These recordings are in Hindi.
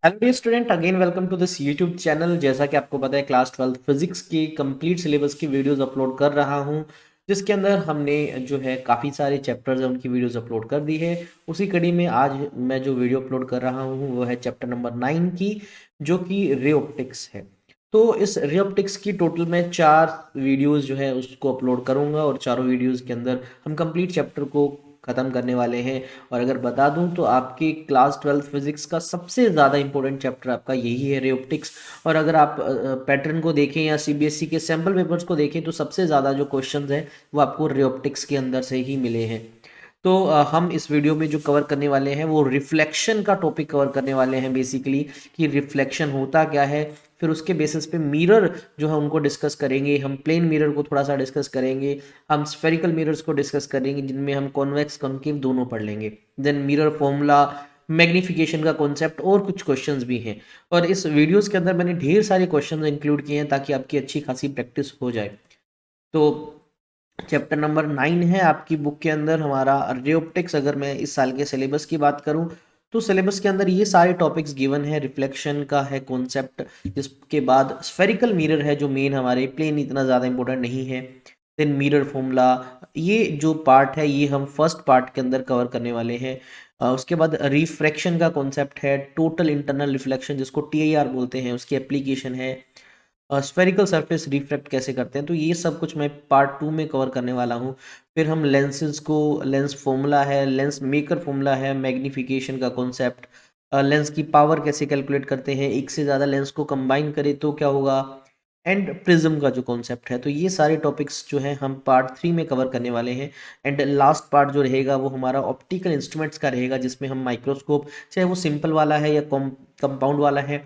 Hello dear student, again welcome to this YouTube channel. जैसा कि आपको पता है, क्लास 12 फिजिक्स की कंप्लीट सिलेबस की वीडियोस अपलोड कर रहा हूं, जिसके अंदर हमने जो है काफ़ी सारे चैप्टर्स हैं उनकी वीडियोस अपलोड कर दी है। उसी कड़ी में आज मैं जो वीडियो अपलोड कर रहा हूं वो है चैप्टर नंबर 9 की, जो कि रे ऑप्टिक्स है। तो इस रे ऑप्टिक्स की टोटल मैं 4 वीडियोस जो है उसको अपलोड करूंगा, और चारों वीडियोस के अंदर हम कंप्लीट चैप्टर को ख़त्म करने वाले हैं। और अगर बता दूं तो आपकी क्लास 12 फिजिक्स का सबसे ज़्यादा इंपॉर्टेंट चैप्टर आपका यही है, रे ऑप्टिक्स। और अगर आप पैटर्न को देखें या सीबीएसई के सैम्पल पेपर्स को देखें तो सबसे ज़्यादा जो क्वेश्चंस हैं वो आपको रे ऑप्टिक्स के अंदर से ही मिले हैं। तो हम इस वीडियो में जो कवर करने वाले हैं वो रिफ्लेक्शन का टॉपिक कवर करने वाले हैं बेसिकली, कि रिफ्लेक्शन होता क्या है। फिर उसके बेसिस पे मिरर जो है उनको डिस्कस करेंगे, हम प्लेन मिरर को थोड़ा सा डिस्कस करेंगे, हम स्फेरिकल मिरर्स को डिस्कस करेंगे जिनमें हम कॉन्वेक्स कॉन्केव दोनों पढ़ लेंगे। देन मिरर फॉर्मूला, मैग्निफिकेशन का कॉन्सेप्ट और कुछ क्वेश्चंस भी हैं। और इस वीडियोस के अंदर मैंने ढेर सारे क्वेश्चंस इंक्लूड किए हैं ताकि आपकी अच्छी खासी प्रैक्टिस हो जाए। तो चैप्टर नंबर 9 है आपकी बुक के अंदर हमारा रे ऑप्टिक्स। अगर मैं इस साल के सिलेबस की बात करूं तो सिलेबस के अंदर ये सारे टॉपिक्स गिवन है। रिफ्लेक्शन का है कॉन्सेप्ट, जिसके बाद स्फेरिकल मिरर है जो मेन, हमारे प्लेन इतना ज़्यादा इंपॉर्टेंट नहीं है। देन मिरर फॉर्मूला, ये जो पार्ट है ये हम फर्स्ट पार्ट के अंदर कवर करने वाले हैं। उसके बाद रिफ्रैक्शन का कॉन्सेप्ट है, टोटल इंटरनल रिफ्लेक्शन जिसको टीआईआर बोलते हैं, उसकी एप्लीकेशन है। स्फेरिकल सरफेस रिफ्रैक्ट कैसे करते हैं, तो ये सब कुछ मैं पार्ट 2 में कवर करने वाला हूँ। फिर हम लेंसेज को, लेंस फॉर्मूला है, लेंस मेकर फॉर्मूला है, मैग्निफिकेशन का कॉन्सेप्ट, लेंस की पावर कैसे कैलकुलेट करते हैं, एक से ज़्यादा लेंस को कंबाइन करें तो क्या होगा, एंड प्रिज्म का जो कॉन्सेप्ट है। तो ये सारे टॉपिक्स जो हैं हम पार्ट 3 में कवर करने वाले हैं। एंड लास्ट पार्ट जो रहेगा वो हमारा ऑप्टिकल इंस्ट्रूमेंट्स का रहेगा, जिसमें हम माइक्रोस्कोप, चाहे वो सिंपल वाला है या कंपाउंड वाला है,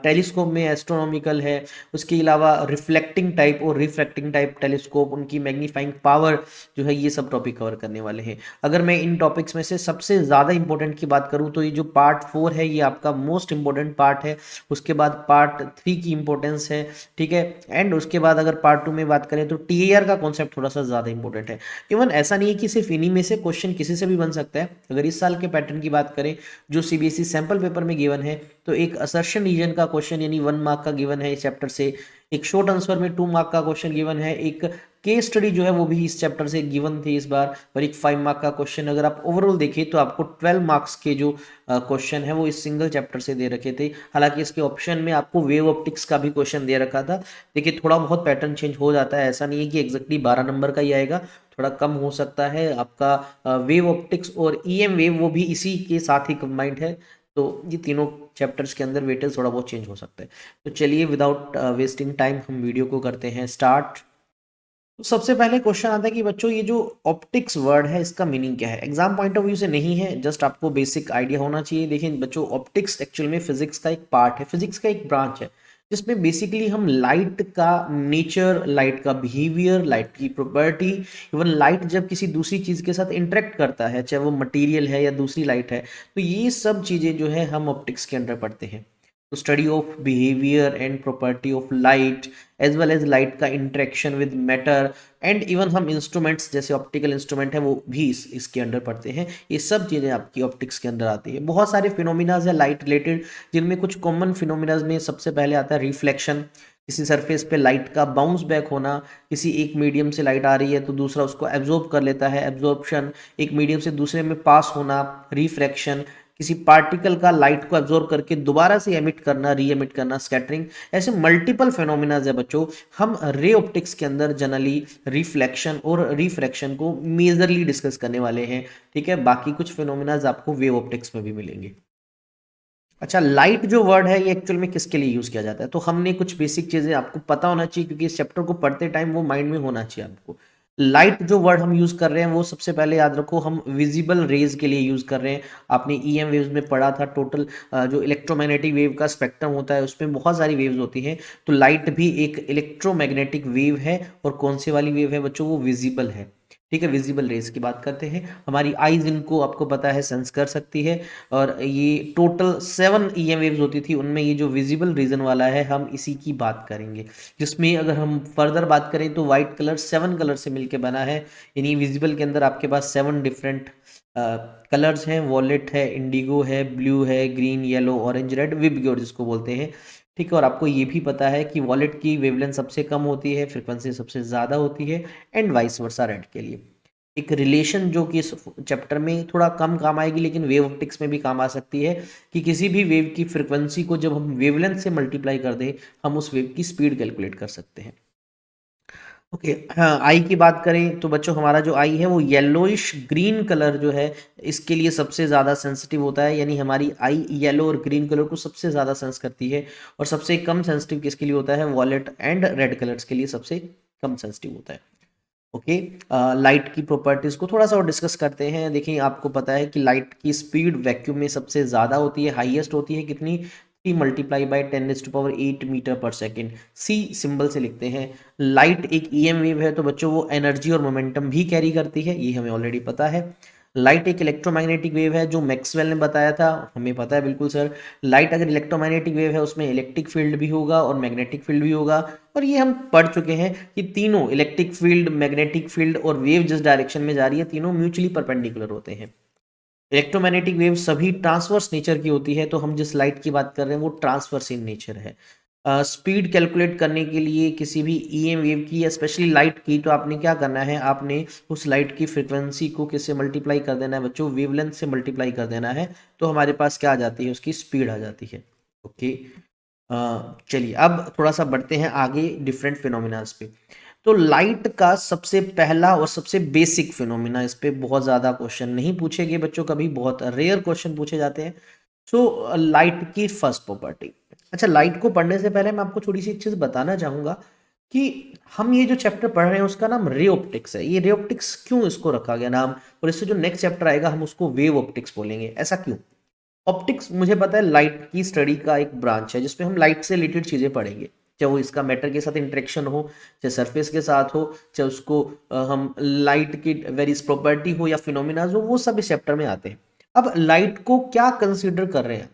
टेलीस्कोप में एस्ट्रोनॉमिकल है, उसके अलावा रिफ्लेक्टिंग टाइप और रिफ्रैक्टिंग टाइप टेलीस्कोप, उनकी मैग्नीफाइंग पावर जो है, ये सब टॉपिक कवर करने वाले हैं। अगर मैं इन टॉपिक्स में से सबसे ज़्यादा इंपॉर्टेंट की बात करूँ तो ये जो पार्ट 4 है ये आपका मोस्ट इंपॉर्टेंट पार्ट है। उसके बाद पार्ट 3 की इंपॉर्टेंस है, ठीक है। एंड उसके बाद अगर पार्ट 2 में बात करें तो टीएआर का कॉन्सेप्ट थोड़ा सा ज़्यादा इंपॉर्टेंट है। इवन ऐसा नहीं है कि सिर्फ इन्हीं में से क्वेश्चन किसी से भी बन सकता है। अगर इस साल के पैटर्न की बात करें जो सीबीएसई सैम्पल पेपर में गिवन है, तो एक असर्शन रीजन का क्वेश्चन यानी 1 मार्क का गिवन है इस चैप्टर से, एक शॉर्ट आंसर में 2 मार्क का क्वेश्चन गिवन है, एक केस स्टडी जो है वो भी इस चैप्टर से गिवन थी इस बार, और एक 5 मार्क का क्वेश्चन। अगर आप ओवरऑल देखें तो आपको 12 मार्क्स के जो क्वेश्चन है वो इस सिंगल चैप्टर से दे रखे थे। हालांकि इसके ऑप्शन में आपको वेव ऑप्टिक्स का भी क्वेश्चन दे रखा था। देखिए, थोड़ा बहुत पैटर्न चेंज हो जाता है, ऐसा नहीं है कि एग्जैक्टली 12 नंबर का ही आएगा, थोड़ा कम हो सकता है आपका। वेव ऑप्टिक्स और ईएम वेव वो भी इसी के साथ ही कंबाइंड है। तो ये तीनों चैप्टर्स के अंदर वेटेज थोड़ा बहुत चेंज हो सकता है। तो चलिए, विदाउट वेस्टिंग टाइम हम वीडियो को करते हैं स्टार्ट। तो सबसे पहले क्वेश्चन आता है कि बच्चों ये जो ऑप्टिक्स वर्ड है इसका मीनिंग क्या है। एग्जाम पॉइंट ऑफ व्यू से नहीं है, जस्ट आपको बेसिक आइडिया होना चाहिए। देखिए बच्चों, ऑप्टिक्स एक्चुअल में फिजिक्स का एक पार्ट है, फिजिक्स का एक ब्रांच है, जिसमें बेसिकली हम लाइट का नेचर, लाइट का बिहेवियर, लाइट की प्रॉपर्टी, इवन लाइट जब किसी दूसरी चीज़ के साथ इंटरेक्ट करता है, चाहे वो मटेरियल है या दूसरी लाइट है, तो ये सब चीज़ें जो है हम ऑप्टिक्स के अंदर पढ़ते हैं। तो study of behaviour and property of light, as well as light का interaction with matter, and even हम इंस्ट्रूमेंट्स जैसे ऑप्टिकल इंस्ट्रूमेंट है वो भी इसके अंडर पढ़ते हैं। ये सब चीज़ें आपकी ऑप्टिक्स के अंदर आती है। बहुत सारे फिनोमिनाज है लाइट रिलेटेड, जिनमें कुछ कॉमन फिनोमिनाज में सबसे पहले आता है रिफ्लेक्शन, किसी सरफेस पे लाइट का बाउंस बैक होना, किसी एक मीडियम से लाइट आ रही है तो दूसरा उसको एब्जॉर्ब कर लेता है, एब्जॉर्प्शन, एक मीडियम से दूसरे में पास होना, रिफ्रैक्शन, किसी पार्टिकल का लाइट को एब्जॉर्ब करके दोबारा से एमिट करना, री एमिट करना, स्कैटरिंग। ऐसे मल्टीपल फेनोमिना है बच्चों। हम रे ऑप्टिक्स के अंदर जनरली रिफ्लेक्शन और रिफ्रैक्शन को मेजरली डिस्कस करने वाले हैं, ठीक है। बाकी कुछ फेनोमिना आपको वेव ऑप्टिक्स में भी मिलेंगे। अच्छा, लाइट जो वर्ड है ये एक्चुअल में किसके लिए यूज किया जाता है, तो हमने कुछ बेसिक चीजें आपको पता होना चाहिए, क्योंकि इस चैप्टर को पढ़ते टाइम वो माइंड में होना चाहिए आपको। लाइट जो वर्ड हम यूज कर रहे हैं वो सबसे पहले याद रखो, हम विजिबल रेज के लिए यूज कर रहे हैं। आपने ईएम वेव्स में पढ़ा था, टोटल जो इलेक्ट्रोमैग्नेटिक वेव का स्पेक्ट्रम होता है उसमें बहुत सारी वेव्स होती हैं। तो लाइट भी एक इलेक्ट्रोमैग्नेटिक वेव है, और कौन सी वाली वेव है बच्चों, वो विजिबल है, ठीक है, विजिबल रेज की बात करते हैं। हमारी आईज इनको आपको पता है सेंस कर सकती है, और ये टोटल 7 ईएम वेव्स होती थी, उनमें ये जो विजिबल रीजन वाला है हम इसी की बात करेंगे, जिसमें अगर हम फर्दर बात करें तो वाइट कलर 7 कलर से मिलके बना है, यानी विजिबल के अंदर आपके पास 7 डिफरेंट कलर्स हैं, वॉलेट है, इंडिगो है, ब्लू है, green, yellow, orange, red, VIBGYOR जिसको बोलते हैं। ठीक है, और आपको ये भी पता है कि वॉलेट की वेवलेंथ सबसे कम होती है, फ्रिक्वेंसी सबसे ज़्यादा होती है, एंड वाइस वर्सा रेड के लिए। एक रिलेशन जो कि इस चैप्टर में थोड़ा कम काम आएगी लेकिन वेव ऑप्टिक्स में भी काम आ सकती है, कि किसी भी वेव की फ्रिक्वेंसी को जब हम वेवलेंथ से मल्टीप्लाई कर दें, हम उस वेव की स्पीड कैलकुलेट कर सकते हैं। ओके, हाँ, आई की बात करें तो बच्चों हमारा जो आई है वो येलोइश ग्रीन कलर जो है इसके लिए सबसे ज़्यादा सेंसिटिव होता है, यानी हमारी आई येलो और ग्रीन कलर को सबसे ज़्यादा सेंस करती है, और सबसे कम सेंसिटिव किसके लिए होता है, वॉलेट एंड रेड कलर्स के लिए सबसे कम सेंसिटिव होता है। ओके, लाइट की प्रॉपर्टीज़ को थोड़ा सा और डिस्कस करते हैं। देखिए आपको पता है कि लाइट की स्पीड वैक्यूम में सबसे ज़्यादा होती है, हाईएस्ट होती है कितनी, 3 × 10⁸ मीटर पर सेकेंड, सी सिंबल से लिखते हैं। लाइट एक ईएम वेव है, तो बच्चों वो एनर्जी और मोमेंटम भी कैरी करती है, ये हमें ऑलरेडी पता है। लाइट एक इलेक्ट्रोमैग्नेटिक वेव है, जो मैक्सवेल ने बताया था, हमें पता है बिल्कुल सर। लाइट अगर इलेक्ट्रोमैग्नेटिक वेव है उसमें इलेक्ट्रिक फील्ड भी होगा और मैग्नेटिक फील्ड भी होगा, और ये हम पढ़ चुके हैं कि तीनों इलेक्ट्रिक फील्ड, मैग्नेटिक फील्ड और वेव जिस डायरेक्शन में जा रही है तीनों म्यूचुअली परपेंडिकुलर होते हैं। इलेक्ट्रोमैग्नेटिक वेव सभी ट्रांसवर्स नेचर की होती है, तो हम जिस लाइट की बात कर रहे हैं वो ट्रांसवर्स इन नेचर है। स्पीड कैलकुलेट करने के लिए किसी भी ईएम वेव की या स्पेशली लाइट की, तो आपने क्या करना है, आपने उस लाइट की फ्रिक्वेंसी को किससे मल्टीप्लाई कर देना है बच्चों, वेवलेंथ से मल्टीप्लाई कर देना है, तो हमारे पास क्या आ जाती है, उसकी स्पीड आ जाती है। ओके, चलिए अब थोड़ा सा बढ़ते हैं आगे डिफरेंट फिनोमिनास पे। तो लाइट का सबसे पहला और सबसे बेसिक फिनोमिना, इस पे बहुत ज़्यादा क्वेश्चन नहीं पूछे गए बच्चों, कभी बहुत रेयर क्वेश्चन पूछे जाते हैं। सो लाइट की फर्स्ट प्रॉपर्टी। अच्छा, लाइट को पढ़ने से पहले मैं आपको थोड़ी सी एक चीज़ बताना चाहूँगा कि हम ये जो चैप्टर पढ़ रहे हैं उसका नाम रे ऑप्टिक्स है। ये रे ऑप्टिक्स क्यों इसको रखा गया नाम, और इससे जो नेक्स्ट चैप्टर आएगा हम उसको वेव ऑप्टिक्स बोलेंगे, ऐसा क्यों? ऑप्टिक्स मुझे पता है लाइट की स्टडी का एक ब्रांच है जिसमें हम लाइट से रिलेटेड चीज़ें पढ़ेंगे, चाहे वो इसका मैटर के साथ इंटरेक्शन हो, चाहे सरफेस के साथ हो, चाहे उसको हम लाइट की वेरियस प्रॉपर्टी हो या फिनोमिनाज हो, वो सब इस चैप्टर में आते हैं। अब लाइट को क्या कंसीडर कर रहे हैं,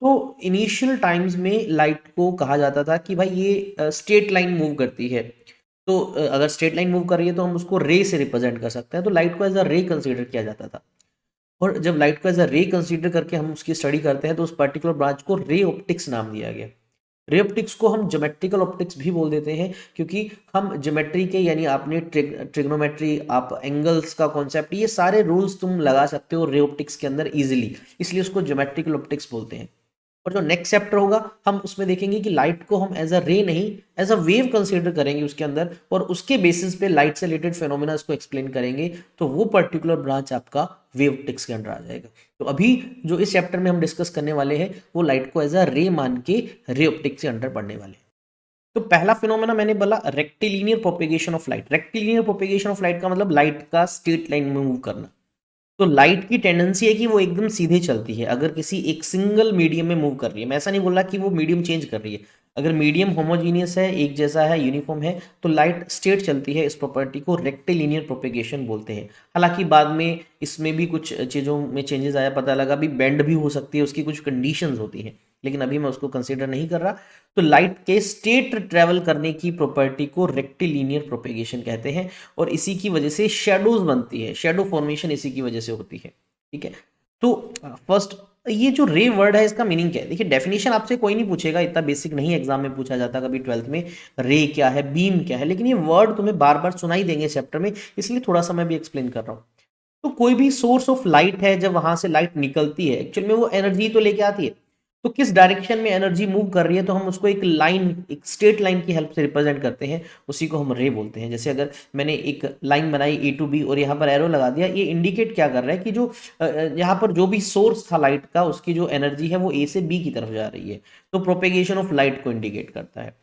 तो इनिशियल टाइम्स में लाइट को कहा जाता था कि भाई ये स्ट्रेट लाइन मूव करती है, तो अगर स्ट्रेट लाइन मूव कर रही है तो हम उसको रे से रिप्रेजेंट कर सकते हैं, तो लाइट को एज अ रे कंसीडर किया जाता था। और जब लाइट को एज अ रे कंसीडर करके हम उसकी स्टडी करते हैं तो उस पर्टिकुलर ब्रांच को रे ऑप्टिक्स नाम दिया गया। रे ऑप्टिक्स को हम ज्योमेट्रिकल ऑप्टिक्स भी बोल देते हैं, क्योंकि हम ज्योमेट्री के, यानी आपने ट्रिग्नोमेट्री, आप एंगल्स का कॉन्सेप्ट, ये सारे रूल्स तुम लगा सकते हो रे ऑप्टिक्स के अंदर इजीली, इसलिए उसको ज्योमेट्रिकल ऑप्टिक्स बोलते हैं। और जो नेक्स्ट चैप्टर होगा हम उसमें देखेंगे कि लाइट को हम एज अ रे नहीं, एज अ वेव कंसीडर करेंगे उसके अंदर, और उसके बेसिस पे लाइट से रिलेटेड फेनोमेना को एक्सप्लेन करेंगे, तो वो पर्टिकुलर ब्रांच आपका वेव ऑप्टिक्स के अंदर आ जाएगा। तो अभी जो इस चैप्टर में हम डिस्कस करने वाले हैं वो लाइट को एज अ रे मान के रे ऑप्टिक्स के अंडर पढ़ने वाले हैं। तो पहला फिनोमेना मैंने बोला rectilinear propagation of light. Rectilinear propagation of light का मतलब लाइट का स्ट्रेट लाइन में मूव करना। तो लाइट की टेंडेंसी है कि वो एकदम सीधे चलती है अगर किसी एक सिंगल मीडियम में मूव कर रही है। मैं ऐसा नहीं बोल रहा कि वो मीडियम चेंज कर रही है, अगर मीडियम होमोजीनियस है, एक जैसा है, यूनिफॉर्म है, तो लाइट स्ट्रेट चलती है। इस प्रॉपर्टी को रेक्टिलिनियर प्रोपेगेशन बोलते हैं। हालांकि बाद में इसमें भी कुछ चीज़ों में चेंजेस आया, पता लगा भी बेंड भी हो सकती है, उसकी कुछ कंडीशंस होती हैं, लेकिन अभी मैं उसको कंसिडर नहीं कर रहा। तो लाइट के स्ट्रेट ट्रेवल करने की प्रॉपर्टी को रेक्टिलिनियर प्रोपेगेशन कहते हैं, और इसी की वजह से शेडोज बनती है, शेडो फॉर्मेशन इसी की वजह से होती है। ठीक है, तो फर्स्ट ये जो रे वर्ड है इसका मीनिंग क्या है, देखिए डेफिनेशन आपसे कोई नहीं पूछेगा, इतना बेसिक नहीं एग्जाम में पूछा जाता कभी 12th में, रे क्या है, बीम क्या है, लेकिन ये वर्ड तुम्हें बार बार सुनाई देंगे चैप्टर में, इसलिए थोड़ा सा मैं भी एक्सप्लेन कर रहा हूँ। तो कोई भी सोर्स ऑफ लाइट है, जब वहां से लाइट निकलती है एक्चुअल में वो एनर्जी तो लेके आती है, तो किस डायरेक्शन में एनर्जी मूव कर रही है, तो हम उसको एक लाइन, एक स्ट्रेट लाइन की हेल्प से रिप्रेजेंट करते हैं, उसी को हम रे बोलते हैं। जैसे अगर मैंने एक लाइन बनाई ए टू बी और यहाँ पर एरो लगा दिया, ये इंडिकेट क्या कर रहा है कि जो यहाँ पर जो भी सोर्स था लाइट का, उसकी जो एनर्जी है वो ए से बी की तरफ जा रही है, तो प्रोपेगेशन ऑफ लाइट को इंडिकेट करता है,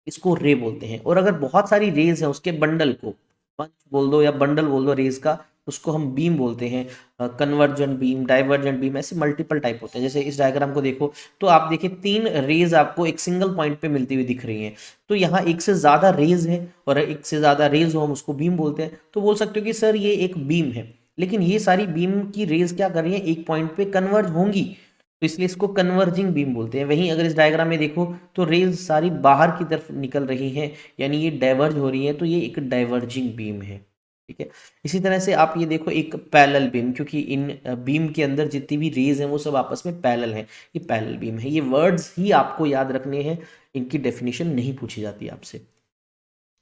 इसको रे बोलते हैं। और अगर बहुत सारी रेज है उसके बंडल को, बंच बोल दो या बंडल बोल दो रेज का, उसको हम बीम बोलते हैं। कन्वर्जेंट बीम, डाइवर्जेंट बीम, ऐसे मल्टीपल टाइप होते हैं। जैसे इस डायग्राम को देखो तो आप देखिए 3 रेज आपको एक सिंगल पॉइंट पे मिलती हुई दिख रही हैं। तो यहाँ एक से ज़्यादा रेज है और एक से ज़्यादा रेज हो हम उसको बीम बोलते हैं। तो बोल सकते हो कि सर ये एक बीम है, लेकिन ये सारी बीम की रेज क्या कर रही है, एक पॉइंट पे कन्वर्ज होंगी, तो इसलिए इसको कन्वर्जिंग बीम बोलते हैं। वहीं अगर इस डायग्राम में देखो तो रेज सारी बाहर की तरफ निकल रही हैं, यानी ये डाइवर्ज हो रही है, तो ये एक डाइवर्जिंग बीम है। ठीक है। इसी तरह से आप ये देखो एक पैरेलल बीम, क्योंकि इन बीम के अंदर जितनी भी रेज हैं वो सब आपस में पैरेलल है, ये पैरेलल बीम है। ये वर्ड्स ही आपको याद रखने हैं, इनकी डेफिनेशन नहीं पूछी जाती आपसे।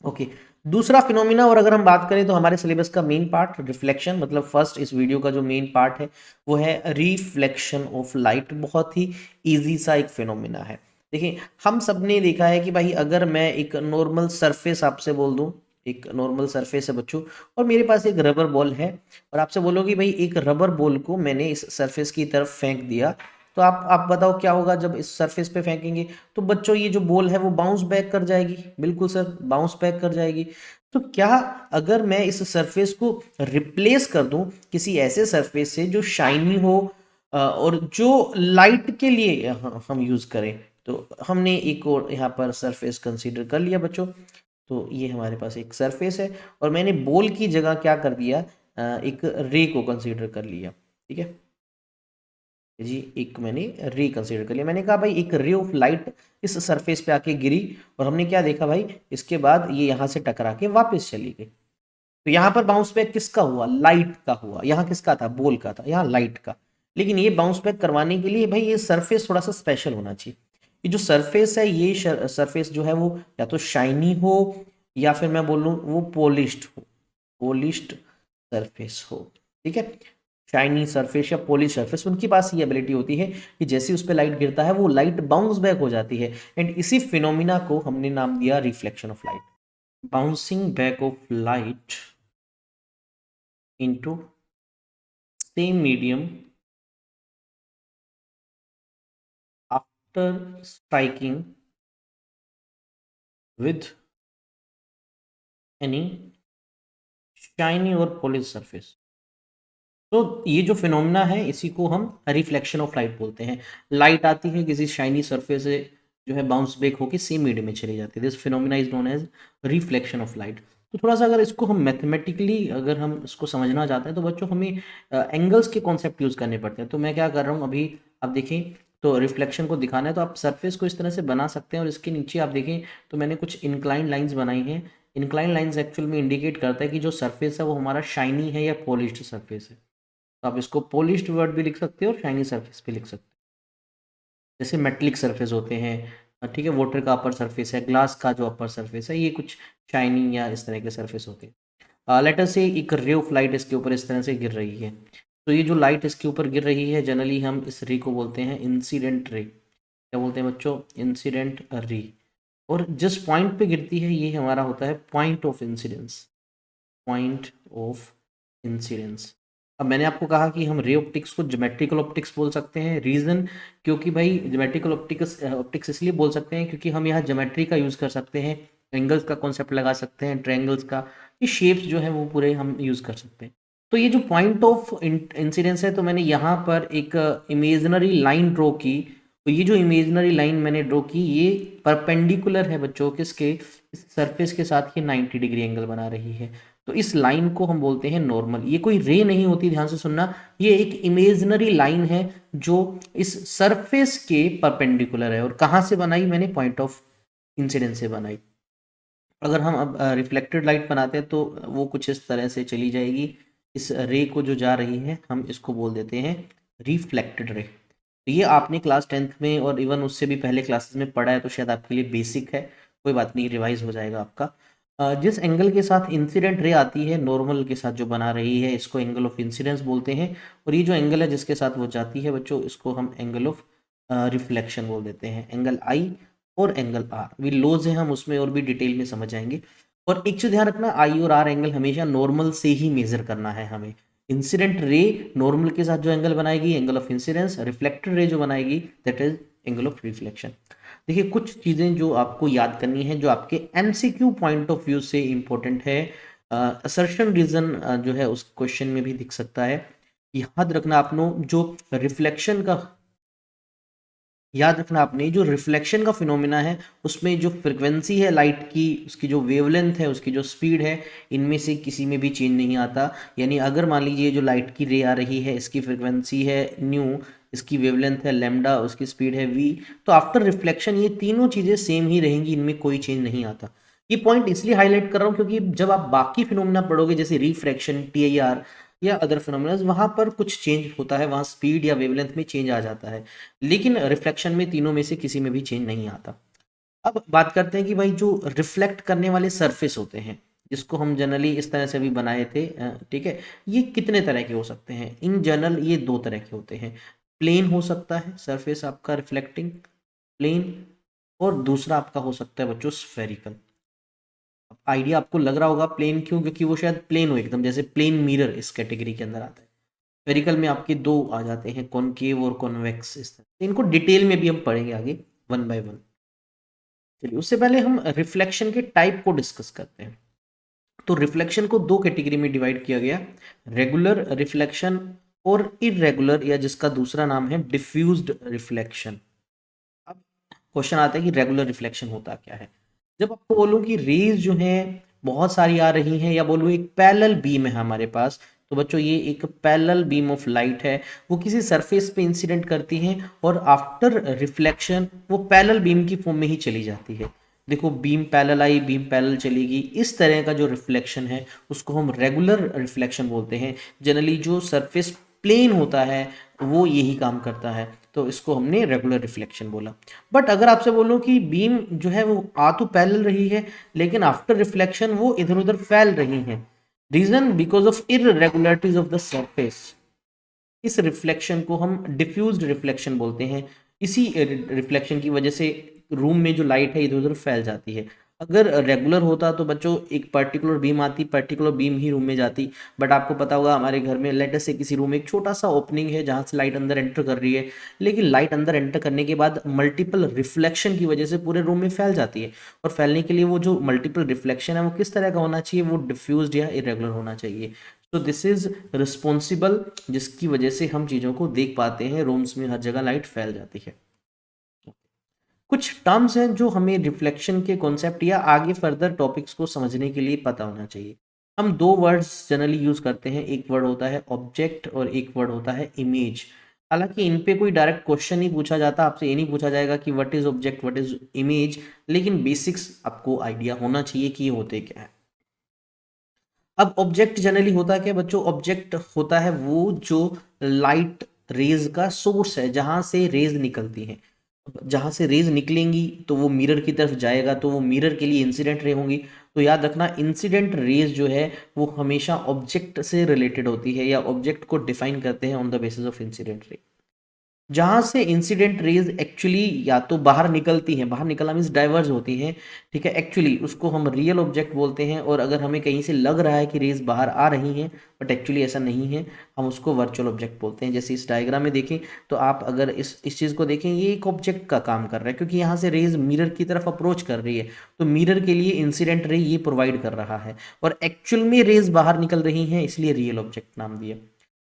ओके। दूसरा फिनोमिना, और अगर हम बात करें तो हमारे सिलेबस का मेन पार्ट रिफ्लेक्शन, मतलब फर्स्ट इस वीडियो का जो मेन पार्ट है वो है रिफ्लेक्शन ऑफ लाइट। बहुत ही इजी सा एक फिनोमिना है। देखिए हम सब ने देखा है कि भाई अगर मैं एक नॉर्मल सरफेस आपसे बोल दूं, एक नॉर्मल सरफेस है बच्चों, और मेरे पास एक रबर बॉल है, और आपसे बोलो कि भाई एक रबर बॉल को मैंने इस सरफेस की तरफ फेंक दिया, तो आप बताओ क्या होगा जब इस सरफेस पे फेंकेंगे। तो बच्चों ये जो बॉल है वो बाउंस बैक कर जाएगी, बिल्कुल सर बाउंस बैक कर जाएगी। तो क्या अगर मैं इस सरफेस को रिप्लेस कर दूं किसी ऐसे सरफेस से जो शाइनी हो और जो लाइट के लिए हम यूज करें, तो हमने एक और यहाँ पर सरफेस कंसीडर कर लिया बच्चों। तो ये हमारे पास एक सरफेस है और मैंने बॉल की जगह क्या कर दिया, एक रे को कंसीडर कर लिया। ठीक है जी, एक मैंने रे कंसीडर कर लिया। मैंने कहा भाई एक रे ऑफ लाइट इस सरफेस पे आके गिरी, और हमने क्या देखा भाई, इसके बाद ये यहाँ से टकरा के वापस चली गई। तो यहाँ पर बाउंस बैक किसका हुआ, लाइट का हुआ। यहाँ किसका था, बॉल का था, यहाँ लाइट का। लेकिन ये बाउंस बैक करवाने के लिए भाई ये सरफेस थोड़ा सा स्पेशल होना चाहिए। ये जो सरफेस है, ये सरफेस जो है वो या तो शाइनी हो या फिर मैं बोलूँ वो पॉलिश्ड हो, पॉलिश्ड सरफेस हो। ठीक है, शाइनी सरफेस या पॉलिश सरफेस, उनके पास ये एबिलिटी होती है कि जैसे उस पर लाइट गिरता है वो लाइट बाउंस बैक हो जाती है। एंड इसी फिनोमिना को हमने नाम दिया reflection of light, bouncing back of light into same medium after striking with any shiny और पॉलिश सरफेस। तो ये जो फिनोमिना है इसी को हम रिफ्लेक्शन ऑफ लाइट बोलते हैं। लाइट आती है किसी शाइनी सरफेस से, जो है बाउंस बैक होकर सेम मीडियम में चली जाती है। This phenomena is known as reflection of light. तो थोड़ा सा अगर इसको हम मैथमेटिकली अगर हम इसको समझना चाहते हैं तो बच्चों हमें एंगल्स के कॉन्सेप्ट यूज़ करने पड़ते हैं। तो मैं क्या कर रहा हूँ अभी, आप देखें तो रिफ्लेक्शन को दिखाना है तो आप सरफेस को इस तरह से बना सकते हैं, और इसके नीचे आप देखें तो मैंने कुछ इंक्लाइन लाइंस बनाई हैं। इंक्लाइन लाइंस एक्चुअल में इंडिकेट करता है कि जो सरफेस है वो हमारा शाइनी है या पॉलिश्ड सरफेस है। तो आप इसको पॉलिश्ड वर्ड भी लिख सकते हो और शाइनी सरफेस भी लिख सकते हो। जैसे मेटलिक सरफेस होते हैं, ठीक है, वाटर का अपर सरफेस है, ग्लास का जो अपर सरफेस है, ये कुछ शाइनी या इस तरह के सरफेस होते हैं। लेटर से एक रे ऑफ लाइट इसके ऊपर इस तरह से गिर रही है, तो ये जो लाइट इसके ऊपर गिर रही है जनरली हम इस रे को बोलते हैं इंसिडेंट रे। क्या बोलते हैं बच्चों, इंसिडेंट रे। और जिस पॉइंट पे गिरती है ये हमारा होता है point of incidence, point of incidence. अब मैंने आपको कहा कि हम रे ऑप्टिक्स को ज्योमेट्रिकल ऑप्टिक्स बोल सकते हैं। रीजन, क्योंकि भाई ज्योमेट्रिकल ऑप्टिक्स ऑप्टिक्स इसलिए बोल सकते हैं क्योंकि हम यहाँ ज्योमेट्री का यूज़ कर सकते हैं, एंगल्स का कॉन्सेप्ट लगा सकते हैं, ट्रायंगल्स का, ये शेप्स जो है वो पूरे हम यूज़ कर सकते हैं। तो ये जो पॉइंट ऑफ इंसिडेंस है, तो मैंने यहाँ पर एक इमेजनरी लाइन ड्रॉ की। तो ये जो इमेजनरी लाइन मैंने ड्रॉ की ये परपेंडिकुलर है बच्चों किसके, इस सरफेस के साथ ये 90 डिग्री एंगल बना रही है। तो इस लाइन को हम बोलते हैं नॉर्मल। ये कोई रे नहीं होती, ध्यान से सुनना, ये एक इमेजिनरी लाइन है जो इस सरफेस के परपेंडिकुलर है। और कहाँ से बनाई मैंने, पॉइंट ऑफ इंसिडेंस से बनाई। अगर हम अब रिफ्लेक्टेड लाइट बनाते हैं तो वो कुछ इस तरह से चली जाएगी। इस रे को जो जा रही है हम इसको बोल देते हैं रिफ्लेक्टेड रे। तो ये आपने क्लास 10th में और इवन उससे भी पहले क्लासेस में पढ़ा है, तो शायद आपके लिए बेसिक है, कोई बात नहीं, रिवाइज हो जाएगा आपका। जिस एंगल के साथ इंसिडेंट रे आती है नॉर्मल के साथ जो बना रही है, इसको एंगल ऑफ इंसिडेंस बोलते हैं। और ये जो एंगल है जिसके साथ वो जाती है बच्चों, इसको हम एंगल ऑफ रिफ्लेक्शन बोल देते हैं। एंगल आई और एंगल आर भी लॉज है, हम उसमें और भी डिटेल में समझ जाएंगे। और एक चीज ध्यान रखना, आई और आर एंगल हमेशा नॉर्मल से ही मेजर करना है हमें। इंसिडेंट रे नॉर्मल के साथ जो एंगल बनाएगी angle of incidence, reflected ray जो बनाएगी that is angle of reflection. देखिए कुछ चीज़ें जो आपको याद करनी है जो आपके एमसीक्यू पॉइंट ऑफ व्यू से इंपॉर्टेंट है। असर्शन रीजन जो है उस क्वेश्चन में भी दिख सकता है। याद रखना आपने जो रिफ्लेक्शन का याद रखना आपने जो रिफ्लेक्शन का फिनोमेना है उसमें जो फ्रिक्वेंसी है लाइट की, उसकी जो वेवलेंथ है, उसकी जो स्पीड है, इनमें से किसी में भी चेंज नहीं आता। यानी अगर मान लीजिए जो लाइट की रे आ रही है इसकी फ्रिक्वेंसी है न्यू, इसकी वेवलेंथ है लैम्डा, उसकी स्पीड है वी, तो आफ्टर रिफ्लेक्शन ये तीनों चीज़ें सेम ही रहेंगी, इनमें कोई चेंज नहीं आता। ये पॉइंट इसलिए हाईलाइट कर रहा हूँ क्योंकि जब आप बाकी फिनोमेना पढ़ोगे जैसे रिफ्रैक्शन, टीआईआर या अदर फिनोमेना, वहां पर कुछ चेंज होता है, वहां स्पीड या वेवलेंथ में चेंज आ जाता है, लेकिन रिफ्लेक्शन में तीनों में से किसी में भी चेंज नहीं आता। अब बात करते हैं कि भाई जो रिफ्लेक्ट करने वाले सरफेस होते हैं जिसको हम जनरली इस तरह से भी बनाए थे, ठीक है, ये कितने तरह के हो सकते हैं? इन जनरल ये दो तरह के होते हैं। प्लेन हो सकता है सरफेस आपका रिफ्लेक्टिंग, प्लेन, और दूसरा आपका हो सकता है बच्चों स्फेरिकल। आइडिया आपको लग रहा होगा प्लेन क्यों, क्योंकि वो शायद प्लेन हो एकदम, जैसे प्लेन मिरर इस कैटेगरी के अंदर आता है। स्फेरिकल में आपके दो आ जाते हैं, कॉनकेव और कॉन्वेक्स, इस तरह इनको डिटेल में भी हम पढ़ेंगे आगे वन बाय वन। चलिए उससे पहले हम रिफ्लेक्शन के टाइप को डिस्कस करते हैं। तो रिफ्लेक्शन को दो कैटेगरी में डिवाइड किया गया, रेगुलर रिफ्लेक्शन और इरेगुलर, या जिसका दूसरा नाम है डिफ्यूज्ड रिफ्लेक्शन। अब क्वेश्चन आता है कि रेगुलर रिफ्लेक्शन होता क्या है। जब आपको बोलूं कि रेज जो है बहुत सारी आ रही हैं, या बोलूं एक पैरेलल बीम है हमारे पास, तो बच्चों ये एक पैरेलल बीम ऑफ लाइट है, वो किसी सरफेस पे इंसिडेंट करती है और आफ्टर रिफ्लेक्शन वो पैरेलल बीम की फॉर्म में ही चली जाती है। देखो बीम पैरेलल आई, बीम पैरेलल चलेगी, इस तरह का जो रिफ्लेक्शन है उसको हम रेगुलर रिफ्लेक्शन बोलते हैं। जनरली जो सरफेस प्लेन होता है वो यही काम करता है, तो इसको हमने रेगुलर रिफ्लेक्शन बोला। बट अगर आपसे बोलूं कि बीम जो है वो आ तो पैरेलल रही है लेकिन आफ्टर रिफ्लेक्शन वो इधर उधर फैल रही है, reason because of irregularities of the surface, इस रिफ्लेक्शन को हम डिफ्यूज्ड रिफ्लेक्शन बोलते हैं। इसी रिफ्लेक्शन की वजह से रूम में जो लाइट है इधर उधर फैल जाती है। अगर रेगुलर होता तो बच्चों एक पर्टिकुलर बीम आती, पर्टिकुलर बीम ही रूम में जाती, बट आपको पता होगा हमारे घर में लेट अस से किसी रूम में एक छोटा सा ओपनिंग है जहां से लाइट अंदर एंटर कर रही है, लेकिन लाइट अंदर एंटर करने के बाद मल्टीपल रिफ्लेक्शन की वजह से पूरे रूम में फैल जाती है। और फैलने के लिए वो जो मल्टीपल रिफ्लेक्शन है वो किस तरह का होना चाहिए, वो डिफ्यूज्ड या इरेगुलर होना चाहिए। तो दिस इज रिस्पॉन्सिबल, जिसकी वजह से हम चीज़ों को देख पाते हैं, रूम्स में हर जगह लाइट फैल जाती है। कुछ टर्म्स हैं जो हमें रिफ्लेक्शन के कॉन्सेप्ट या आगे फर्दर टॉपिक्स को समझने के लिए पता होना चाहिए। हम दो वर्ड्स जनरली यूज करते हैं, एक वर्ड होता है ऑब्जेक्ट और एक वर्ड होता है इमेज। हालांकि इन पे कोई डायरेक्ट क्वेश्चन नहीं पूछा जाता, आपसे ये नहीं पूछा जाएगा कि what is object what is image, लेकिन बेसिक्स आपको आइडिया होना चाहिए कि ये होते क्या है। अब ऑब्जेक्ट जनरली होता क्या है बच्चों, ऑब्जेक्ट होता है वो जो लाइट रेज का सोर्स है, जहां से रेज निकलती हैं। जहां से रेज निकलेंगी तो वो मिरर की तरफ जाएगा, तो वो मिरर के लिए इंसिडेंट रे होंगी। तो याद रखना इंसिडेंट रेज जो है वो हमेशा ऑब्जेक्ट से रिलेटेड होती है, या ऑब्जेक्ट को डिफाइन करते हैं on the basis of incident ray. जहां से इंसिडेंट रेज एक्चुअली या तो बाहर निकलती हैं, बाहर निकलना मीन्स डाइवर्ज होती हैं, ठीक है, एक्चुअली उसको हम रियल ऑब्जेक्ट बोलते हैं। और अगर हमें कहीं से लग रहा है कि रेज बाहर आ रही हैं बट एक्चुअली ऐसा नहीं है, हम उसको वर्चुअल ऑब्जेक्ट बोलते हैं। जैसे इस डायग्राम में देखें तो आप अगर इस चीज़ को देखें, ये एक ऑब्जेक्ट का काम कर रहा है क्योंकि यहाँ से रेज मिरर की तरफ अप्रोच कर रही है, तो मिरर के लिए इंसिडेंट रे ये प्रोवाइड कर रहा है, और एक्चुअल में रेज बाहर निकल रही हैं, इसलिए रियल ऑब्जेक्ट नाम दिया।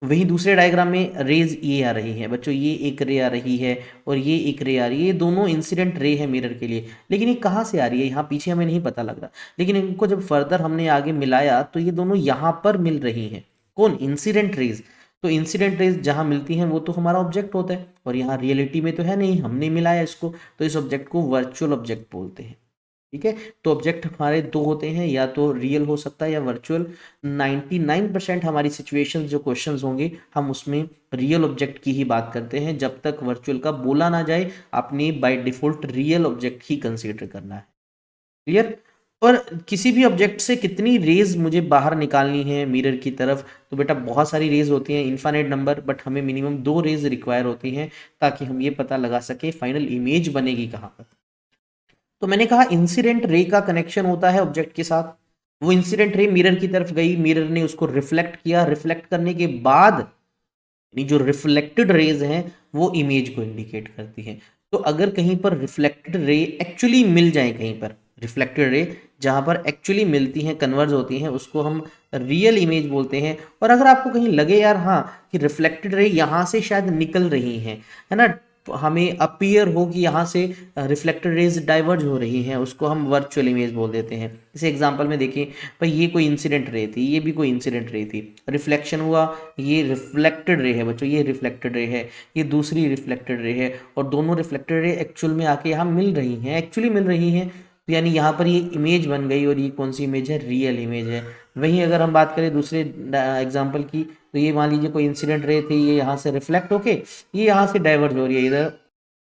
वहीं दूसरे डायग्राम में रेज ये आ रही है बच्चों, ये एक रे आ रही है और ये एक रे आ रही है, ये दोनों इंसिडेंट रे है मिरर के लिए। लेकिन ये कहाँ से आ रही है यहाँ पीछे हमें नहीं पता लग रहा, लेकिन इनको जब फर्दर हमने आगे मिलाया तो ये दोनों यहाँ पर मिल रही हैं। कौन? Incident raise. तो इंसिडेंट रेज जहाँ मिलती हैं वो तो हमारा ऑब्जेक्ट होता है, और यहाँ रियलिटी में तो है नहीं, हमने मिलाया इसको, तो इस ऑब्जेक्ट को वर्चुअल ऑब्जेक्ट बोलते हैं। ठीक है, तो ऑब्जेक्ट हमारे दो होते हैं, या तो रियल हो सकता है या वर्चुअल। 99% हमारी सिचुएशंस जो क्वेश्चंस होंगे हम उसमें रियल ऑब्जेक्ट की ही बात करते हैं, जब तक वर्चुअल का बोला ना जाए आपने by default real object he consider करना है। क्लियर? और किसी भी ऑब्जेक्ट से कितनी रेज मुझे बाहर निकालनी है मिरर की तरफ, तो बेटा बहुत सारी रेज होती हैं, इनफाइनाइट नंबर, बट हमें मिनिमम 2 रेज रिक्वायर होती हैं ताकि हम ये पता लगा सके फाइनल इमेज बनेगी कहाँ पर। तो मैंने कहा इंसिडेंट रे का कनेक्शन होता है ऑब्जेक्ट के साथ। वो इंसिडेंट रे मिरर की तरफ गई, मिरर ने उसको रिफ्लेक्ट किया, रिफ्लेक्ट करने के बाद यानी जो रिफ्लेक्टेड रेज हैं वो इमेज को इंडिकेट करती हैं। तो अगर कहीं पर रिफ्लेक्टेड रे एक्चुअली मिल जाए, कहीं पर रिफ्लेक्टेड रे जहाँ पर एक्चुअली मिलती हैं, कन्वर्ज होती हैं, उसको हम रियल इमेज बोलते हैं। और अगर आपको कहीं लगे यार हाँ कि रिफ्लेक्टेड रे यहाँ से शायद निकल रही हैं, है ना, हमें अपीयर हो कि यहाँ से रिफ्लेक्टेड रेज डाइवर्ज हो रही हैं, उसको हम वर्चुअल इमेज बोल देते हैं। इसे एग्जांपल में देखिए भाई, ये कोई इंसिडेंट रे थी, ये भी कोई इंसिडेंट रे थी, रिफ्लेक्शन हुआ, ये रिफ्लेक्टेड रे है बच्चों, ये रिफ्लेक्टेड रे है, ये दूसरी रिफ्लेक्टेड रे है, और दोनों रिफ्लेक्टेड रे एक्चुअल में आके यहाँ मिल रही हैं, एक्चुअली मिल रही हैं, तो यानी यहाँ पर ये इमेज बन गई, और ये कौन सी इमेज है, रियल इमेज है। वहीं अगर हम बात करें दूसरे एग्जाम्पल की, तो ये मान लीजिए कोई इंसिडेंट रे थी, ये यहाँ से रिफ्लेक्ट होके ये यहाँ से डाइवर्ज हो रही है इधर,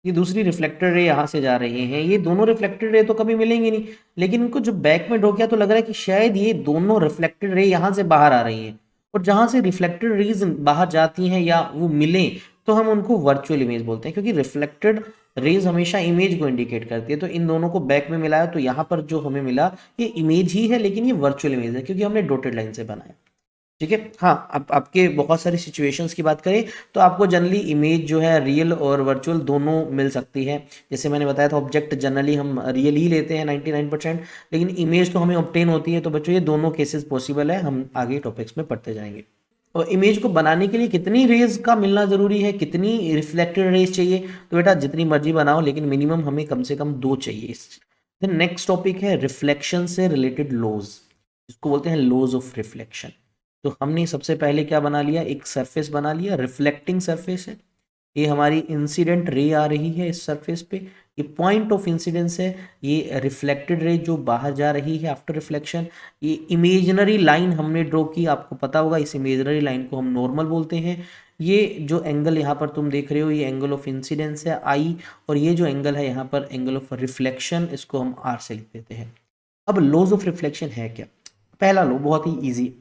ये दूसरी रिफ्लेक्टेड रे यहाँ से जा रही हैं, ये दोनों रिफ्लेक्टेड रे तो कभी मिलेंगी नहीं, लेकिन इनको जब बैक में ड्रॉ किया तो लग रहा है कि शायद ये दोनों रिफ्लेक्टेड रे यहाँ से बाहर आ रही हैं, और जहाँ से रिफ्लेक्टेड रेज बाहर जाती हैं या वो मिले तो हम उनको वर्चुअल इमेज बोलते हैं, क्योंकि रिफ्लेक्टेड रेज हमेशा इमेज को इंडिकेट करती है। तो इन दोनों को बैक में मिलाया तो यहाँ पर जो हमें मिला ये इमेज ही है, लेकिन ये वर्चुअल इमेज है क्योंकि हमने डॉटेड लाइन से बनाया। ठीक है, हाँ, अब आपके बहुत सारी सिचुएशंस की बात करें तो आपको जनरली इमेज जो है रियल और वर्चुअल दोनों मिल सकती है। जैसे मैंने बताया था, ऑब्जेक्ट जनरली हम रियल ही लेते हैं 99%, लेकिन इमेज तो हमें ऑब्टेन होती है। तो बच्चों ये दोनों केसेस पॉसिबल है, हम आगे टॉपिक्स में पढ़ते जाएंगे। और इमेज को बनाने के लिए कितनी रेज का मिलना जरूरी है, कितनी रिफ्लेक्टेड रेज चाहिए, तो बेटा जितनी मर्जी बनाओ, लेकिन मिनिमम हमें कम से कम 2 चाहिए। देन नेक्स्ट टॉपिक है रिफ्लेक्शन से रिलेटेड लॉज, जिसको बोलते हैं लॉज ऑफ रिफ्लेक्शन। तो हमने सबसे पहले क्या बना लिया, एक सरफेस बना लिया, रिफ्लेक्टिंग सरफेस है, ये हमारी इंसिडेंट रे आ रही है इस सरफेस पे, ये पॉइंट ऑफ इंसिडेंस है, ये रिफ्लेक्टेड रे जो बाहर जा रही है आफ्टर रिफ्लेक्शन। ये इमेजिनरी लाइन हमने ड्रॉ की, आपको पता होगा इस इमेजिनरी लाइन को हम नॉर्मल बोलते हैं। ये जो एंगल यहाँ पर तुम देख रहे हो ये एंगल ऑफ इंसिडेंस है आई, और ये जो एंगल है यहाँ पर एंगल ऑफ रिफ्लेक्शन, इसको हम आर से लिख देते हैं। अब लॉज ऑफ रिफ्लेक्शन है क्या, पहला लो बहुत ही ईजी,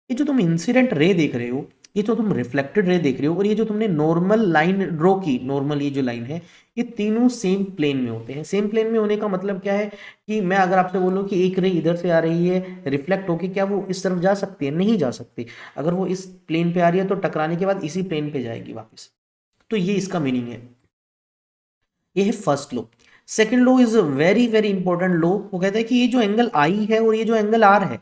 ये जो तुम इंसिडेंट रे देख रहे हो, ये तो तुम रिफ्लेक्टेड रे देख रहे हो, और ये जो तुमने नॉर्मल लाइन ड्रॉ की, नॉर्मल ये जो लाइन है, ये तीनों सेम प्लेन में होते हैं। सेम प्लेन में होने का मतलब क्या है कि मैं अगर आपसे बोलूं कि एक रे इधर से आ रही है रिफ्लेक्ट होके, क्या वो इस तरफ जा सकती है, नहीं जा सकती। अगर वो इस प्लेन पे आ रही है तो टकराने के बाद इसी प्लेन पे जाएगी वापस। तो ये इसका मीनिंग है, ये है first law. Second law is very very important law, वो कहता है कि ये जो एंगल आई है और ये जो एंगल आर है,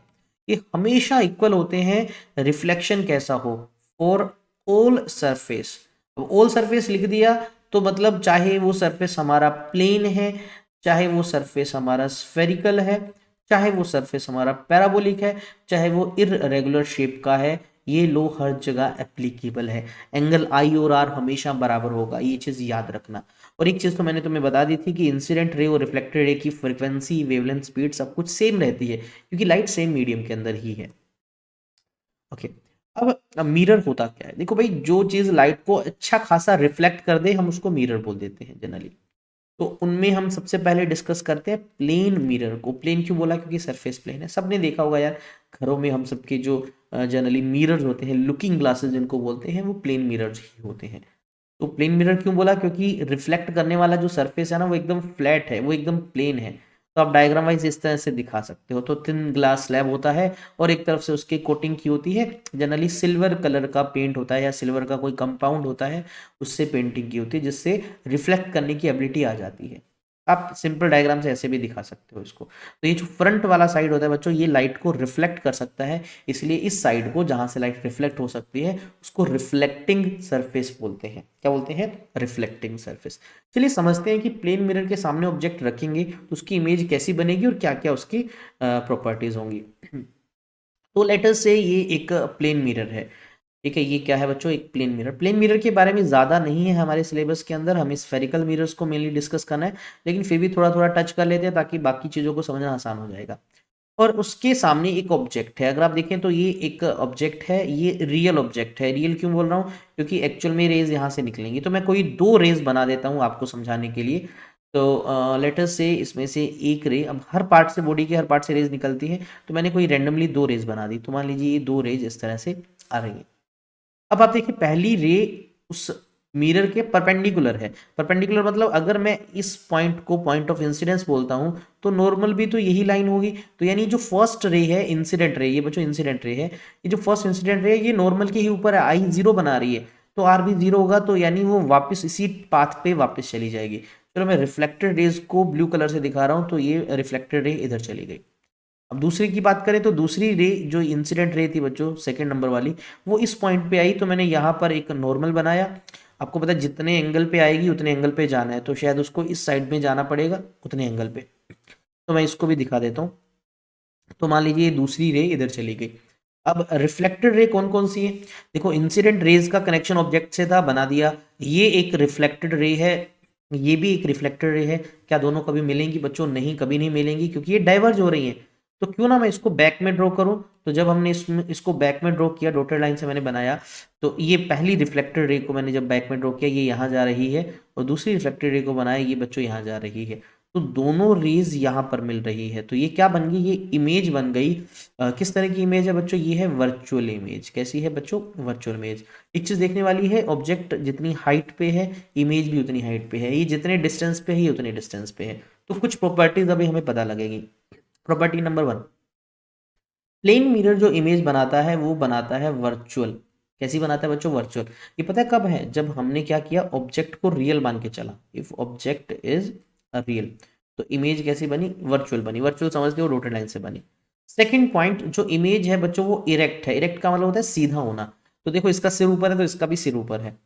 ये हमेशा इक्वल होते हैं, रिफ्लेक्शन कैसा हो, for all surface. All surface लिख दिया तो मतलब चाहे वो सरफेस हमारा प्लेन है, चाहे वो सरफेस हमारा स्फेरिकल है, चाहे वो सरफेस हमारा पैराबोलिक है, चाहे वो इररेगुलर शेप का है, ये लो हर जगह एप्लीकेबल है। एंगल आई और आर हमेशा बराबर होगा, ये चीज याद रखना। और एक चीज तो मैंने तुम्हें बता दी थी कि इंसिडेंट रे और रिफ्लेक्टेड रे की फ्रीक्वेंसी, वेवलेंथ, स्पीड सब कुछ सेम रहती है, क्योंकि लाइट सेम मीडियम के अंदर ही है। ओके, अब मिरर होता क्या है, देखो भाई, जो चीज लाइट को अच्छा खासा रिफ्लेक्ट कर दे हम उसको मिरर बोल देते हैं जनरली। तो उनमें हम सबसे पहले डिस्कस करते हैं प्लेन मिरर को। प्लेन क्यों बोला, क्योंकि सरफेस प्लेन है। सबने देखा होगा यार, घरों में हम सबके जो जनरली मिरर्स होते हैं, लुकिंग ग्लासेस जिनको बोलते हैं, वो प्लेन मिरर्स ही होते हैं। तो प्लेन मिरर क्यों बोला, क्योंकि रिफ्लेक्ट करने वाला जो सरफेस है ना, वो एकदम फ्लैट है, वो एकदम प्लेन है। तो आप डायग्राम वाइज इस तरह से दिखा सकते हो। तो थिन ग्लास स्लैब होता है और एक तरफ से उसकी कोटिंग की होती है, जनरली सिल्वर कलर का पेंट होता है या सिल्वर का कोई कंपाउंड होता है, उससे पेंटिंग की होती है, जिससे रिफ्लेक्ट करने की एबिलिटी आ जाती है। आप सिंपल डायग्राम से ऐसे भी दिखा सकते हो इसको। तो ये जो फ्रंट वाला साइड होता है बच्चों, ये लाइट को रिफ्लेक्ट कर सकता है, इसलिए इस साइड को जहां से लाइट रिफ्लेक्ट हो सकती है उसको रिफ्लेक्टिंग सरफेस बोलते हैं। क्या बोलते हैं, रिफ्लेक्टिंग सरफेस। चलिए समझते हैं कि प्लेन मिरर के सामने ऑब्जेक्ट रखेंगे तो उसकी इमेज कैसी बनेगी और क्या क्या उसकी प्रॉपर्टीज होंगी। तो लेट अस से ये एक प्लेन मिरर है, ठीक है। ये क्या है बच्चों, एक प्लेन मिरर। प्लेन मिरर के बारे में ज़्यादा नहीं है हमारे सिलेबस के अंदर, हमें स्फेरिकल मिरर्स को मेनली डिस्कस करना है, लेकिन फिर भी थोड़ा थोड़ा टच कर लेते हैं ताकि बाकी चीज़ों को समझना आसान हो जाएगा। और उसके सामने एक ऑब्जेक्ट है, अगर आप देखें तो ये एक ऑब्जेक्ट है, ये रियल ऑब्जेक्ट है। रियल क्यों बोल रहा हूँ, क्योंकि एक्चुअल में रेज यहाँ से निकलेंगी। तो मैं कोई 2 रेज बना देता हूँ आपको समझाने के लिए। तो लेट अस से इसमें से एक रे, अब हर पार्ट से, बॉडी के हर पार्ट से रेज निकलती है, तो मैंने कोई रैंडमली 2 रेज बना दी। तो मान लीजिए ये 2 रेज इस तरह से आ रही है। अब आप देखिए पहली रे उस मिरर के परपेंडिकुलर है। परपेंडिकुलर मतलब अगर मैं इस पॉइंट को पॉइंट ऑफ इंसिडेंस बोलता हूं तो नॉर्मल भी तो यही लाइन होगी। तो यानी जो फर्स्ट रे है, इंसिडेंट रे, ये बच्चों इंसिडेंट रे है, ये जो फर्स्ट इंसिडेंट रे है ये नॉर्मल के ही ऊपर है, आई 0 बना रही है, तो आर भी 0 होगा, तो यानी वो वापस इसी पाथ पे वापस चली जाएगी। चलो मैं रिफ्लेक्टेड रेज को ब्लू कलर से दिखा रहा हूं, तो ये रिफ्लेक्टेड रे इधर चली गई। अब दूसरे की बात करें तो दूसरी रे जो इंसिडेंट रे थी बच्चों सेकंड नंबर वाली, वो इस पॉइंट पे आई, तो मैंने यहाँ पर एक नॉर्मल बनाया। आपको पता है जितने एंगल पे आएगी उतने एंगल पे जाना है, तो शायद उसको इस साइड में जाना पड़ेगा उतने एंगल पे। तो मैं इसको भी दिखा देता हूँ। तो मान लीजिए दूसरी रे इधर चली गई। अब रिफ्लेक्टेड रे कौन कौन सी है? देखो इंसिडेंट रेज का कनेक्शन ऑब्जेक्ट से था, बना दिया। ये एक रिफ्लेक्टेड रे है, ये भी एक रिफ्लेक्टेड रे है। क्या दोनों कभी मिलेंगी बच्चों? नहीं, कभी नहीं मिलेंगी, क्योंकि ये डाइवर्ज हो रही हैं। तो क्यों ना मैं इसको बैक में ड्रॉ करूं। तो जब हमने इसको बैक में ड्रॉ किया, डॉटेड लाइन से मैंने बनाया, तो ये पहली रिफ्लेक्टेड रे को मैंने जब बैक में ड्रॉ किया, ये यहाँ जा रही है, और दूसरी रिफ्लेक्टेड रे को बनाया, ये बच्चों यहाँ जा रही है। तो दोनों रेज यहाँ पर मिल रही है, तो ये क्या बन गई? ये इमेज बन गई। किस तरह की इमेज है बच्चों? ये है वर्चुअल इमेज। कैसी है बच्चों? Virtual image. एक चीज देखने वाली है, ऑब्जेक्ट जितनी हाइट पे है, इमेज भी उतनी हाइट पे है। ये जितने डिस्टेंस पे है, ये उतने डिस्टेंस पे है। तो कुछ प्रॉपर्टीज अभी हमें पता लगेगी। प्रॉपर्टी नंबर 1, प्लेन मिरर जो इमेज बनाता है वो बनाता है वर्चुअल। कैसी बनाता है बच्चों? वर्चुअल। ये पता है कब है? जब हमने क्या किया, ऑब्जेक्ट को रियल मान के चला। इफ ऑब्जेक्ट इज रियल, तो इमेज कैसी बनी? वर्चुअल बनी। वर्चुअल समझते हो, डॉटेड लाइन से बनी। सेकंड पॉइंट, जो इमेज है बच्चों वो इरेक्ट है। इरेक्ट का मतलब होता है सीधा होना। तो देखो इसका सिर ऊपर है, तो इसका भी सिर ऊपर है।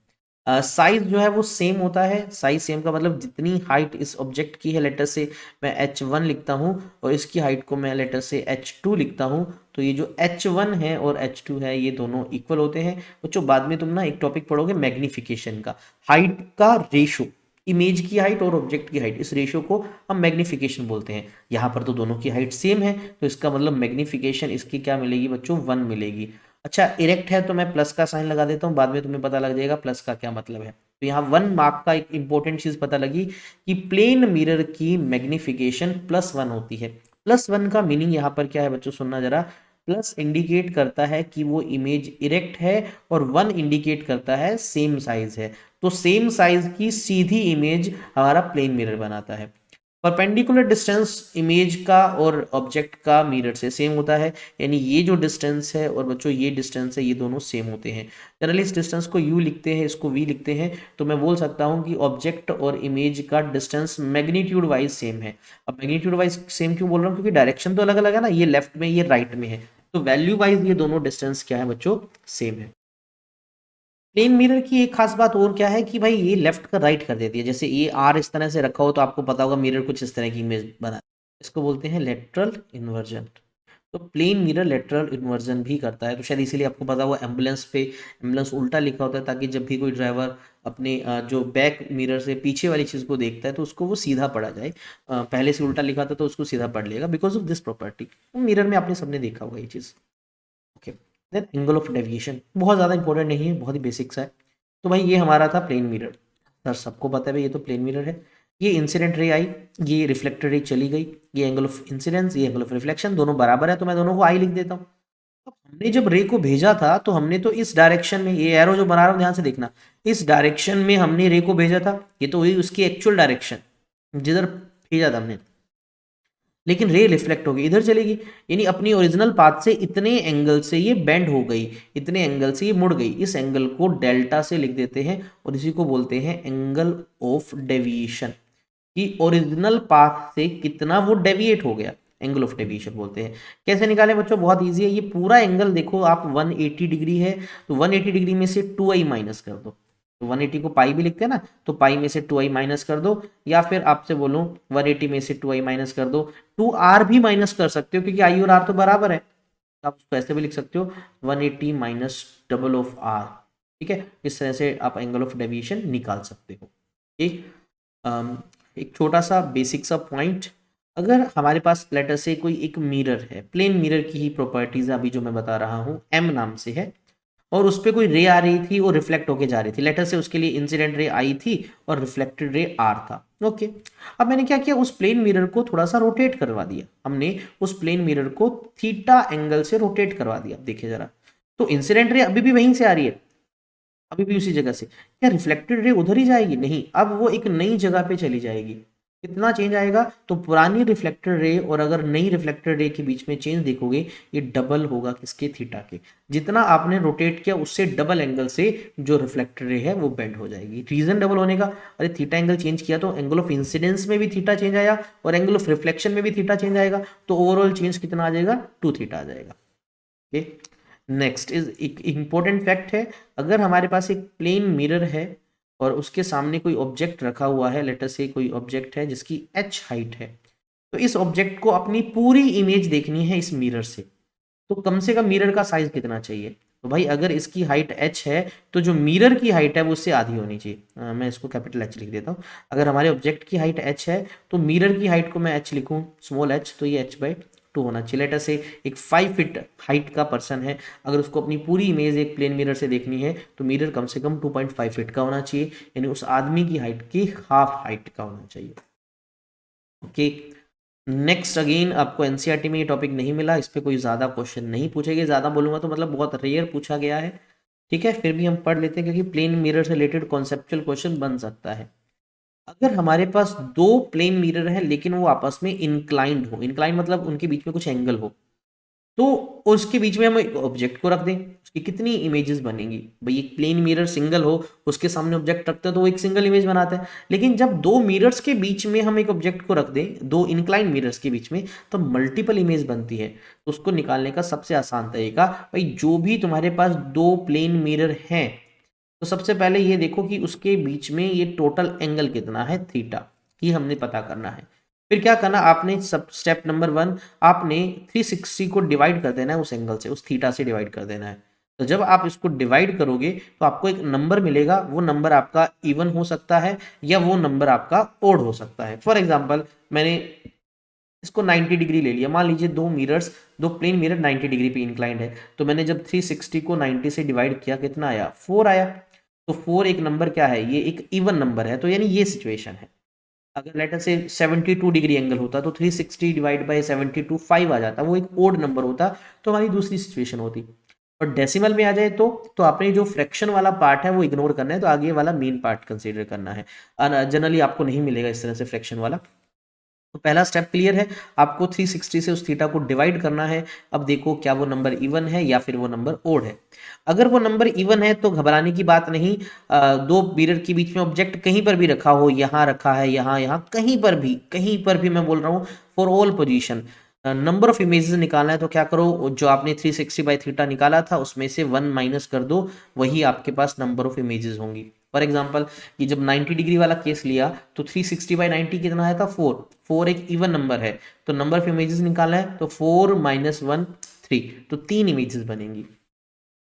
साइज जो है वो सेम होता है। साइज सेम का मतलब जितनी हाइट इस ऑब्जेक्ट की है, लेटर से मैं h1 लिखता हूँ, और इसकी हाइट को मैं लेटर से h2 लिखता हूँ, तो ये जो h1 है और h2 है, ये दोनों इक्वल होते हैं। बच्चों बाद में तुम ना एक टॉपिक पढ़ोगे मैग्निफिकेशन का, हाइट का रेशो, इमेज की हाइट और ऑब्जेक्ट की हाइट, इस रेशो को हम मैग्निफिकेशन बोलते हैं। यहाँ पर तो दोनों की हाइट सेम है, तो इसका मतलब मैग्निफिकेशन इसकी क्या मिलेगी बच्चों? 1 मिलेगी। अच्छा, इरेक्ट है तो मैं प्लस का साइन लगा देता हूँ, बाद में तुम्हें पता लग जाएगा प्लस का क्या मतलब है। तो यहाँ 1 मार्क का एक इंपॉर्टेंट चीज पता लगी कि प्लेन मिरर की मैग्निफिकेशन +1 होती है। +1 का मीनिंग यहाँ पर क्या है बच्चों? सुनना जरा। प्लस इंडिकेट करता है कि वो इमेज इरेक्ट है, और 1 इंडिकेट करता है सेम साइज है। तो सेम साइज की सीधी इमेज हमारा प्लेन मिरर बनाता है। परपेंडिकुलर डिस्टेंस इमेज का और ऑब्जेक्ट का मिरर से सेम होता है, यानी ये जो डिस्टेंस है और बच्चों ये डिस्टेंस है, ये दोनों सेम होते हैं। जनरली इस डिस्टेंस को u लिखते हैं, इसको v लिखते हैं। तो मैं बोल सकता हूँ कि ऑब्जेक्ट और इमेज का डिस्टेंस मैग्नीट्यूड वाइज सेम है। अब मैग्नीट्यूड वाइज सेम क्यों बोल रहा हूँ? क्योंकि डायरेक्शन तो अलग अलग है ना, ये लेफ्ट में, ये राइट में है। तो वैल्यू वाइज ये दोनों डिस्टेंस क्या है बच्चों? सेम है। प्लेन मिरर की एक खास बात और क्या है कि भाई ये लेफ्ट का राइट कर देती है। जैसे ये आर इस तरह से रखा हो, तो आपको पता होगा मिरर कुछ इस तरह की इमेज बना, इसको बोलते हैं लेटरल इन्वर्जन। तो प्लेन मिरर लेटरल इन्वर्जन भी करता है। तो शायद इसीलिए आपको पता होगा एम्बुलेंस पे एम्बुलेंस उल्टा लिखा होता है, ताकि जब भी कोई ड्राइवर अपने जो बैक मिरर से पीछे वाली चीज़ को देखता है, तो उसको वो सीधा पढ़ा जाए। पहले से उल्टा लिखा था तो उसको सीधा पढ़ लेगा, because of this property. Mirror में आपने सबने देखा होगा ये चीज़। Okay, then angle of deviation बहुत ज़्यादा इंपॉर्टेंट नहीं है, बहुत ही बेसिक सा है। तो भाई ये हमारा था प्लेन मिरर। सर सबको पता है भाई ये तो प्लेन मिरर है। ये इंसिडेंट रे आई, ये रिफ्लेक्टेड रे चली गई, ये एंगल ऑफ इंसिडेंस, ये एंगल ऑफ रिफ्लेक्शन, दोनों बराबर है, तो मैं दोनों को आई लिख देता हूँ। अब हमने जब रे को भेजा था, तो हमने तो इस डायरेक्शन में, ये एरो जो बना रहा हूँ ध्यान से देखना, इस डायरेक्शन में हमने रे को भेजा था। ये तो हुई उसकी एक्चुअल डायरेक्शन जिधर भेजा था हमने। लेकिन रे रिफ्लेक्ट होगी, इधर चलेगी, यानी अपनी ओरिजिनल पाथ से इतने एंगल से ये बेंड हो गई, इतने एंगल से ये मुड़ गई। इस एंगल को डेल्टा से लिख देते हैं, और इसी को बोलते हैं एंगल ऑफ डेविएशन, कि ओरिजिनल पाथ से कितना वो डेविएट हो गया, एंगल ऑफ डेविएशन बोलते हैं। कैसे निकालें बच्चों? बहुत ईजी है। ये पूरा एंगल देखो आप 180 डिग्री है, तो 180 डिग्री में से 2i माइनस कर दो। तो 180 को पाई भी लिखते हैं ना, तो पाई में से 2i माइनस कर दो, या फिर आपसे बोलूं 180 में से 2i माइनस कर दो। 2r भी माइनस कर सकते हो, क्योंकि i और r तो बराबर है। आप उसको ऐसे भी लिख सकते हो, 180 माइनस डबल ऑफ r। ठीक है, इस तरह से आप एंगल ऑफ डेविएशन निकाल सकते हो। ठीक, एक छोटा सा बेसिक सा पॉइंट, अगर हमारे पास लेटर से कोई एक मिरर है, प्लेन मिरर की ही प्रॉपर्टीज अभी जो मैं बता रहा हूँ, m नाम से है, और उस पर कोई रे आ रही थी और रिफ्लेक्ट होके जा रही थी, लेटर से उसके लिए इंसिडेंट रे आई थी और रिफ्लेक्टेड रे आर था। ओके, अब मैंने क्या किया, उस प्लेन मिरर को थोड़ा सा रोटेट करवा दिया। हमने उस प्लेन मिरर को थीटा एंगल से रोटेट करवा दिया। देखिए जरा, तो इंसिडेंट रे अभी भी वहीं से आ रही है, अभी भी उसी जगह से। क्या रिफ्लेक्टेड रे उधर ही जाएगी? नहीं, अब वो एक नई जगह पे चली जाएगी। कितना चेंज आएगा, तो पुरानी रिफ्लेक्टेड रे और अगर नई रिफ्लेक्टेड रे के बीच में चेंज देखोगे, ये डबल होगा किसके, थीटा के। जितना आपने रोटेट किया उससे डबल एंगल से जो रिफ्लेक्टेड रे है वो बेंड हो जाएगी। रीजन डबल होने का, अरे थीटा एंगल चेंज किया तो एंगल ऑफ इंसिडेंस में भी थीटा चेंज आया और एंगल ऑफ रिफ्लेक्शन में भी थीटा चेंज आएगा, तो ओवरऑल चेंज कितना आ जाएगा, 2 थीटा आ जाएगा। ओके, नेक्स्ट इज एक इंपॉर्टेंट फैक्ट है, अगर हमारे पास एक प्लेन मिरर है और उसके सामने कोई ऑब्जेक्ट रखा हुआ है, लेटर से कोई ऑब्जेक्ट है जिसकी h हाइट है, तो इस ऑब्जेक्ट को अपनी पूरी इमेज देखनी है इस मिरर से, तो कम से कम मिरर का साइज कितना चाहिए, तो भाई अगर इसकी हाइट h है तो जो मिरर की हाइट है वो उससे आधी होनी चाहिए। मैं इसको कैपिटल H लिख देता हूँ। अगर हमारे ऑब्जेक्ट की हाइट h है तो मिरर की हाइट को मैं h लिखूँ स्मॉल h, तो ये h/2 होना चाहिए। लेटर से एक 5 फीट हाइट का पर्सन है, अगर उसको अपनी पूरी इमेज एक प्लेन मिरर से देखनी है तो मिरर कम से कम 2.5 फीट का होना चाहिए, यानी उस आदमी की हाइट की हाफ हाइट का होना चाहिए। ओके, नेक्स्ट अगेन आपको एनसीईआरटी में ये टॉपिक नहीं मिला, इस पे कोई ज़्यादा क्वेश्चन नहीं पूछे गए, ज़्यादा बोलूँगा तो मतलब बहुत रेयर पूछा गया है। ठीक है, फिर भी हम पढ़ लेते हैं क्योंकि प्लेन मिरर से रिलेटेड कॉन्सेप्चुअल क्वेश्चन बन सकता है। अगर हमारे पास दो प्लेन मिरर है लेकिन वो आपस में इंक्लाइंड हो, इंक्लाइंड मतलब उनके बीच में कुछ एंगल हो, तो उसके बीच में हम एक ऑब्जेक्ट को रख दें, उसकी कितनी इमेजेस बनेंगी, भाई एक प्लेन मिरर सिंगल हो उसके सामने ऑब्जेक्ट रखते हैं तो वो एक सिंगल इमेज बनाता है, लेकिन जब दो मिरर्स के बीच में हम एक ऑब्जेक्ट को रख दें, दो इंक्लाइन मिरर्स के बीच में, तो मल्टीपल इमेज बनती है। तो उसको निकालने का सबसे आसान तरीका, भाई जो भी तुम्हारे पास दो प्लेन मिरर हैं, तो सबसे पहले ये देखो कि उसके बीच में ये टोटल एंगल कितना है, थीटा, ये हमने पता करना है। फिर क्या करना आपने, सब स्टेप नंबर 1, आपने 360 को डिवाइड कर देना है उस एंगल से, उस थीटा से डिवाइड कर देना है। तो जब आप इसको डिवाइड करोगे तो आपको एक नंबर मिलेगा, वो नंबर आपका इवन हो सकता है या वो नंबर आपका ओड हो सकता है। फॉर एग्जाम्पल मैंने इसको 90 डिग्री ले लिया, मान लीजिए दो मिरर्स, दो प्लेन मिरर 90 डिग्री पे इंक्लाइंड है, तो मैंने जब 360 को 90 से डिवाइड किया कितना आया, 4 आया। तो 4 एक नंबर क्या है, ये एक इवन नंबर है, तो यानी ये सिचुएशन है। अगर लेटर से 72 डिग्री एंगल होता तो 360 डिवाइड बाई 72 5 आ जाता, वो एक ओड नंबर होता, तो हमारी दूसरी सिचुएशन होती। और डेसिमल में आ जाए तो आपने जो फ्रैक्शन वाला पार्ट है वो इग्नोर करना है, तो आगे वाला मेन पार्ट कंसीडर करना है। जनरली आपको नहीं मिलेगा इस तरह से फ्रैक्शन वाला। तो पहला स्टेप क्लियर है, आपको 360 से उस थीटा को डिवाइड करना है। अब देखो क्या वो नंबर इवन है या फिर वो नंबर ओड है। अगर वो नंबर इवन है तो घबराने की बात नहीं, दो मिरर के बीच में ऑब्जेक्ट कहीं पर भी रखा हो, यहाँ रखा है, यहाँ कहीं पर भी मैं बोल रहा हूँ, for all position number of images निकालना है, तो क्या करो, जो आपने 360 बाई थीटा निकाला था उसमें से 1 माइनस कर दो, वही आपके पास नंबर ऑफ इमेजेस होंगी। फॉर एग्जाम्पल ये जब 90 डिग्री वाला केस लिया तो 360 बाई 90 कितना आया था, 4, 4 एक इवन नंबर है, तो नंबर ऑफ इमेजेस निकालना है, तो 4 माइनस 1 3, तो 3 इमेजेस बनेंगी।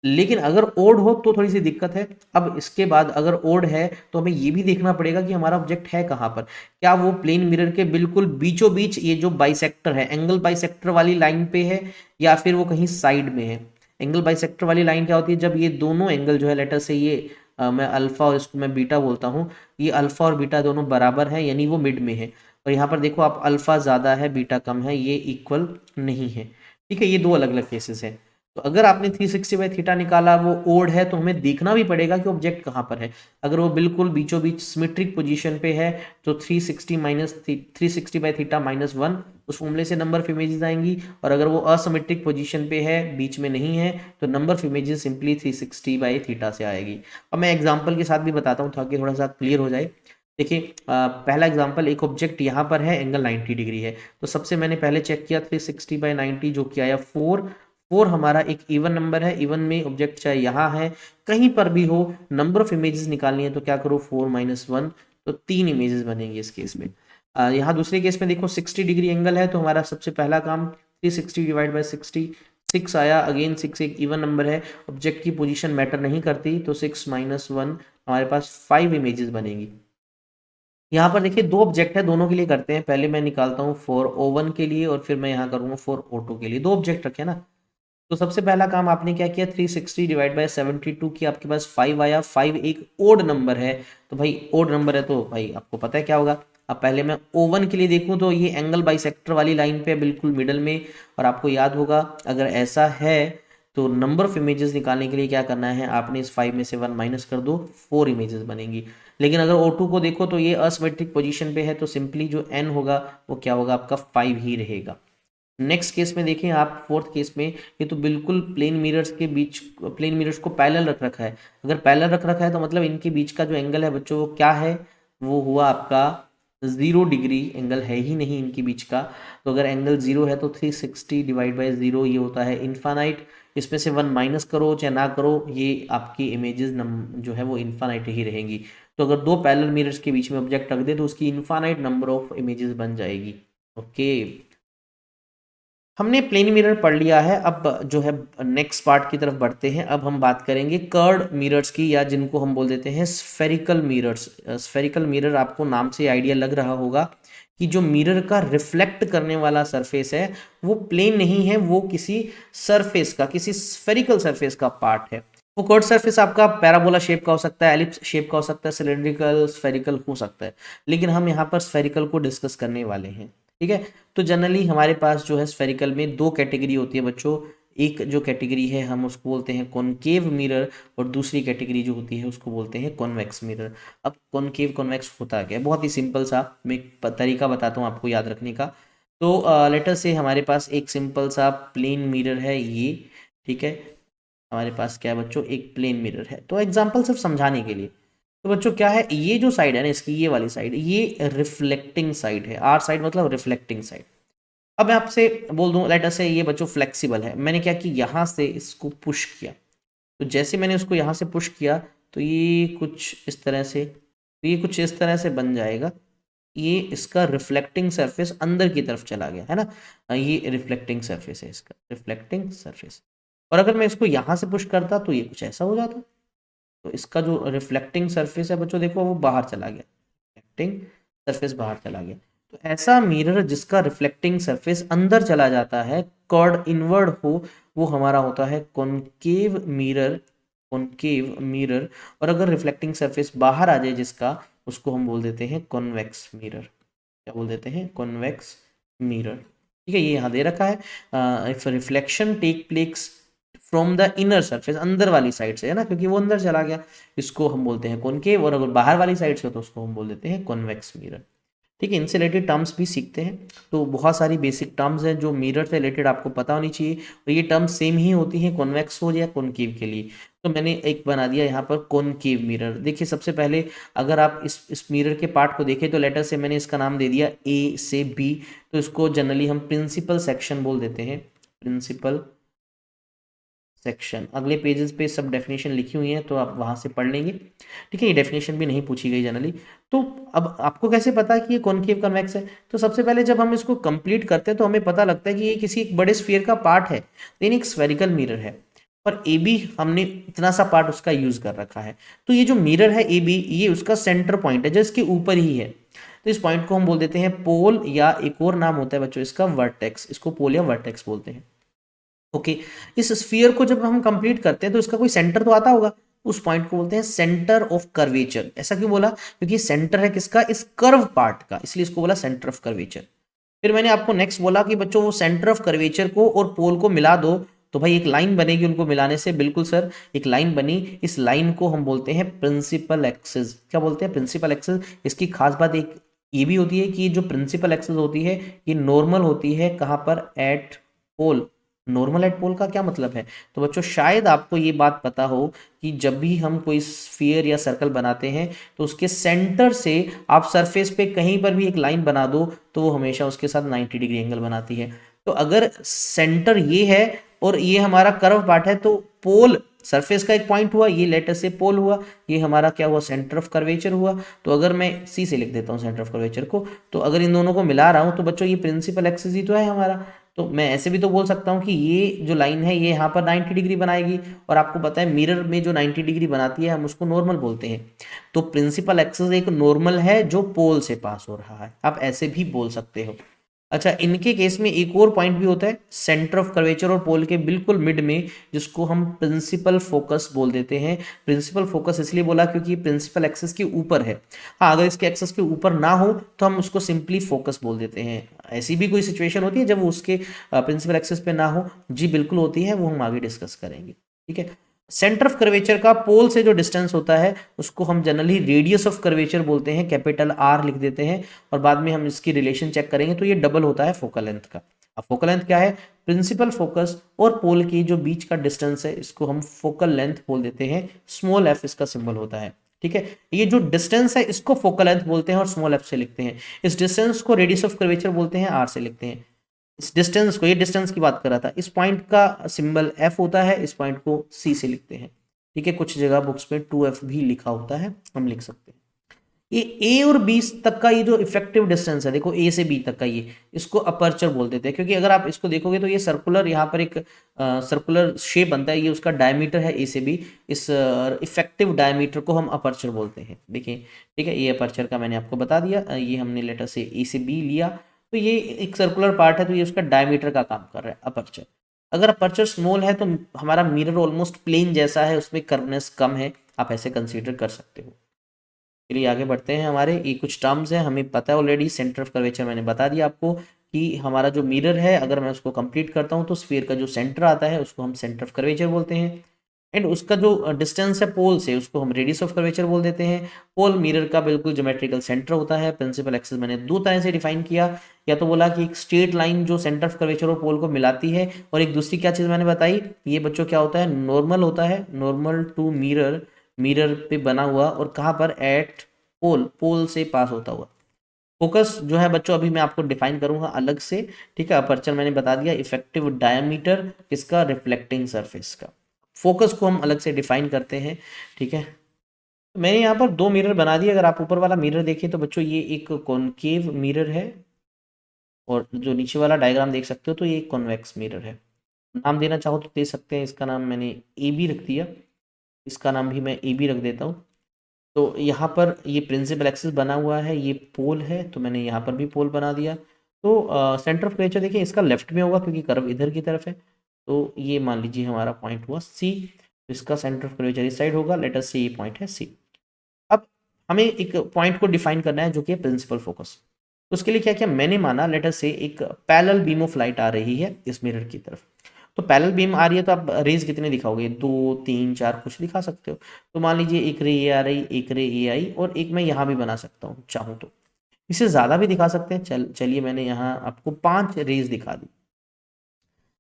लेकिन अगर ओड हो तो थोड़ी सी दिक्कत है। अब इसके बाद अगर ओड है तो हमें ये भी देखना पड़ेगा कि हमारा ऑब्जेक्ट है कहाँ पर, क्या वो प्लेन मिरर के बिल्कुल बीचों बीच ये जो बाइसेक्टर है, एंगल बाइसेक्टर वाली लाइन पे है, या फिर वो कहीं साइड में है। एंगल बाइसेक्टर वाली लाइन क्या होती है, जब ये दोनों एंगल जो है, लेटर से ये मैं अल्फा और इसको मैं बीटा बोलता हूँ, ये अल्फा और बीटा दोनों बराबर है, यानी वो मिड में है। और यहाँ पर देखो आप, अल्फा ज़्यादा है बीटा कम है, ये इक्वल नहीं है। ठीक है, ये दो अलग अलग केसेस है। तो अगर आपने 360 बाई थीटा निकाला, वो ओड है, तो हमें देखना भी पड़ेगा कि ऑब्जेक्ट कहाँ पर है। अगर वो बिल्कुल बीचों बीच सिमेट्रिक पोजीशन पे है तो 360 माइनस 360 बाई थीटा माइनस 1, उस फॉर्मूले से नंबर ऑफ इमेजेस आएंगी। और अगर वो असिमेट्रिक पोजीशन पे है, बीच में नहीं है, तो number of images simply 360 by theta से आएगी। अब मैं एग्जाम्पल के साथ भी बताता हूँ ताकि थोड़ा सा क्लियर हो जाए। देखिए पहला एग्जाम्पल, एक ऑब्जेक्ट यहाँ पर है, एंगल 90 डिग्री है, तो सबसे मैंने पहले चेक किया 360 बाई 90 जो कि आया 4, 4 हमारा एक इवन नंबर है, इवन में ऑब्जेक्ट चाहे यहाँ है कहीं पर भी हो, नंबर ऑफ इमेजेस निकालनी है, तो क्या करो 4 माइनस 1, तो 3 इमेजेस बनेंगे इस केस में। यहाँ दूसरे केस में देखो 60 डिग्री एंगल है, तो हमारा सबसे पहला काम 360 डिवाइड बाई 60, 6 आया, अगेन 6 एक इवन नंबर है, ऑब्जेक्ट की पोजीशन मैटर नहीं करती, तो 6 माइनस 1 हमारे पास 5 इमेजेस बनेंगी। यहाँ पर देखिए दो ऑब्जेक्ट है, दोनों के लिए करते हैं, पहले मैं निकालता हूँ फॉर O1 के लिए और फिर मैं यहाँ करूँगा फॉर O2 के लिए, दो ऑब्जेक्ट रखे ना। तो सबसे पहला काम आपने क्या किया, 360 डिवाइड बाई 72 की, आपके पास 5 आया, 5 एक ओड नंबर है, तो भाई ओड नंबर है तो भाई आपको पता है क्या होगा। अब पहले मैं O1 के लिए देखूं तो ये एंगल बाइसेक्टर वाली लाइन पे बिल्कुल मिडल में, और आपको याद होगा अगर ऐसा है तो नंबर ऑफ इमेजेस निकालने के लिए क्या करना है, आपने इस 5 में से 1 माइनस कर दो, 4 इमेजेस बनेंगी। लेकिन अगर O2 को देखो तो ये असिमेट्रिक पोजीशन पे है, तो सिंपली जो n होगा वो क्या होगा, आपका 5 ही रहेगा। नेक्स्ट केस में देखें आप, फोर्थ केस में, ये तो बिल्कुल प्लेन मिरर्स के बीच, प्लेन मिरर्स को पैरेलल रख रखा है। अगर पैरेलल रख रखा है तो मतलब इनके बीच का जो एंगल है बच्चों, वो क्या है, वो हुआ आपका 0 डिग्री, एंगल है ही नहीं इनके बीच का। तो अगर एंगल 0 है तो 360 डिवाइड बाई 0 ये होता है इन्फानाइट। इसमें से 1 माइनस करो चाहे ना करो, ये आपकी इमेजेस जो है वो इन्फानाइट ही रहेंगी। तो अगर दो पैरेलल मिरर्स के बीच में ऑब्जेक्ट रख दे तो उसकी इन्फानाइट नंबर ऑफ इमेजेस बन जाएगी। ओके, हमने प्लेन मिरर पढ़ लिया है। अब जो है नेक्स्ट पार्ट की तरफ बढ़ते हैं। अब हम बात करेंगे कर्ड मिरर्स की, या जिनको हम बोल देते हैं स्फेरिकल मिरर्स। स्फेरिकल मिरर, आपको नाम से आइडिया लग रहा होगा कि जो मिरर का रिफ्लेक्ट करने वाला सरफेस है वो प्लेन नहीं है, वो किसी सरफेस का, किसी स्फेरिकल सरफेस का पार्ट है। वो कर्ड सरफेस आपका पैराबोला शेप का हो सकता है, एलिप्स शेप का हो सकता है, सिलेंड्रिकल, स्फेरिकल हो सकता है। लेकिन हम यहाँ पर स्फेरिकल को डिस्कस करने वाले हैं, ठीक है। तो जनरली हमारे पास जो है स्फेरिकल में दो कैटेगरी होती है बच्चों। एक जो कैटेगरी है हम उसको बोलते हैं कॉनकेव मिरर, और दूसरी कैटेगरी जो होती है उसको बोलते हैं कॉन्वेक्स मिरर। अब कॉनकेव कॉन्वेक्स होता क्या है, बहुत ही सिंपल सा मैं एक तरीका बताता हूँ आपको याद रखने का। तो लेटर से हमारे पास एक सिंपल सा प्लेन मिरर है ये, ठीक है। हमारे पास क्या है बच्चों, एक प्लेन मिरर है। तो एग्जाम्पल सिर्फ समझाने के लिए, तो बच्चों क्या है, ये जो साइड है ना इसकी, ये वाली साइड, ये रिफ्लेक्टिंग साइड है। आर साइड मतलब रिफ्लेक्टिंग साइड। अब मैं आपसे बोल दूं, लेट अस से ये बच्चों फ्लेक्सिबल है, मैंने क्या कि यहाँ से इसको पुश किया, तो जैसे मैंने उसको यहाँ से पुश किया तो ये कुछ इस तरह से, तो ये कुछ इस तरह से बन जाएगा। ये इसका रिफ्लेक्टिंग सरफेस अंदर की तरफ चला गया है ना, ये रिफ्लेक्टिंग सरफेस है इसका, रिफ्लेक्टिंग सरफेस। और अगर मैं इसको यहाँ से पुश करता तो ये कुछ ऐसा हो जाता। तो इसका जो रिफ्लेक्टिंग सरफेस है बच्चों देखो वो बाहर चला गया, रिफ्लेक्टिंग सरफेस बाहर चला गया। तो ऐसा मिरर जिसका रिफ्लेक्टिंग सरफेस अंदर चला जाता है, कॉर्ड इनवर्ड हो, वो हमारा होता है कॉनकेव मिरर, कॉनकेव मिरर। और अगर रिफ्लेक्टिंग सरफेस बाहर आ जाए जिसका, उसको हम बोल देते हैं कॉन्वेक्स मिरर। क्या बोल देते हैं, कॉन्वेक्स मिरर। ठीक है, ये यहाँ दे रखा है, if reflection take place from the inner surface, अंदर वाली साइड से है ना, क्योंकि वो अंदर चला गया, इसको हम बोलते हैं कॉनकेव। और अगर बाहर वाली साइड से तो उसको हम बोल देते हैं कॉन्वेक्स मिरर। ठीक है, इनसे रिलेटेड टर्म्स भी सीखते हैं। तो बहुत सारी बेसिक टर्म्स हैं जो मिरर से रिलेटेड आपको पता होनी चाहिए, और ये टर्म्स सेम ही होती हैं कॉन्वेक्स हो या कॉनकेव के लिए। तो मैंने एक बना दिया यहाँ पर कॉनकेव मिरर। देखिए सबसे पहले अगर आप इस मिरर के पार्ट को देखें तो लेटर से मैंने इसका नाम दे दिया ए से बी, तो इसको जनरली हम प्रिंसिपल सेक्शन बोल देते हैं, प्रिंसिपल सेक्शन। अगले पेजेस पे सब डेफिनेशन लिखी हुई है तो आप वहां से पढ़ लेंगे। ठीक है, ये डेफिनेशन भी नहीं पूछी गई जनरली। तो अब आपको कैसे पता है कि ये कॉनकेव कन्वेक्स है, तो सबसे पहले जब हम इसको कंप्लीट करते हैं तो हमें पता लगता है कि ये किसी एक बड़े स्फीयर का पार्ट है, लेकिन एक स्फेरिकल मिरर है, और ए बी हमने इतना सा पार्ट उसका यूज कर रखा है। तो ये जो मिरर है ए बी, ये उसका सेंटर पॉइंट है जो इसके ऊपर ही है। तो इस पॉइंट को हम बोल देते हैं पोल, या एक और नाम होता है बच्चों इसका वर्टेक्स, इसको पोल या वर्टेक्स बोलते हैं। ओके, इस स्फीयर को जब हम कंप्लीट करते हैं तो इसका कोई सेंटर तो आता होगा, उस पॉइंट को बोलते हैं सेंटर ऑफ कर्वेचर। ऐसा क्यों बोला, क्योंकि सेंटर है किसका, इस कर्व पार्ट का, इसलिए इसको बोला सेंटर ऑफ कर्वेचर। फिर मैंने आपको नेक्स्ट बोला कि बच्चों वो सेंटर ऑफ कर्वेचर को और पोल को मिला दो तो भाई एक लाइन बनेगी उनको मिलाने से। बिल्कुल सर, एक लाइन बनी, इस लाइन को हम बोलते हैं प्रिंसिपल एक्सिस। क्या बोलते हैं, प्रिंसिपल एक्सिस। इसकी खास बात एक ये भी होती है कि जो प्रिंसिपल एक्सिस होती है ये नॉर्मल होती है कहाँ पर, एट पोल। नॉर्मल एट पोल का क्या मतलब है, तो बच्चों शायद आपको ये बात पता हो कि जब भी हम कोई स्फीयर या सर्कल बनाते हैं तो उसके सेंटर से आप सरफेस पे कहीं पर भी एक लाइन बना दो तो वो हमेशा उसके साथ 90 डिग्री एंगल बनाती है। तो अगर सेंटर ये है और ये हमारा कर्व पार्ट है तो पोल सरफेस का एक पॉइंट हुआ, ये लेटर से पोल हुआ, ये हमारा क्या हुआ, सेंटर ऑफ कर्वेचर हुआ। तो अगर मैं सी से लिख देता हूँ सेंटर ऑफ कर्वेचर को, तो अगर इन दोनों को मिला रहा हूँ तो बच्चों ये प्रिंसिपल एक्सिस ही तो है हमारा। तो मैं ऐसे भी तो बोल सकता हूँ कि ये जो लाइन है ये यहाँ पर 90 डिग्री बनाएगी, और आपको पता है मिरर में जो 90 डिग्री बनाती है हम उसको नॉर्मल बोलते हैं। तो प्रिंसिपल एक्सिस एक नॉर्मल है जो पोल से पास हो रहा है, आप ऐसे भी बोल सकते हो। अच्छा, इनके केस में एक और पॉइंट भी होता है सेंटर ऑफ कर्वेचर और पोल के बिल्कुल मिड में, जिसको हम प्रिंसिपल फोकस बोल देते हैं। प्रिंसिपल फोकस इसलिए बोला क्योंकि प्रिंसिपल एक्सिस के ऊपर है। हाँ, अगर इसके एक्सिस के ऊपर ना हो तो हम उसको सिंपली फोकस बोल देते हैं। ऐसी भी कोई सिचुएशन होती है जब वो उसके प्रिंसिपल एक्सिस पे ना हो? जी बिल्कुल होती है, वो हम आगे डिस्कस करेंगे। ठीक है। सेंटर ऑफ कर्वेचर का पोल से जो डिस्टेंस होता है उसको हम जनरली रेडियस ऑफ कर्वेचर बोलते हैं, कैपिटल आर लिख देते हैं। और बाद में हम इसकी रिलेशन चेक करेंगे तो ये डबल होता है फोकल लेंथ का। अब फोकल लेंथ क्या है? प्रिंसिपल फोकस और पोल की जो बीच का डिस्टेंस है इसको हम फोकल लेंथ बोल देते हैं, स्मॉल एफ इसका सिंबल होता है। ठीक है। ये जो डिस्टेंस है इसको फोकल लेंथ बोलते हैं और स्मॉल एफ से लिखते हैं। इस डिस्टेंस को रेडियस ऑफ कर्वेचर बोलते हैं, आर से लिखते हैं। इस डिस्टेंस को, ये डिस्टेंस की बात कर रहा था, इस पॉइंट का सिंबल एफ होता है, इस पॉइंट को सी से लिखते हैं। ठीक है। कुछ जगह बुक्स में 2f भी लिखा होता है, हम लिख सकते हैं। ये ए और बी तक का ये जो इफेक्टिव डिस्टेंस है, देखो ए से बी तक का, ये इसको अपर्चर बोल देते हैं। क्योंकि अगर आप इसको देखोगे तो ये सर्कुलर, यहाँ पर एक सर्कुलर शेप बनता है, ये उसका डायमीटर है ए से बी। इस इफेक्टिव डायमीटर को हम अपर्चर बोलते हैं। देखिए, ठीक है, ये अपर्चर का मैंने आपको बता दिया। ये हमने लेटर से ए से बी लिया, तो ये एक सर्कुलर पार्ट है, तो ये उसका डायमीटर का काम कर रहा है अपर्चर। अगर अपर्चर स्मॉल है तो हमारा मिरर ऑलमोस्ट प्लेन जैसा है, उसमें कर्वनेस कम है, आप ऐसे कंसीडर कर सकते हो। चलिए आगे बढ़ते हैं। हमारे ये कुछ टर्म्स हैं, हमें पता है ऑलरेडी। सेंटर ऑफ कर्वेचर मैंने बता दिया आपको कि हमारा जो मिरर है, अगर मैं उसको कंप्लीट करता हूँ तो स्फीयर का जो सेंटर आता है उसको हम सेंटर ऑफ कर्वेचर बोलते हैं। एंड उसका जो डिस्टेंस है पोल से, उसको हम रेडियस ऑफ कर्वेचर बोल देते हैं। पोल मिरर का बिल्कुल ज्योमेट्रिकल सेंटर होता है। प्रिंसिपल एक्सिस मैंने दो तरह से डिफाइन किया, या तो बोला कि एक स्ट्रेट लाइन जो सेंटर ऑफ कर्वेचर और पोल को मिलाती है, और एक दूसरी क्या चीज़ मैंने बताई, ये बच्चों क्या होता है, नॉर्मल होता है, नॉर्मल टू मिरर, मिरर पे बना हुआ, और कहाँ पर, एट पोल, पोल से पास होता हुआ। फोकस जो है बच्चों अभी मैं आपको डिफाइन करूंगा अलग से। ठीक है। अपर्चर मैंने बता दिया, इफेक्टिव डायमीटर किसका, रिफ्लेक्टिंग सरफेस का। फोकस को हम अलग से डिफाइन करते हैं। ठीक है। मैंने यहाँ पर दो मिरर बना दिए। अगर आप ऊपर वाला मिरर देखिए तो बच्चों ये एक कॉनकेव मिरर है, और जो नीचे वाला डायग्राम देख सकते हो तो ये एक कॉन्वेक्स मिरर है। नाम देना चाहो तो दे सकते हैं, इसका नाम मैंने ए बी रख दिया, इसका नाम भी मैं ए बी रख देता हूँ। तो यहाँ पर ये प्रिंसिपल एक्सिस बना हुआ है, ये पोल है, तो मैंने यहाँ पर भी पोल बना दिया। तो सेंटर ऑफ कर्वेचर देखिए इसका लेफ्ट में होगा क्योंकि कर्व इधर की तरफ है। तो ये मान लीजिए हमारा पॉइंट हुआ सी, इसका सेंटर ऑफ कर्वेचर इस साइड होगा। लेट अस से ये पॉइंट है सी। अब हमें एक पॉइंट को डिफाइन करना है जो कि है प्रिंसिपल फोकस। तो उसके लिए क्या किया, मैंने माना लेट अस से एक पैरेलल बीम ऑफ लाइट आ रही है इस मिरर की तरफ। तो पैरेलल बीम आ रही है तो आप रेज कितने दिखाओगे, 2 3 4 कुछ दिखा सकते हो। तो मान लीजिए एक रे ये आ रही, एक रे ये आई, और एक मैं यहाँ भी बना सकता हूँ चाहूँ तो। इससे ज़्यादा भी दिखा सकते हैं। चलिए मैंने यहाँ आपको 5 रेज दिखा दी।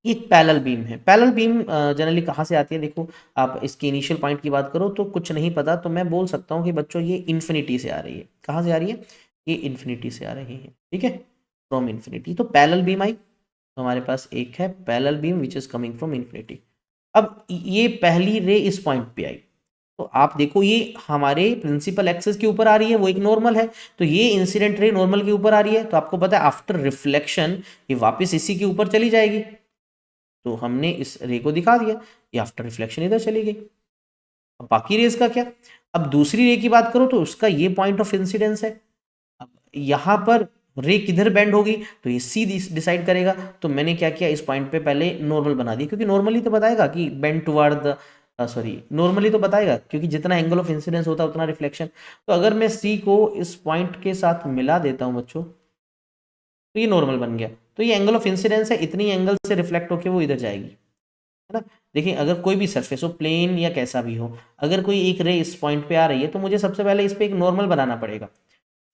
ये पैरेलल बीम है। पैरेलल बीम जनरली कहाँ से आती है, देखो आप इसकी इनिशियल पॉइंट की बात करो तो कुछ नहीं पता, तो मैं बोल सकता हूँ कि बच्चों ये इन्फिनिटी से आ रही है। कहाँ से आ रही है, ये इन्फिनिटी से आ रही है। ठीक है, फ्रॉम इन्फिनिटी। तो पैरेलल बीम आई, तो हमारे पास एक है parallel beam which is coming from infinity. अब ये पहली रे इस पॉइंट पे आई, तो आप देखो ये हमारे प्रिंसिपल एक्सिस के ऊपर आ रही है, वो एक नॉर्मल है। तो ये इंसिडेंट रे नॉर्मल के ऊपर आ रही है, तो आपको पता है आफ्टर रिफ्लेक्शन ये वापस इसी के ऊपर चली जाएगी। तो हमने इस रे को दिखा दिया, ये आफ्टर रिफ्लेक्शन इधर चली गई। अब बाकी रेज का क्या, अब दूसरी रे की बात करो तो उसका ये पॉइंट ऑफ इंसिडेंस है। अब यहाँ पर रे किधर बेंड होगी, तो ये सी डिसाइड करेगा। तो मैंने क्या किया, इस पॉइंट पे पहले नॉर्मल बना दिया, क्योंकि नॉर्मली तो बताएगा कि bend toward the, sorry, normally तो बताएगा क्योंकि जितना एंगल ऑफ इंसिडेंस होता है उतना रिफ्लेक्शन। तो अगर मैं सी को इस पॉइंट के साथ मिला देता हूँ बच्चों, तो ये नॉर्मल बन गया। तो ये एंगल ऑफ इंसिडेंस है, इतनी एंगल से रिफ्लेक्ट होकर वो इधर जाएगी, है ना। देखिए अगर कोई भी सरफेस हो, प्लेन या कैसा भी हो, अगर कोई एक रे इस पॉइंट पे आ रही है तो मुझे सबसे पहले इस पे एक नॉर्मल बनाना पड़ेगा।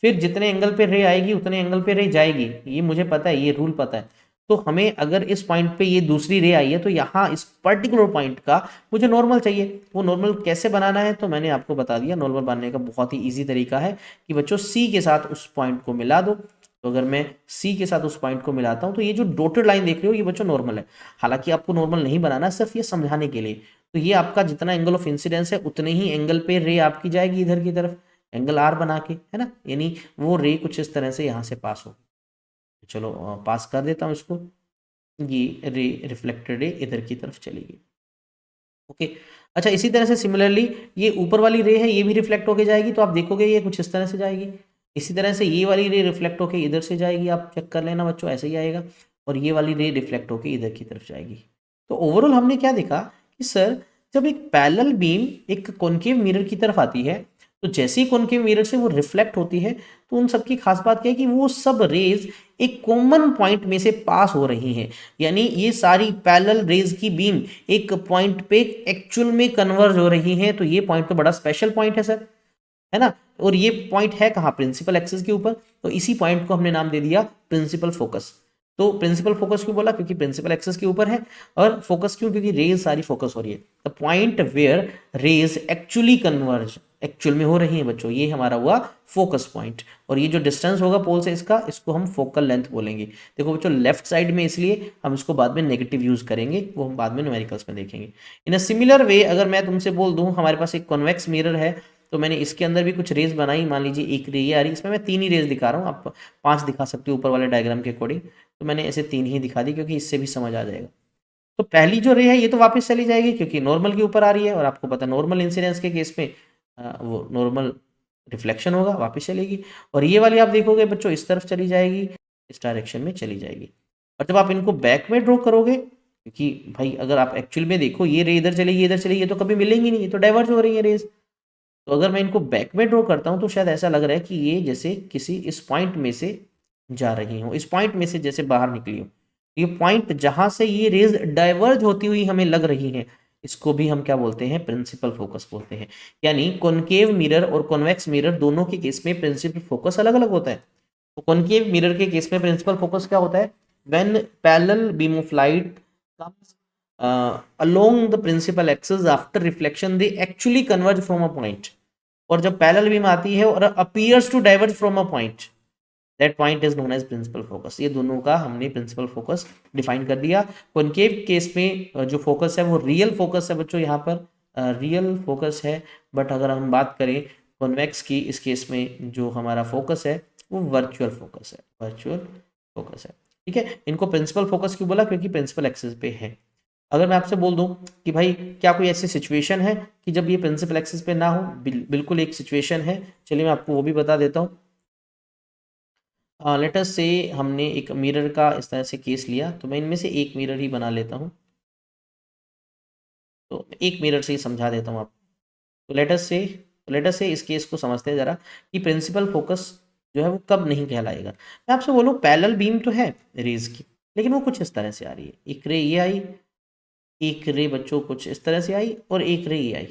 फिर जितने एंगल पे रे आएगी उतने एंगल पे रे जाएगी, ये मुझे पता है, ये रूल पता है। तो हमें अगर इस पॉइंट पे ये दूसरी रे आई है तो यहाँ इस पर्टिकुलर पॉइंट का मुझे नॉर्मल चाहिए। वो नॉर्मल कैसे बनाना है तो मैंने आपको बता दिया। नॉर्मल बनाने का बहुत ही ईजी तरीका है कि बच्चों सी के साथ उस पॉइंट को मिला दो। तो अगर मैं सी के साथ उस पॉइंट को मिलाता हूँ तो ये जो डॉटेड लाइन देख रहे हो ये बच्चों नॉर्मल है। हालांकि आपको नॉर्मल नहीं बनाना, सिर्फ ये समझाने के लिए। तो ये आपका जितना एंगल ऑफ इंसिडेंस है उतने ही एंगल पे रे आपकी जाएगी इधर की तरफ, एंगल आर बना के, है ना। यानी वो रे कुछ इस तरह से यहाँ से पास हो। चलो पास कर देता हूँ इसको। ये रे, रिफ्लेक्टेड रे इधर की तरफ चलेगी। ओके। अच्छा, इसी तरह से सिमिलरली ये ऊपर वाली रे है, ये भी रिफ्लेक्ट होके जाएगी। तो आप देखोगे ये कुछ इस तरह से जाएगी। इसी तरह से ये वाली रे रिफ्लेक्ट होके इधर से जाएगी, आप चेक कर लेना बच्चों, ऐसे ही आएगा, और ये वाली रे रिफ्लेक्ट होके इधर की तरफ जाएगी। तो ओवरऑल हमने क्या देखा कि सर जब एक पैरेलल बीम एक कॉनकेव मिरर की तरफ आती है, तो जैसे ही कॉनकेव मिरर से वो रिफ्लेक्ट होती है, तो उन सबकी खास बात क्या है कि वो सब रेज एक कॉमन पॉइंट में से पास हो रही हैं। यानी ये सारी पैरेलल रेज की बीम एक पॉइंट पे एक्चुअल में कन्वर्ज हो रही हैं। तो ये पॉइंट तो बड़ा स्पेशल पॉइंट है सर, है ना। और ये पॉइंट है कहाँ, प्रिंसिपल एक्सिस के ऊपर। तो इसी पॉइंट को हमने नाम दे दिया प्रिंसिपल फोकस। तो प्रिंसिपल फोकस क्यों बोला, क्योंकि प्रिंसिपल एक्सिस के ऊपर है। और फोकस क्यों, क्योंकि रेज सारी फोकस हो रही है। The point where rays actually converge, actual में हो रही है बच्चों, ये हमारा हुआ फोकस पॉइंट। और ये जो डिस्टेंस होगा पोल से इसका, इसको हम फोकल लेंथ बोलेंगे। देखो बच्चों लेफ्ट साइड में, इसलिए हम इसको बाद में नेगेटिव यूज करेंगे, वो हम बाद में न्यूमेरिकल्स में देखेंगे। इन अ सिमिलर वे अगर मैं तुमसे बोल दूं हमारे पास एक कॉन्वेक्स मिरर है, तो मैंने इसके अंदर भी कुछ रेज बनाई, मान लीजिए एक रे ये आ रही, इसमें मैं 3 ही रेज दिखा रहा हूँ, आप 5 दिखा सकते हो ऊपर वाले डायग्राम के अकॉर्डिंग। तो मैंने ऐसे 3 ही दिखा दी क्योंकि इससे भी समझ आ जाएगा। तो पहली जो रे है ये तो वापस चली जाएगी क्योंकि नॉर्मल के ऊपर आ रही है, और आपको पता नॉर्मल इंसिडेंस के केस में वो नॉर्मल रिफ्लेक्शन होगा, वापस चलेगी। और ये वाली आप देखोगे बच्चों इस तरफ चली जाएगी, इस डायरेक्शन में चली जाएगी। और जब आप इनको बैक में ड्रॉ करोगे, क्योंकि भाई अगर आप एक्चुअल में देखो ये रे इधर चलेगी इधर चलेगी, ये तो कभी मिलेंगी नहीं, ये तो डाइवर्ज हो रही है रेज। तो अगर मैं इनको बैक में ड्रॉ करता हूँ तो शायद ऐसा लग रहा है कि ये जैसे किसी इस पॉइंट में से जा रही हो, इस पॉइंट में से जैसे बाहर निकली हो। ये पॉइंट जहां से ये रेज डाइवर्ज होती हुई हमें लग रही है, इसको भी हम क्या बोलते हैं, प्रिंसिपल फोकस बोलते हैं। यानी कॉनकेव मिरर और कॉन्वेक्स मिरर दोनों के केस में प्रिंसिपल फोकस अलग अलग होता है। तो कॉनकेव मिरर के केस में प्रिंसिपल फोकस क्या होता है, when parallel beam of light comes along the principal axis after reflection they actually converge from a point। और जब पैरेलल बीम आती है और appears to diverge from a point, that point is known as principal focus। ये दोनों का हमने प्रिंसिपल फोकस डिफाइन कर दिया। कॉनकेव केस में जो फोकस है वो रियल फोकस है बच्चों, यहाँ पर रियल फोकस है। बट अगर हम बात करें कॉन्वेक्स की, इस केस में जो हमारा फोकस है वो वर्चुअल फोकस है, वर्चुअल फोकस है। ठीक है, इनको प्रिंसिपल फोकस क्यों बोला, क्योंकि प्रिंसिपल एक्सिस पे है। अगर मैं आपसे बोल दूं कि भाई क्या कोई ऐसी सिचुएशन है कि जब ये प्रिंसिपल एक्सिस पे ना हो, बिल्कुल एक सिचुएशन है, चलिए मैं आपको वो भी बता देता हूँ। लेट अस से हमने एक मिरर का इस तरह से केस लिया, तो मैं इनमें से एक मिरर ही बना लेता हूँ। तो एक मिरर से ही समझा देता हूँ आपको। तो लेट अस से इस केस को समझते हैं जरा कि प्रिंसिपल फोकस जो है वो कब नहीं कहलाएगा। मैं आपसे बोलूँ पैरेलल बीम तो है रेज की, लेकिन वो कुछ इस तरह से आ रही है, एक रे ये आई, एक रे बच्चों कुछ इस तरह से आई, और एक रे ये आई।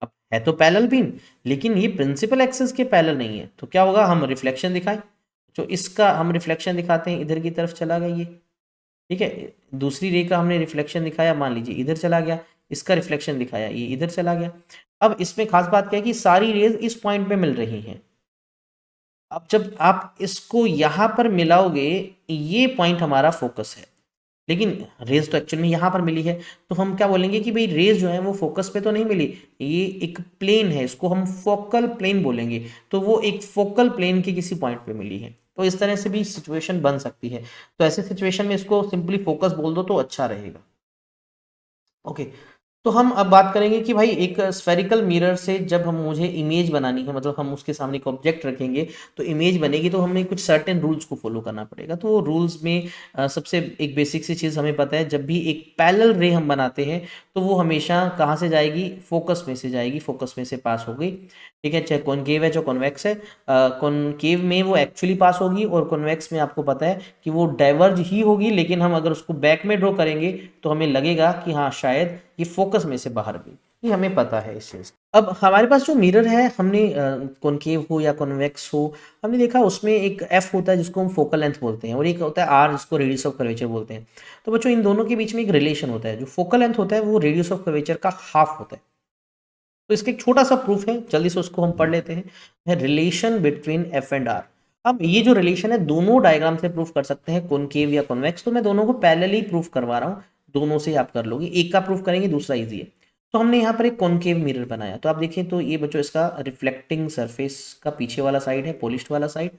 अब है तो पैरेलल बीम, लेकिन ये प्रिंसिपल एक्सिस के पैरेलल नहीं है। तो क्या होगा, हम रिफ्लेक्शन दिखाएं, तो इसका हम रिफ्लेक्शन दिखाते हैं, इधर की तरफ चला गया ये। ठीक है, दूसरी रे का हमने रिफ्लेक्शन दिखाया, मान लीजिए इधर चला गया, इसका रिफ्लेक्शन दिखाया, ये इधर चला गया। अब इसमें खास बात क्या है कि सारी रेज इस पॉइंट पे मिल रही हैं। अब जब आप इसको यहां पर मिलाओगे, ये पॉइंट हमारा फोकस है, लेकिन रेज तो एक्चुअल में यहाँ पर मिली है। तो हम क्या बोलेंगे कि भाई रेज जो है वो फोकस पे तो नहीं मिली, ये एक प्लेन है, इसको हम फोकल प्लेन बोलेंगे। तो वो एक फोकल प्लेन के किसी पॉइंट पे मिली है। तो इस तरह से भी सिचुएशन बन सकती है। तो ऐसे सिचुएशन में इसको सिंपली फोकस बोल दो तो अच्छा रहेगा। ओके, तो हम अब बात करेंगे कि भाई एक स्फेरिकल मिरर से जब हम मुझे इमेज बनानी है, मतलब हम उसके सामने एक ऑब्जेक्ट रखेंगे तो इमेज बनेगी, तो हमें कुछ सर्टेन रूल्स को फॉलो करना पड़ेगा। तो वो रूल्स में सबसे एक बेसिक सी चीज़ हमें पता है, जब भी एक पैरेलल रे हम बनाते हैं तो वो हमेशा कहाँ से जाएगी, फोकस में से जाएगी, फोकस में से पास होगी। ठीक है, चाहे कॉनकेव है चाहे कॉन्वेक्स है। कॉनकेव में वो एक्चुअली पास होगी, और कॉन्वेक्स में आपको पता है कि वो डाइवर्ज ही होगी, लेकिन हम अगर उसको बैक में ड्रॉ करेंगे तो हमें लगेगा कि हाँ शायद ये फोकस में से बाहर गई। ये हमें पता है इस चीज़। अब हमारे पास जो मिरर है, हमने कॉनकेव हो या कॉन्वेक्स हो, हमने देखा उसमें एक एफ होता है जिसको हम फोकल लेंथ बोलते हैं, और एक होता है आर जिसको रेडियस ऑफ कर्वेचर बोलते हैं। तो बच्चों इन दोनों के बीच में एक रिलेशन होता है, जो फोकल लेंथ होता है वो रेडियस ऑफ कर्वेचर का हाफ होता है। तो इसका एक छोटा सा प्रूफ है, जल्दी से उसको हम पढ़ लेते हैं, relation between F and R. अब ये जो रिलेशन है दोनों डायग्राम से प्रूफ कर सकते हैं, कॉनकेव या कॉन्वेक्स। तो मैं दोनों को पैरेलली प्रूफ करवा रहा हूँ, दोनों से आप कर लोगे, एक का प्रूफ करेंगे दूसरा इजी है। तो हमने यहाँ पर एक कॉनकेव मिरर बनाया, तो आप देखें तो ये बच्चों इसका रिफ्लेक्टिंग सरफेस का पीछे वाला साइड है, पॉलिश्ड वाला साइड।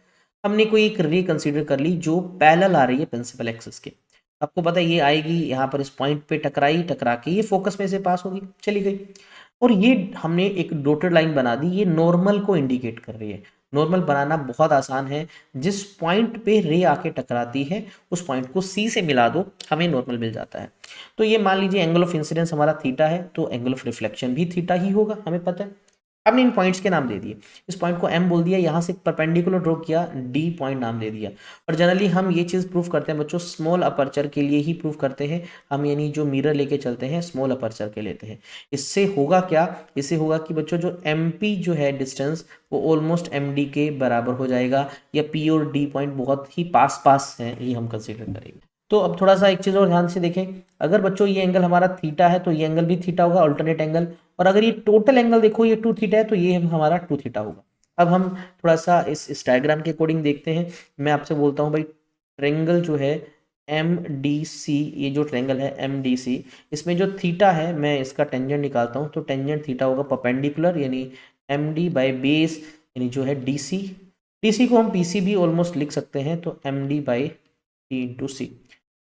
हमने कोई एक रे कंसीडर कर ली जो पैरेलल आ रही है प्रिंसिपल एक्सिस के। आपको पता है ये आएगी यहाँ पर इस पॉइंट पे, टकरा के ये फोकस में से पास होगी, चली गई। और ये हमने एक डॉटेड लाइन बना दी, ये नॉर्मल को इंडिकेट कर रही है। नॉर्मल बनाना बहुत आसान है। जिस पॉइंट पे रे आके टकराती है उस पॉइंट को सी से मिला दो, हमें नॉर्मल मिल जाता है। तो ये मान लीजिए एंगल ऑफ इंसिडेंस हमारा थीटा है, तो एंगल ऑफ रिफ्लेक्शन भी थीटा ही होगा, हमें पता है। आपने इन पॉइंट्स के नाम दे दिए, इस पॉइंट को एम बोल दिया, यहाँ से परपेंडिकुलर ड्रॉ किया, डी पॉइंट नाम दे दिया। और जनरली हम ये चीज़ प्रूव करते हैं बच्चों, स्मॉल अपर्चर के लिए ही प्रूव करते हैं हम, यानी जो मिरर लेके चलते हैं स्मॉल अपर्चर के लेते हैं। इससे होगा क्या, इससे होगा कि बच्चों जो एम पी जो है डिस्टेंस वो ऑलमोस्ट एम डी के बराबर हो जाएगा, या पी और डी पॉइंट बहुत ही पास पास हैं, ये हम कंसिडर करेंगे। तो अब थोड़ा सा एक चीज़ और ध्यान से देखें, अगर बच्चों ये एंगल हमारा थीटा है तो ये एंगल भी थीटा होगा, अल्टरनेट एंगल। और अगर ये टोटल एंगल देखो ये 2 थीटा है तो ये हमारा 2 थीटा होगा। अब हम थोड़ा सा इस डायग्राम के अकॉर्डिंग देखते हैं। मैं आपसे बोलता हूँ भाई, ट्रेंगल जो है एम डी सी, ये जो ट्रेंगल है एम डी सी, इसमें जो थीटा है मैं इसका टेंजेंट निकालता हूँ, तो टेंजेंट थीटा होगा परपेंडिकुलर, यानी एम डी बाई बेस, यानी जो है डी सी। डी सी को हम पी सी भी ऑलमोस्ट लिख सकते हैं, तो M D by T into C,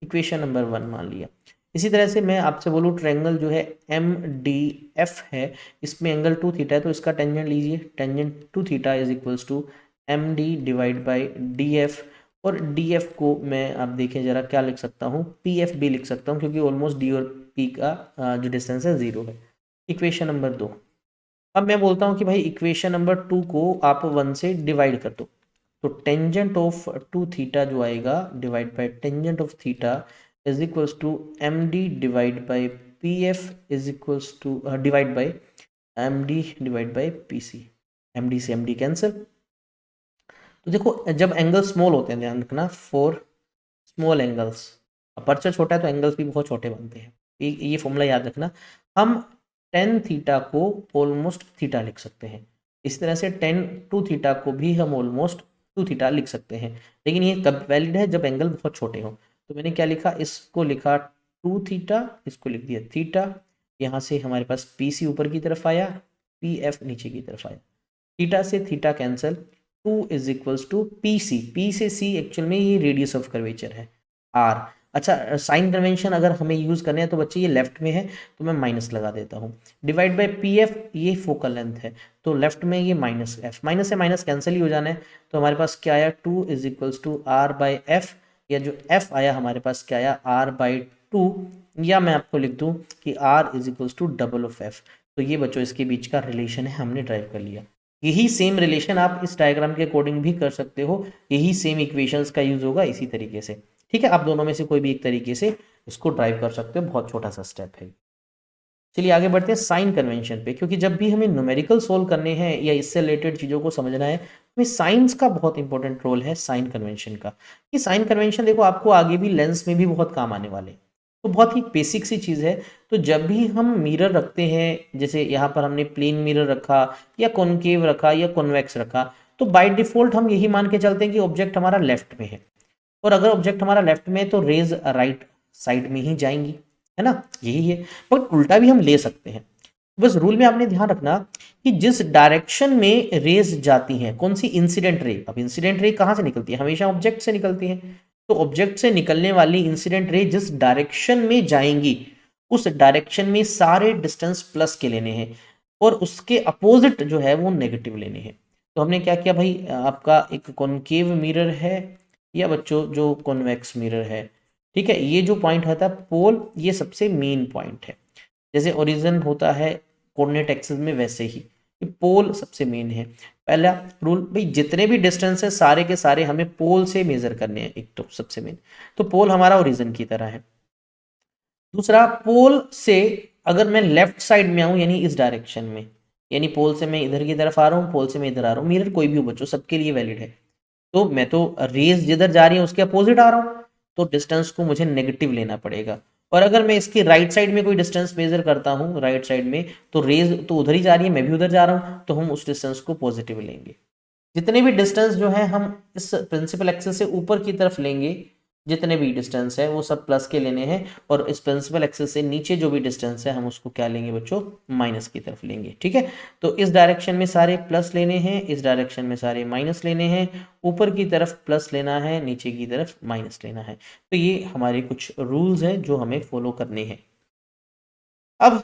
equation number 1 मान लिया। इसी तरह से मैं आपसे बोलूँ ट्रायंगल जो है एम डी एफ है, इसमें एंगल 2 थीटा है, तो इसका टेंजेंट लीजिए, tangent 2 theta is equals to M D divide by D F. और डी एफ को मैं आप देखें जरा क्या लिख सकता हूँ, पी एफ भी लिख सकता हूँ, क्योंकि ऑलमोस्ट डी और पी का जो डिस्टेंस है 0 है। Equation number 2। अब मैं बोलता हूँ कि भाई इक्वेशन नंबर 2 को आप 1 से डिवाइड कर दो, तो टेंजेंट ऑफ 2 थीटा जो आएगा divide by tangent of theta is equals to M D divide by P F is equals to divide by M D divide by P C. M D से एम डी कैंसिल। तो देखो जब एंगल स्मॉल होते हैं, ध्यान रखना, फॉर स्मॉल एंगल्स, अपर्चर छोटा है तो एंगल्स भी बहुत छोटे बनते हैं, ये फॉर्मूला याद रखना। हम टेन थीटा को ऑलमोस्ट थीटा लिख सकते हैं, इस तरह से टेन टू थीटा को भी हम ऑलमोस्ट 2 थीटा लिख सकते हैं। लेकिन ये कब वैलिड है, जब एंगल बहुत छोटे हो। तो मैंने क्या लिखा, इसको लिखा 2 थीटा, इसको लिख दिया थीटा, यहाँ से हमारे पास पी सी ऊपर की तरफ आया, पी एफ नीचे की तरफ आया, थीटा से theta cancel, 2 is equals to P C, P से सी एक्चुअल में ये रेडियस ऑफ कर्वेचर है आर। अच्छा, साइन कन्वेंशन अगर हमें यूज़ करने हैं तो बच्चे ये लेफ्ट में है तो मैं माइनस लगा देता हूँ, डिवाइड बाय पी एफ, ये फोकल लेंथ है तो लेफ्ट में ये माइनस एफ, माइनस से माइनस कैंसिल ही हो जाना है। तो हमारे पास क्या आया, 2 is equals to R by F, या जो एफ आया हमारे पास क्या आया, आर बाई 2, या मैं आपको लिख दूँ कि R is equals to double of F. तो ये बच्चों इसके बीच का रिलेशन है, हमने ड्राइव कर लिया। यही सेम रिलेशन आप इस डायग्राम के अकॉर्डिंग भी कर सकते हो, यही सेम इक्वेशंस का यूज होगा इसी तरीके से। ठीक है, आप दोनों में से कोई भी एक तरीके से इसको ड्राइव कर सकते हो, बहुत छोटा सा स्टेप है। चलिए आगे बढ़ते हैं साइन कन्वेंशन पे, क्योंकि जब भी हमें न्यूमेरिकल सोल्व करने हैं या इससे रिलेटेड चीज़ों को समझना है, हमें साइंस का बहुत इंपॉर्टेंट रोल है साइन कन्वेंशन का। ये साइन कन्वेंशन देखो आपको आगे भी लेंस में भी बहुत काम आने वाले हैं, तो बहुत ही बेसिक सी चीज़ है। तो जब भी हम मिरर रखते हैं, जैसे यहाँ पर हमने प्लेन मिरर रखा या कॉनकेव रखा या कॉन्वेक्स रखा, तो बाय डिफॉल्ट हम यही मान के चलते हैं कि ऑब्जेक्ट हमारा लेफ्ट में है, और अगर ऑब्जेक्ट हमारा लेफ्ट में है तो रेज राइट साइड में ही जाएंगी, है ना, यही है। बट उल्टा भी हम ले सकते हैं, बस रूल में आपने ध्यान रखना कि जिस डायरेक्शन में रेज जाती हैं, कौन सी, इंसिडेंट रे। अब इंसिडेंट रे कहाँ से निकलती है, हमेशा ऑब्जेक्ट से निकलती है। तो ऑब्जेक्ट से निकलने वाली इंसिडेंट रे जिस डायरेक्शन में जाएंगी उस डायरेक्शन में सारे डिस्टेंस प्लस के लेने हैं, और उसके अपोजिट जो है वो नेगेटिव लेने हैं। तो हमने क्या किया भाई, आपका एक कॉनकेव मिरर है या बच्चों जो कॉन्वेक्स मिरर है, ठीक है, ये जो पॉइंट होता है पोल, ये सबसे मेन पॉइंट है। जैसे ओरिजिन होता है कोऑर्डिनेट एक्सिस में, वैसे ही ये पोल सबसे मेन है। पहला रूल भाई, जितने भी डिस्टेंस है सारे के सारे हमें पोल से मेजर करने हैं, एक तो सबसे मेन, तो पोल हमारा ओरिजिन की तरह है। दूसरा, पोल से अगर मैं लेफ्ट साइड में आऊं यानी इस डायरेक्शन में, यानी पोल से मैं इधर की तरफ आ रहा हूँ, पोल से मैं इधर आ रहा हूँ, मिरर कोई भी हो बच्चों सबके लिए वैलिड है। तो मैं तो रेज जिधर जा रही है उसके अपोजिट आ रहा हूँ, तो डिस्टेंस को मुझे नेगेटिव लेना पड़ेगा। और अगर मैं इसकी राइट साइड में कोई डिस्टेंस मेजर करता हूँ राइट साइड में, तो रेज तो उधर ही जा रही है, मैं भी उधर जा रहा हूँ, तो हम उस डिस्टेंस को पॉजिटिव लेंगे। जितने भी डिस्टेंस जो है हम इस प्रिंसिपल एक्सिस से ऊपर की तरफ लेंगे, जितने भी डिस्टेंस है वो सब प्लस के लेने हैं, और इस प्रिंसिपल एक्सिस से नीचे जो भी डिस्टेंस है हम उसको क्या लेंगे बच्चों, माइनस की तरफ लेंगे। ठीक है, तो इस डायरेक्शन में सारे प्लस लेने हैं, इस डायरेक्शन में सारे माइनस लेने हैं, ऊपर की तरफ प्लस लेना है, नीचे की तरफ माइनस लेना है। तो ये हमारे कुछ रूल्स हैं जो हमें फॉलो करने हैं। अब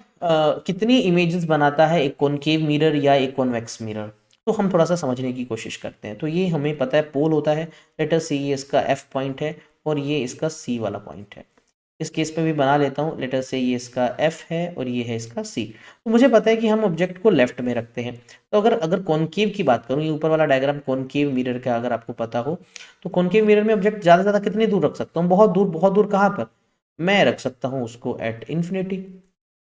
कितनी इमेजेस बनाता है एक कॉनकेव मिरर या एक कॉन्वेक्स मिरर, तो हम थोड़ा सा समझने की कोशिश करते हैं। तो ये हमें पता है पोल होता है, लेट अस सी ये इसका एफ पॉइंट है और ये इसका सी वाला पॉइंट है। इस केस में भी बना लेता हूँ, लेट अस से ये इसका एफ है और ये है इसका सी। तो मुझे पता है कि हम ऑब्जेक्ट को लेफ्ट में रखते हैं। तो अगर अगर कॉनकेव की बात करूँ, ये ऊपर वाला डायग्राम कॉनकेव मिरर का अगर आपको पता हो, तो कॉनकेव मिरर में ऑब्जेक्ट ज़्यादा से ज़्यादा कितनी दूर रख सकता हूँ? बहुत दूर। बहुत दूर कहाँ पर? मैं रख सकता हूँ उसको एट इन्फिनिटी।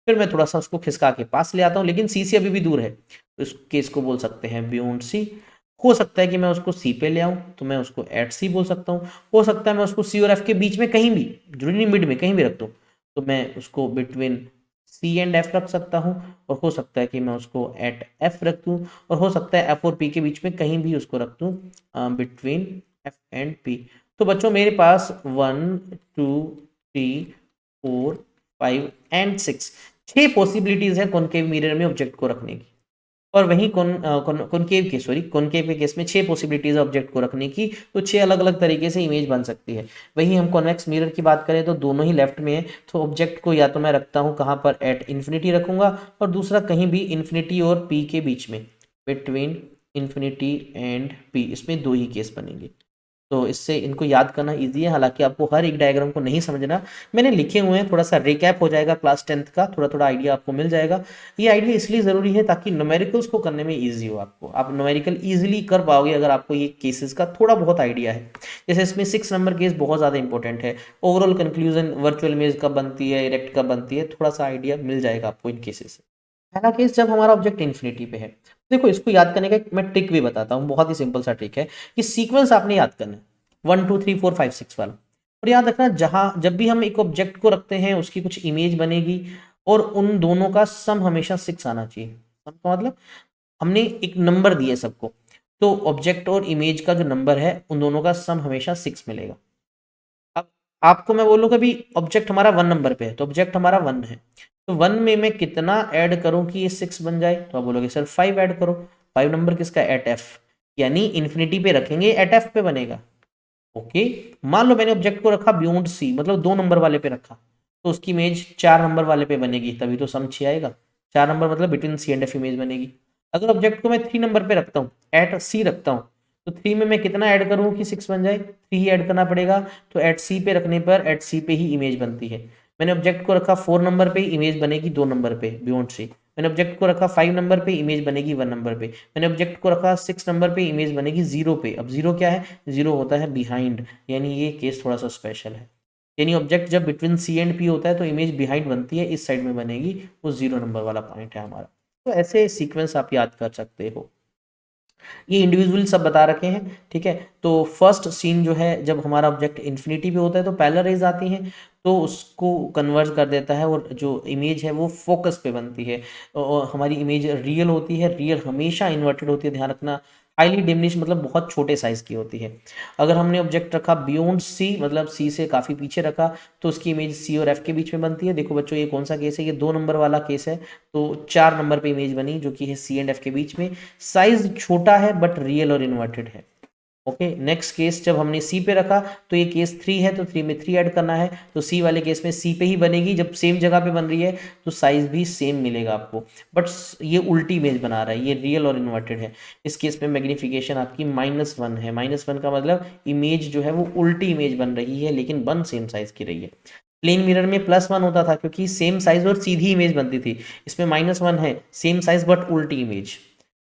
फिर मैं थोड़ा सा उसको खिसका के पास ले आता हूँ, लेकिन सी से अभी भी दूर है, तो इस केस को बोल सकते हैं बियॉन्ड सी। हो सकता है कि मैं उसको सी पे ले आऊँ, तो मैं उसको एट सी बोल सकता हूँ। हो सकता है मैं उसको सी और एफ के बीच में कहीं भी, जरूरी नहीं मिड में, कहीं भी रख दूँ, तो मैं उसको बिटवीन सी एंड एफ रख सकता हूँ। और हो सकता है कि मैं उसको एट एफ रख दूँ, और हो सकता है एफ और पी के बीच में कहीं भी उसको रख दूँ बिटवीन एफ एंड पी। तो बच्चों मेरे पास 1 2 3 4 5 एंड 6, 6 पॉसिबिलिटीज है कॉनकेव मिरर में ऑब्जेक्ट को रखने की। और वहीं कॉनकेव के केस में 6 पॉसिबिलिटीज है ऑब्जेक्ट को रखने की, तो 6 अलग अलग तरीके से इमेज बन सकती है। वहीं हम कॉन्वेक्स मिरर की बात करें तो दोनों ही लेफ्ट में है, तो ऑब्जेक्ट को या तो मैं रखता हूँ कहाँ पर, एट इन्फिनिटी रखूंगा, और दूसरा कहीं भी इन्फिनिटी और पी के बीच में, बिटवीन इन्फिनिटी एंड पी। इसमें दो ही केस बनेंगे। तो इससे इनको याद करना ईजी है, हालांकि आपको हर एक डायग्राम को नहीं समझना, मैंने लिखे हुए हैं, थोड़ा सा रिकैप हो जाएगा क्लास 10th का, थोड़ा थोड़ा आइडिया आपको मिल जाएगा। ये आइडिया इसलिए ज़रूरी है ताकि न्यूमेरिकल्स को करने में ईजी हो, आपको आप न्यूमेरिकल ईजिली कर पाओगे अगर आपको ये केसेस का थोड़ा बहुत आइडिया है। जैसे इसमें 6 नंबर केस बहुत ज़्यादा इंपॉर्टेंट है, ओवरऑल कंक्लूजन वर्चुअल इमेज कब बनती है, इरेक्ट कब बनती है, थोड़ा सा आइडिया मिल जाएगा आपको इन केसेस से। पहला केस जब हमारा ऑब्जेक्ट इन्फिनिटी पे है, देखो इसको याद करने का एक मैं ट्रिक भी बताता हूँ, बहुत ही सिंपल सा ट्रिक है कि सीक्वेंस आपने याद करना है 1 2 3 4 5 6 वाला। और याद रखना जहां जब भी हम एक ऑब्जेक्ट को रखते हैं उसकी कुछ इमेज बनेगी, और उन दोनों का सम हमेशा 6 आना चाहिए। सम का मतलब हमने एक नंबर दिया सबको, तो ऑब्जेक्ट और इमेज का जो नंबर है उन दोनों का सम हमेशा 6 मिलेगा। अब आपको मैं बोलूँ भी ऑब्जेक्ट हमारा 1 नंबर पे है, तो ऑब्जेक्ट हमारा 1 है, तो 1 में मैं कितना ऐड करूं कि ये 6 बन जाए? तो आप बोलोगे सर 5 ऐड करो। 5 नंबर किसका? एट एफ, यानी इन्फिनिटी पे रखेंगे एट एफ पे बनेगा। ओके, मान लो मैंने ऑब्जेक्ट को रखा बियॉन्ड सी, मतलब 2 नंबर वाले पे रखा, तो उसकी इमेज 4 नंबर वाले पे बनेगी, तभी तो सम 6 आएगा। 4 नंबर मतलब between C and F image बनेगी। अगर ऑब्जेक्ट को मैं 3 नंबर पे रखता हूँ, एट सी रखता हूँ, तो 3 में मैं कितना ऐड करूँ कि 6 बन जाए? 3 ही ऐड करना पड़ेगा, तो एट सी पे रखने पर एट सी पे ही इमेज बनती है। मैंने ऑब्जेक्ट को रखा 4 नंबर पे, इमेज बनेगी 2 नंबर पे बियॉन्ड सी। मैंने ऑब्जेक्ट को रखा 5 नंबर पे, इमेज बनेगी 1 नंबर पे। मैंने ऑब्जेक्ट को रखा 6 नंबर पे, इमेज बनेगी 0 पे। अब 0 क्या है? 0 होता है बिहाइंड, यानी ये केस थोड़ा सा स्पेशल है। यानी ऑब्जेक्ट जब बिटवीन सी एंड पी होता है तो इमेज बिहाइंड बनती है, इस साइड में बनेगी, वो 0 नंबर वाला पॉइंट है हमारा। तो ऐसे सीक्वेंस आप याद कर सकते हो। ये इंडिविजुअल सब बता रखे हैं, ठीक है। तो फर्स्ट सीन जो है, जब हमारा ऑब्जेक्ट इन्फिनिटी पे होता है तो पैरेलल रेज आती हैं, तो उसको कन्वर्ज कर देता है, और जो इमेज है वो फोकस पे बनती है, और हमारी इमेज रियल होती है। रियल हमेशा इन्वर्टेड होती है, ध्यान रखना। हाईली डिमिनिश मतलब बहुत छोटे साइज की होती है। अगर हमने ऑब्जेक्ट रखा बियॉन्ड सी, मतलब सी से काफ़ी पीछे रखा, तो उसकी इमेज सी और एफ के बीच में बनती है। देखो बच्चों ये कौन सा केस है? ये 2 नंबर वाला केस है, तो 4 नंबर पे इमेज बनी जो कि है सी एंड एफ के बीच में। साइज छोटा है बट रियल और इन्वर्टेड है। ओके, नेक्स्ट केस जब हमने सी पे रखा, तो ये केस 3 है, तो 3 में 3 ऐड करना है, तो सी वाले केस में सी पे ही बनेगी। जब सेम जगह पे बन रही है तो साइज भी सेम मिलेगा आपको, बट ये उल्टी इमेज बना रहा है, ये रियल और इन्वर्टेड है। इस केस में मैग्निफिकेशन आपकी -1 है। -1 का मतलब इमेज जो है वो उल्टी इमेज बन रही है, लेकिन बन सेम साइज की रही है। प्लेन मिरर में +1 होता था क्योंकि सेम साइज और सीधी इमेज बनती थी। इसमें -1 है, सेम साइज बट उल्टी इमेज।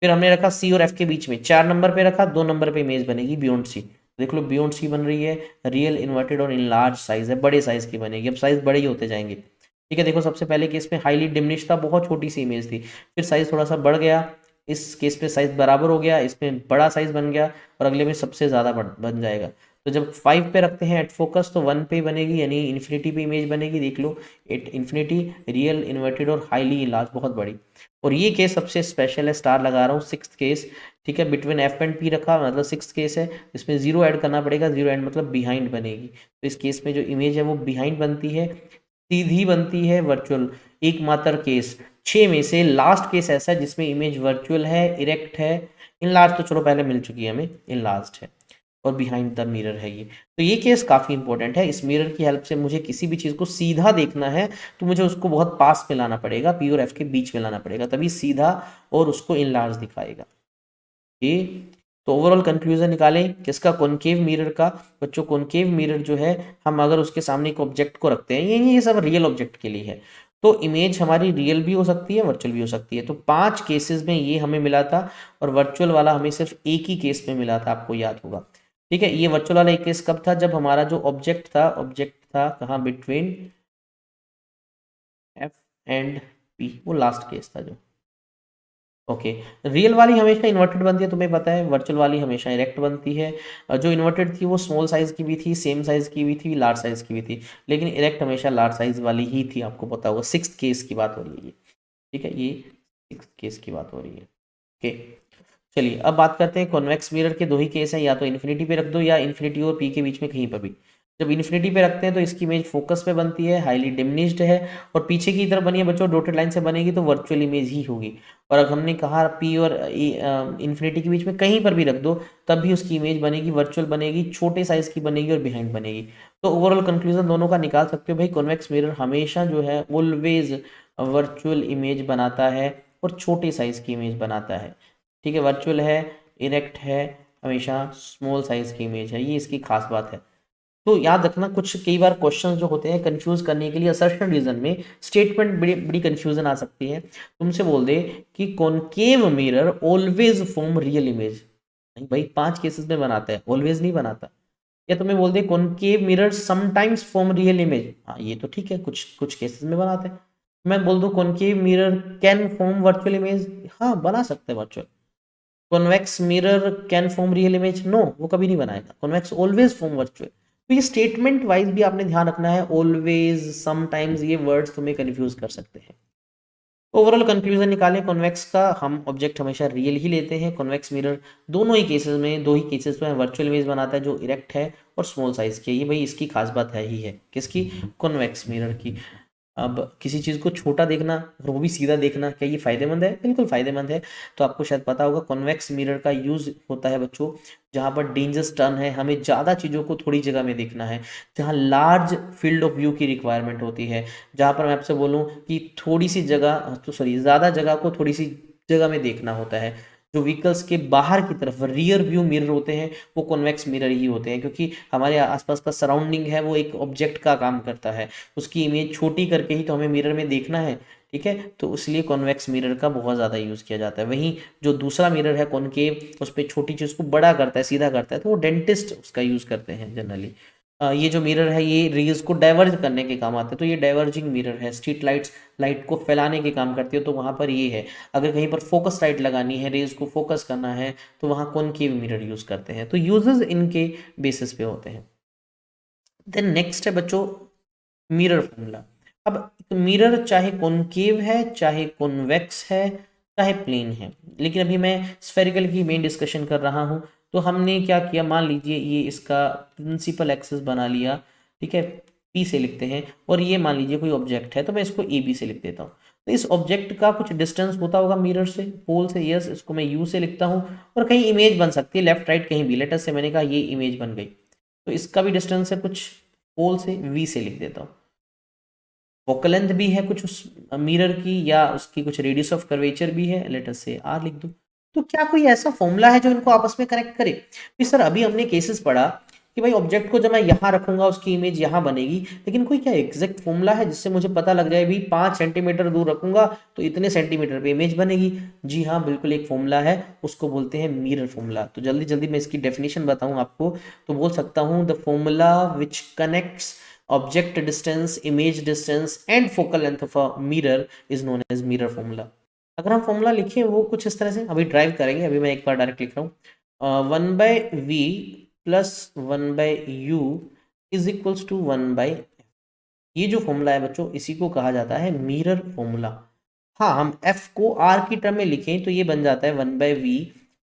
फिर हमने रखा सी और एफ के बीच में, 4 नंबर पे रखा, 2 नंबर पे इमेज बनेगी बियॉन्ड सी। देख लो बियॉन्ड सी बन रही है, रियल इन्वर्टेड और इन लार्ज साइज है, बड़े साइज की बनेगी। अब साइज बड़े ही होते जाएंगे, ठीक है। देखो सबसे पहले केस में हाईली डिमिनिश था, बहुत छोटी सी इमेज थी, फिर साइज थोड़ा सा बढ़ गया, इस केस में साइज बराबर हो गया, इसमें बड़ा साइज बन गया, और अगले में सबसे ज़्यादा बन जाएगा। तो जब 5 पे रखते हैं एट फोकस, तो 1 पे ही बनेगी, यानी इन्फिनिटी पे इमेज बनेगी। देख लो एट इन्फिनिटी, रियल इन्वर्टेड और हाईली लार्ज, बहुत बड़ी। और ये केस सबसे स्पेशल है, स्टार लगा रहा हूँ, 6th केस, ठीक है। बिटवीन एफ एंड पी रखा, मतलब 6th केस है, इसमें 0 ऐड करना पड़ेगा। 0 ऐड मतलब बिहाइंड बनेगी, तो इस केस में जो इमेज है वो बिहाइंड बनती है, सीधी बनती है, वर्चुअल। एकमात्र केस 6 में से लास्ट केस ऐसा है जिसमें इमेज वर्चुअल है, इरेक्ट है, इन लार्ज तो चलो पहले मिल चुकी है हमें, इन लार्ज है, और बिहाइंड द मिरर है ये। तो ये केस काफ़ी इंपॉर्टेंट है। इस मिरर की हेल्प से मुझे किसी भी चीज़ को सीधा देखना है, तो मुझे उसको बहुत पास में लाना पड़ेगा, पी और एफ के बीच में लाना पड़ेगा, तभी सीधा और उसको इन लार्ज दिखाएगा। ये तो ओवरऑल कंक्लूजन निकालें किसका, कॉनकेव मिरर का। बच्चों कॉनकेव मिरर जो है, हम अगर उसके सामने एक ऑब्जेक्ट को रखते हैं, ये सब रियल ऑब्जेक्ट के लिए है, तो इमेज हमारी रियल भी हो सकती है, वर्चुअल भी हो सकती है। तो 5 केसेस में ये हमें मिला था, और वर्चुअल वाला हमें सिर्फ एक ही केस में मिला था, आपको याद होगा। ठीक है, ये वर्चुअल वाला एक केस कब था, जब हमारा जो ऑब्जेक्ट था कहाँ, बिटवीन एफ एंड पी, वो लास्ट केस था जो। ओके, रियल वाली हमेशा इन्वर्टेड बनती है, तुम्हें पता है, वर्चुअल वाली हमेशा इरेक्ट बनती है। जो इन्वर्टेड थी वो स्मॉल साइज की भी थी, सेम साइज की भी थी, लार्ज साइज की भी थी, लेकिन इरेक्ट हमेशा लार्ज साइज वाली ही थी, आपको पता होगा। 6th केस की बात हो रही है ये। ठीक है, ये 6th केस की बात हो रही है। ओके, चलिए अब बात करते हैं, कॉन्वेक्स मिरर के दो ही केस हैं, या तो इन्फिनिटी पे रख दो, या इन्फिनिटी और पी के बीच में कहीं पर भी। जब इन्फिनिटी पे रखते हैं तो इसकी इमेज फोकस पे बनती है, हाईली डिमिनिश्ड है, और पीछे की तरफ बनी है बच्चों, डॉटेड लाइन से बनेगी, तो वर्चुअल इमेज ही होगी। और अगर हमने कहा पी और इन्फिनिटी के बीच में कहीं पर भी रख दो, तब भी उसकी इमेज बनेगी, वर्चुअल बनेगी, छोटे साइज की बनेगी और बिहाइंड बनेगी। तो ओवरऑल कंक्लूजन दोनों का निकाल सकते हो भाई, कॉन्वेक्स मिरर हमेशा जो है ऑलवेज वर्चुअल इमेज बनाता है, और छोटे साइज की इमेज बनाता है। ठीक है, वर्चुअल है, इरेक्ट है, हमेशा स्मॉल साइज की इमेज है, ये इसकी खास बात है। तो याद रखना, कुछ कई बार क्वेश्चंस जो होते हैं कंफ्यूज करने के लिए, असर्शन रीजन में स्टेटमेंट बड़ी बड़ी कंफ्यूजन आ सकती है। तुमसे बोल दे कि concave mirror always form real image, नहीं भाई, 5 केसेस में बनाता है, ऑलवेज नहीं बनाता। या तुम्हें बोल दे concave mirror sometimes form real image, हाँ ये तो ठीक है, कुछ कुछ केसेस में बनाते हैं। मैं बोल दूं concave mirror can form virtual image, हाँ बना सकते हैं virtual. Convex mirror can form real image, no वो कभी नहीं बनाएगा, कॉन्वेक्स ऑलवेज फॉर्म वर्चुअल। तो ये स्टेटमेंट वाइज भी आपने ध्यान रखना है, ऑलवेज, समटाइम्स, ये वर्ड्स तुम्हें कंफ्यूज कर सकते हैं। ओवरऑल कंक्लूजन निकालें कॉन्वेक्स का, हम ऑब्जेक्ट हमेशा रियल ही लेते हैं। कॉन्वेक्स मिरर दोनों ही केसेस में, दो ही केसेस में वर्चुअल इमेज बनाता है, जो इरेक्ट है और स्मॉल साइज की है। ये भाई इसकी खास बात है ही है, किसकी, कॉन्वेक्स मिरर की। अब किसी चीज़ को छोटा देखना और वो भी सीधा देखना, क्या ये फायदेमंद है? बिल्कुल फायदेमंद है। तो आपको शायद पता होगा, कॉन्वेक्स मिरर का यूज़ होता है बच्चों जहाँ पर डेंजरस टर्न है, हमें ज़्यादा चीज़ों को थोड़ी जगह में देखना है, जहाँ लार्ज फील्ड ऑफ व्यू की रिक्वायरमेंट होती है, जहाँ पर मैं आपसे बोलूँ कि थोड़ी सी जगह, तो सॉरी, ज़्यादा जगह को थोड़ी सी जगह में देखना होता है। जो व्हीकल्स के बाहर की तरफ रियर व्यू मिरर होते हैं, वो कॉन्वेक्स मिरर ही होते हैं, क्योंकि हमारे आसपास का सराउंडिंग है वो एक ऑब्जेक्ट का काम करता है, उसकी इमेज छोटी करके ही तो हमें मिरर में देखना है। ठीक है, तो इसलिए कॉन्वेक्स मिरर का बहुत ज़्यादा यूज़ किया जाता है। वहीं जो दूसरा मिरर है कॉनकेव, उस पर छोटी चीज़ को बड़ा करता है, सीधा करता है, तो वो डेंटिस्ट उसका यूज़ करते हैं जनरली। ये जो मिरर है ये रेज को डाइवर्ज करने के काम आते हैं, तो ये डाइवर्जिंग मिरर है। स्ट्रीट लाइट्स लाइट को फैलाने के काम करती है, तो वहाँ पर ये है। अगर कहीं पर फोकस लाइट लगानी है, रेज को फोकस करना है, तो वहाँ कॉनकेव मिरर यूज़ करते हैं। तो यूजेस इनके बेसिस पे होते हैं। देन नेक्स्ट है बच्चों, मिरर फॉर्मूला। अब मिरर चाहे कॉनकेव है, चाहे कॉन्वेक्स है, चाहे प्लेन है, लेकिन अभी मैं स्फेरिकल की मेन डिस्कशन कर रहा हूँ। तो हमने क्या किया, मान लीजिए ये इसका प्रिंसिपल एक्सिस बना लिया। ठीक है, पी से लिखते हैं, और ये मान लीजिए कोई ऑब्जेक्ट है, तो मैं इसको ए बी से लिख देता हूँ। तो इस ऑब्जेक्ट का कुछ डिस्टेंस होता होगा मिरर से, पोल से, यस, इसको मैं यू से लिखता हूँ। और कहीं इमेज बन सकती है, लेफ्ट राइट कहीं भी, लेटर से मैंने कहा ये इमेज बन गई, तो इसका भी डिस्टेंस है कुछ, पोल से वी से लिख देता हूँ। फोकल लेंथ भी है कुछ उस मिरर की, या उसकी कुछ रेडियस ऑफ कर्वेचर भी है, लेट अस से आर लिख दूं। तो क्या कोई ऐसा फॉर्मूला है जो इनको आपस में कनेक्ट करे? कि सर अभी हमने केसेस पढ़ा कि भाई ऑब्जेक्ट को जब मैं यहाँ रखूंगा उसकी इमेज यहाँ बनेगी, लेकिन कोई क्या एग्जैक्ट फॉर्मूला है जिससे मुझे पता लग जाए भी 5 सेंटीमीटर दूर रखूंगा तो इतने सेंटीमीटर पे इमेज बनेगी? जी हाँ, बिल्कुल एक फॉर्मूला है, उसको बोलते हैं मिरर फॉर्मूला। तो जल्दी जल्दी मैं इसकी डेफिनेशन बताऊं आपको, तो बोल सकता हूँ the formula which connects object distance, image distance and focal length of a mirror is known as mirror formula। अगर हम फॉर्मूला लिखें वो कुछ इस तरह से, अभी ड्राइव करेंगे, अभी मैं एक बार डायरेक्ट लिख रहा हूँ, 1/v plus 1/u is equals to 1/f। ये जो फॉर्मूला है बच्चों, इसी को कहा जाता है मिरर फॉर्मूला। हाँ, हम f को r की टर्म में लिखें तो ये बन जाता है 1/v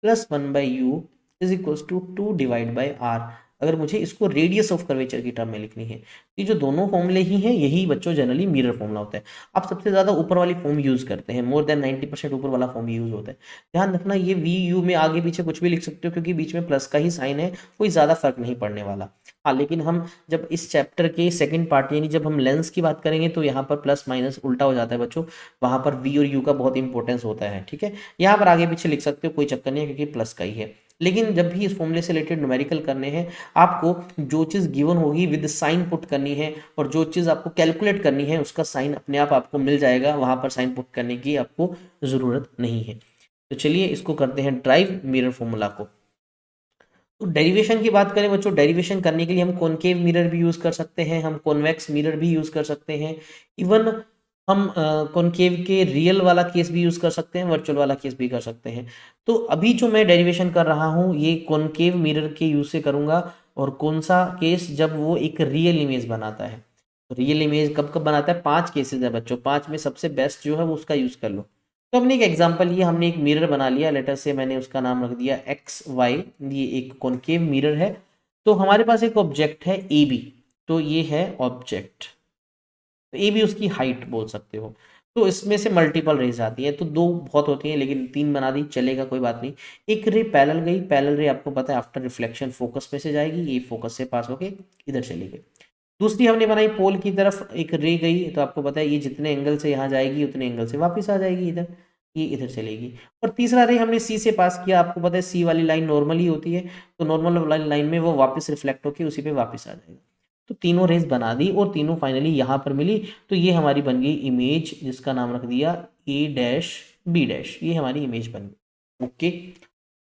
plus 1/u is equals to 2 divide by r। अगर मुझे इसको रेडियस ऑफ कर्वेचर की टर्म में लिखनी है। ये जो दोनों फॉर्मूले ही हैं यही बच्चों जनरली मिरर फॉर्मूला होता है। आप सबसे ज़्यादा ऊपर वाली फॉर्म यूज़ करते हैं, मोर देन 90% ऊपर वाला फॉर्म यूज़ होता है। ध्यान रखना ये वी यू में आगे पीछे कुछ भी लिख सकते हो क्योंकि बीच में प्लस का ही साइन है, कोई ज़्यादा फर्क नहीं पड़ने वाला। हाँ, लेकिन हम जब इस चैप्टर के सेकंड पार्ट यानी जब हम लेंस की बात करेंगे तो यहाँ पर प्लस माइनस उल्टा हो जाता है बच्चों, वहाँ पर वी और यू का बहुत इंपॉर्टेंस होता है। ठीक है, यहाँ पर आगे पीछे लिख सकते हो, कोई चक्कर नहीं है क्योंकि प्लस का ही है। लेकिन जब भी इस फॉर्मूले से रिलेटेड न्यूमेरिकल करने हैं, आपको जो चीज़ गिवन होगी विद साइन पुट करनी है, और जो चीज़ आपको कैलकुलेट करनी है उसका साइन अपने आप आपको मिल जाएगा, वहाँ पर साइन पुट करने की आपको ज़रूरत नहीं है। तो चलिए इसको करते हैं ड्राइव मिरर फॉर्मूला को। तो डेरिवेशन की बात करें बच्चों, डेरिवेशन करने के लिए हम कॉनकेव मिरर भी यूज़ कर सकते हैं, हम कॉन्वेक्स मिरर भी यूज़ कर सकते हैं, इवन हम कॉनकेव के रियल वाला केस भी यूज़ कर सकते हैं, वर्चुअल वाला केस भी कर सकते हैं। तो अभी जो मैं डेरिवेशन कर रहा हूँ ये कॉनकेव मिरर के यूज़ से करूँगा। और कौन सा केस, जब वो एक रियल इमेज बनाता है। तो रियल इमेज कब कब बनाता है, 5 केसेस है बच्चों, 5 में सबसे बेस्ट जो है वो उसका यूज़ कर लो। तो हमने एक एग्जांपल लिया, हमने एक मिरर बना लिया, लेटर से मैंने उसका नाम रख दिया एक्स वाई, ये एक कॉनकेव मिरर है। तो हमारे पास एक ऑब्जेक्ट है ए बी, तो ये है ऑब्जेक्ट, तो ए बी उसकी हाइट बोल सकते हो। तो इसमें से मल्टीपल रेज आती है, तो 2 बहुत होती हैं लेकिन 3 बना दी चलेगा, कोई बात नहीं। एक रे पैरेलल गई, पैरेलल रे आपको पता है आफ्टर रिफ्लेक्शन फोकस में से जाएगी, ये फोकस से पास होके इधर चली गई। दूसरी हमने बनाई पोल की तरफ एक रे गई, तो आपको पता है ये जितने एंगल से यहाँ जाएगी उतने एंगल से वापस आ जाएगी इधर, ये इधर चलेगी। और तीसरा रे हमने सी से पास किया, आपको पता है सी वाली लाइन नॉर्मल ही होती है, तो नॉर्मल वाली लाइन में वो वापस रिफ्लेक्ट होकर उसी पे वापस आ जाएगा। तो तीनों रेज बना दी और तीनों फाइनली यहाँ पर मिली, तो ये हमारी बन गई इमेज, जिसका नाम रख दिया ए डैश बी डैश, ये हमारी इमेज बन गई। ओके,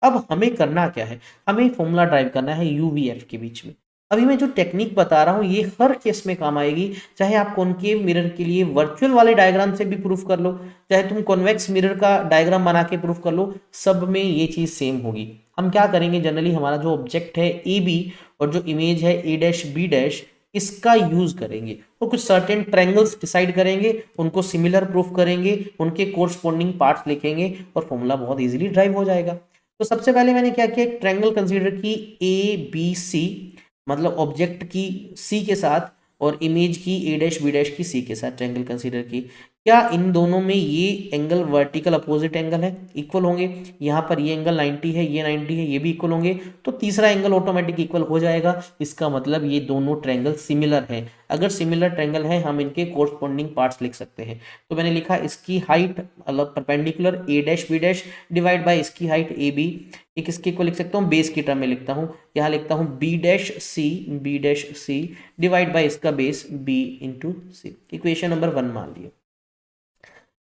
अब हमें करना क्या है, हमें फॉर्मूला ड्राइव करना है यू वी एफ के बीच में। अभी मैं जो टेक्निक बता रहा हूँ ये हर केस में काम आएगी, चाहे आप कॉनकेव मिरर के लिए वर्चुअल वाले डायग्राम से भी प्रूफ कर लो, चाहे तुम कॉन्वेक्स मिरर का डायग्राम बना के प्रूफ कर लो, सब में ये चीज़ सेम होगी। हम क्या करेंगे, जनरली हमारा जो ऑब्जेक्ट है ए बी और जो इमेज है ए डैश बी डैश, इसका यूज करेंगे और कुछ सर्टेन ट्रायंगल्स डिसाइड करेंगे, उनको सिमिलर प्रूफ करेंगे, उनके कोरस्पॉन्डिंग पार्ट्स लिखेंगे और फॉर्मूला बहुत इजीली ड्राइव हो जाएगा। तो सबसे पहले मैंने क्या किया, एक ट्रायंगल कंसीडर की ए बी सी, मतलब ऑब्जेक्ट की सी के साथ और इमेज की ए डैश बी डैश की सी के साथ ट्रायंगल कंसीडर की। क्या इन दोनों में ये एंगल वर्टिकल अपोजिट एंगल है, इक्वल होंगे। यहाँ पर ये एंगल 90 है, ये 90 है, ये भी इक्वल होंगे, तो तीसरा एंगल ऑटोमेटिक इक्वल हो जाएगा। इसका मतलब ये दोनों ट्रायंगल सिमिलर हैं। अगर सिमिलर ट्रायंगल है हम इनके कोरस्पॉन्डिंग पार्ट्स लिख सकते हैं। तो मैंने लिखा इसकी हाइट मतलब perpendicular A dash B dash divide by इसकी हाइट ए बी। एक इसके को लिख सकता हूँ बेस की टर्म में लिखता हूँ, यहाँ लिखता हूँ B dash C divide by इसका base B into C. Equation number 1 मान लिया।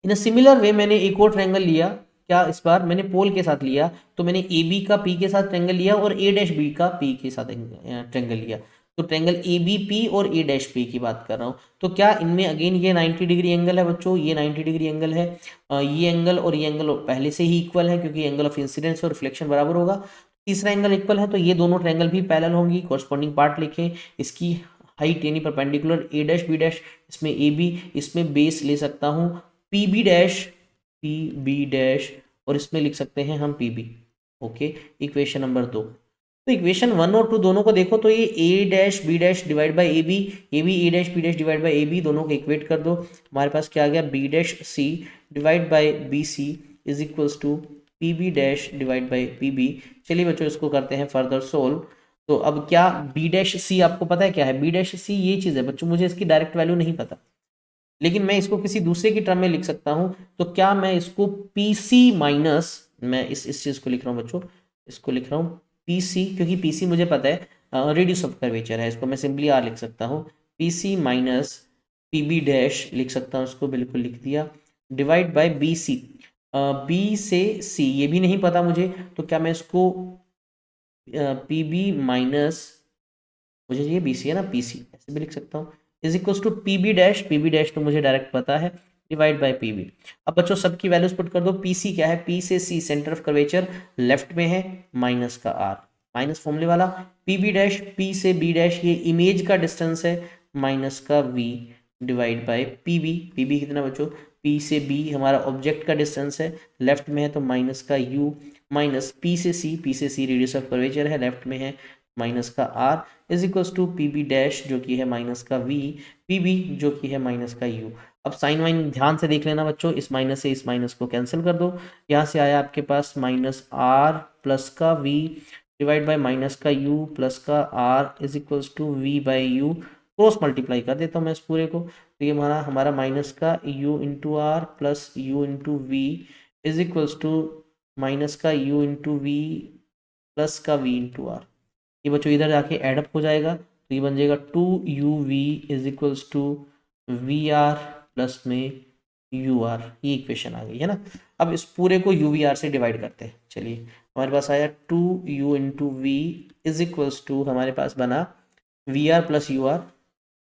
इन अ सिमिलर वे मैंने एक और ट्रायंगल लिया, क्या इस बार मैंने पोल के साथ लिया, तो मैंने ए बी का पी के साथ ट्रायंगल लिया और ए डैश बी का पी के साथ ट्रायंगल लिया। तो ट्रायंगल ए बी पी और ए डैश पी की बात कर रहा हूँ। तो क्या इनमें अगेन ये 90 डिग्री एंगल है बच्चों, ये 90 डिग्री एंगल है। ये एंगल और ये एंगल पहले से ही इक्वल है क्योंकि एंगल ऑफ इंसिडेंस और रिफ्लेक्शन बराबर होगा। तीसरा एंगल इक्वल है, तो ये दोनों ट्रायंगल भी पैरेलल होंगी। कॉरस्पॉन्डिंग पार्ट लिखें, इसकी हाइट यानी perpendicular A dash B dash, इसमें ए बी, इसमें बेस ले सकता हूँ पी बी डैश और इसमें लिख सकते हैं हम P B. Okay, equation number 2। तो इक्वेशन 1 और 2 दोनों को देखो तो ये A dash B dash divide by A B A dash B dash divide by A B, दोनों को इक्वेट कर दो। हमारे पास क्या आ गया, B dash C divide by B C is equals to P B dash divide by P B. चलिए बच्चों इसको करते हैं फर्दर सोल्व। तो अब क्या बी डैश सी आपको पता है क्या है, बी डैश सी ये चीज़ है बच्चों, मुझे इसकी डायरेक्ट वैल्यू नहीं पता लेकिन मैं इसको किसी दूसरे की टर्म में लिख सकता हूं। तो क्या मैं इसको पीसी माइनस, मैं इस चीज को लिख रहा हूं बच्चों, इसको लिख रहा हूं पीसी, क्योंकि पीसी मुझे पता है रेडियस ऑफ कर्वेचर है, इसको मैं सिंपली आर लिख सकता हूं, पीसी माइनस पीबी डैश लिख सकता हूं, इसको बिल्कुल लिख दिया, divide by B C. B से सी ये भी नहीं पता मुझे, तो क्या मैं इसको पी बी माइनस, मुझे ये बी सी है ना, पी सी ऐसे भी लिख सकता हूँ, is equals to P B dash तो मुझे डायरेक्ट पता है, डिवाइड बाय पी बी। अब बच्चों सबकी वैल्यूज पुट कर दो। पी सी क्या है, पी से C center of curvature left में है, माइनस का आर, माइनस फॉर्मूले वाला। पी बी डैश, पी से बी डैश ये इमेज का डिस्टेंस है, माइनस का V divide by P B कितना बच्चों, पी से बी हमारा ऑब्जेक्ट का डिस्टेंस है, लेफ्ट में है तो माइनस का यू, माइनस पी से सी रेडियस ऑफ कर्वेचर है, लेफ्ट में है माइनस का R is equals to P B dash जो कि है माइनस का वी, पी बी जो कि है माइनस का यू। अब साइन वाइन ध्यान से देख लेना बच्चों, इस माइनस से इस माइनस को कैंसिल कर दो, यहाँ से आया आपके पास माइनस आर प्लस का वी डिवाइड बाय माइनस का यू प्लस का R is equals to V by U. Cross multiply कर देता हूँ मैं इस पूरे को, तो ये हमारा हमारा माइनस का u into R plus U into V is equals to minus का u इंटू वी प्लस का v इंटू आर। ये बच्चों इधर जाके एडअप हो जाएगा, तो ये बन जाएगा 2uv is equals to V R plus में यू आर। ये इक्वेशन आ गई है ना। अब इस पूरे को यू वी आर से डिवाइड करते हैं। चलिए हमारे पास आया 2u into V is equals to हमारे पास बना V R plus U R,